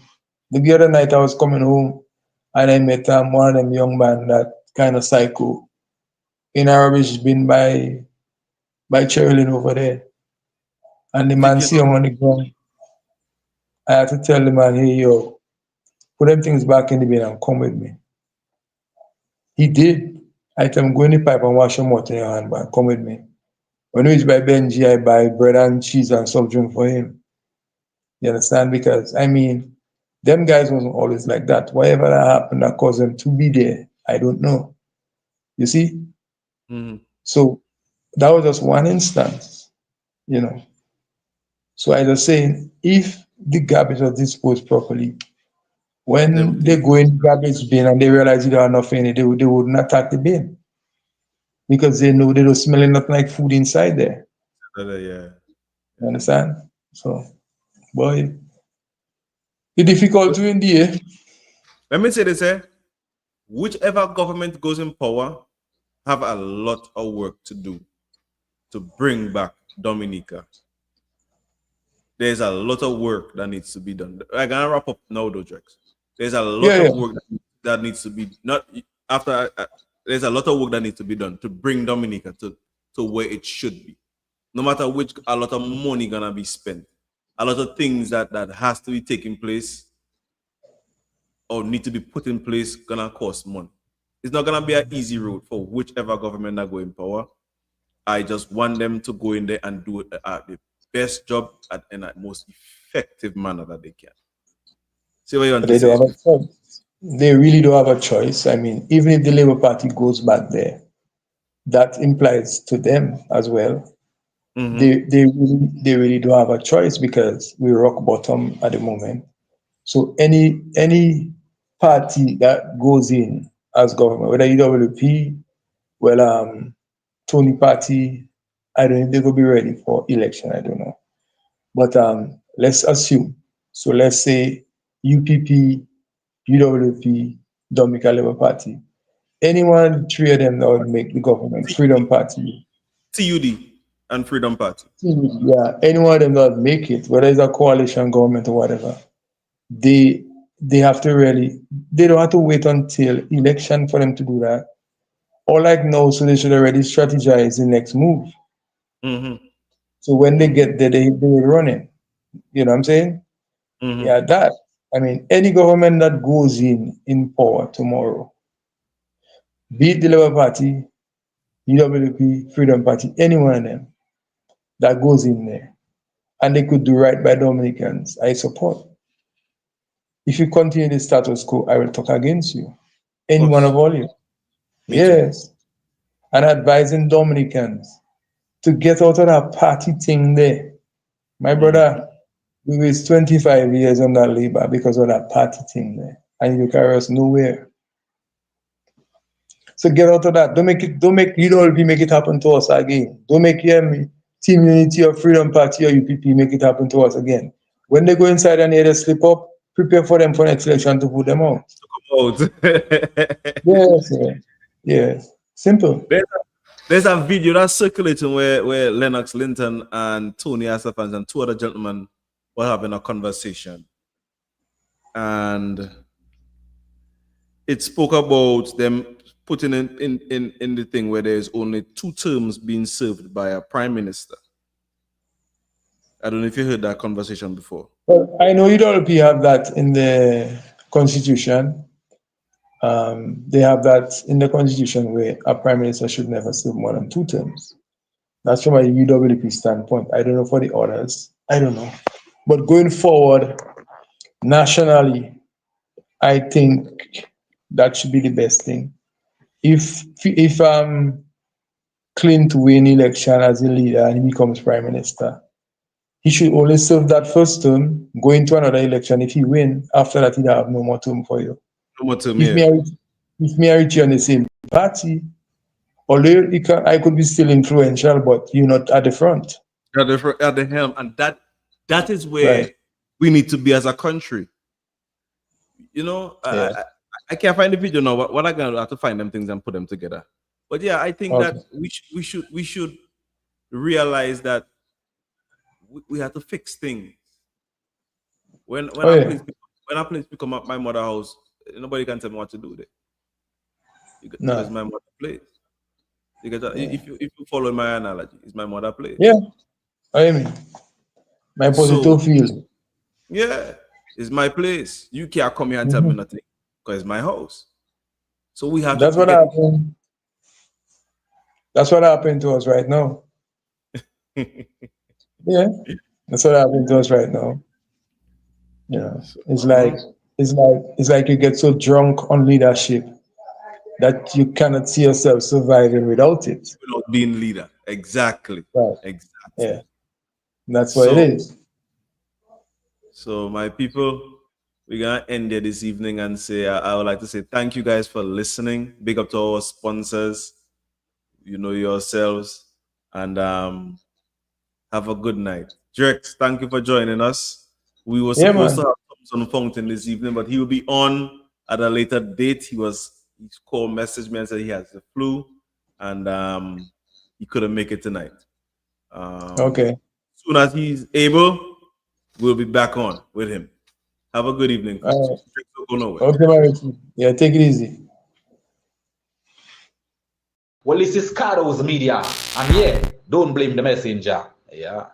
The other night I was coming home and I met one of them young man that kind of psycho in a rubbish bin by Cherylin over there. And the man see him on the ground. I had to tell the man, hey yo, put them things back in the bin and come with me. He did. I tell him, go in the pipe and wash your mouth in your hand, man. Come with me. When we reach by Benji, I buy bread and cheese and soft drink for him. You understand? Because, I mean, them guys wasn't always like that. Whatever that happened that caused them to be there, I don't know. You see? So that was just one instance, you know. So I was saying, if the garbage was disposed properly, when they go in the garbage bin and they realize you don't have nothing in it, they wouldn't attack the bin. Because they know they don't smell nothing like food inside there. Yeah. You understand? So, boy, it's difficult to endure. Let me say this, whichever government goes in power have a lot of work to do to bring back Dominica. There's a lot of work that needs to be done. I'm gonna wrap up now, though, Drex. There's a lot of work that needs to be there's a lot of work that needs to be done to bring Dominica to where it should be. No matter which, a lot of money gonna be spent. A lot of things that has to be taking place or need to be put in place gonna cost money. It's not gonna be an easy road for whichever government that go in power. I just want them to go in there and do it at the best job and at most effective manner that they can. See what you want to say? They really don't have a choice. I mean, even if the Labour Party goes back there, that implies to them as well. They really don't have a choice because we rock bottom at the moment. So any party that goes in as government, whether UWP, Tony party, I don't know if they will be ready for election, I don't know. But let's assume. So let's say UPP, UWP, Dominica Labour Party. Anyone, three of them that would make the government, Freedom Party. TUD and Freedom Party. Yeah, anyone of them that would make it, whether it's a coalition government or whatever, they they have to really, they don't have to wait until election for them to do that. Or like now, so they should already strategize the next move. So when they get there, they run it. You know what I'm saying? Yeah, that. I mean, any government that goes in power tomorrow, be it the Labour Party, UWP, Freedom Party, any one of them that goes in there, and they could do right by Dominicans, I support. If you continue the status quo, I will talk against you. Any one of all you. Yes. And advising Dominicans to get out of that party thing there. My brother, we waste 25 years on that labor because of that party thing there. And you carry us nowhere. So get out of that. Don't make UWP make it happen to us again. Don't make Team Unity or Freedom Party or UPP make it happen to us again. When they go inside and they slip up, prepare for them for next election to put them out. Yes, yes. Simple. There's a video that's circulating where Lennox Linton and Tony Asafans and two other gentlemen were having a conversation. And it spoke about them putting in the thing where there's only 2 terms being served by a prime minister. I don't know if you heard that conversation before. Well, I know UWP have that in the constitution. They have that in the constitution where a prime minister should never serve more than 2 terms. That's from a UWP standpoint. I don't know for the others. I don't know. But going forward, nationally, I think that should be the best thing. If Clint win election as a leader and he becomes prime minister, he should only serve that first term, go into another election. If he win, after that, he'll have no more term for you. No more term, If me and Richie on the same party, although I could be still influential, but you're not at the front. At the helm. And that is where we need to be as a country. You know, I can't find the video now. What I'm gonna have to find them things and put them together. But yeah, I think that we should realize that we have to fix things. When our place become up my mother's house, nobody can tell me what to do with it. Because my mother place. If you follow my analogy, it's my mother place. Yeah, I mean, my positive field. Yeah, it's my place. You can't come here and tell me nothing because it's my house. So we have. That's what happened. That's what happened to us right now. Yeah, that's what happened to us right now. Yeah, it's like you get so drunk on leadership that you cannot see yourself surviving without it. Without being leader, exactly. Right. Exactly. Yeah, that's what it is. So my people, we're gonna end there this evening and say I would like to say thank you guys for listening. Big up to our sponsors. You know yourselves, and have a good night. Drex, thank you for joining us. We were supposed to have Thompson Fountain this evening, but he will be on at a later date. He called, messaged me and said he has the flu, and he couldn't make it tonight. Okay. As soon as he's able, we'll be back on with him. Have a good evening. Okay, Marity. Yeah, take it easy. Well, this is Cardo's Media, and yeah, don't blame the messenger. Yeah.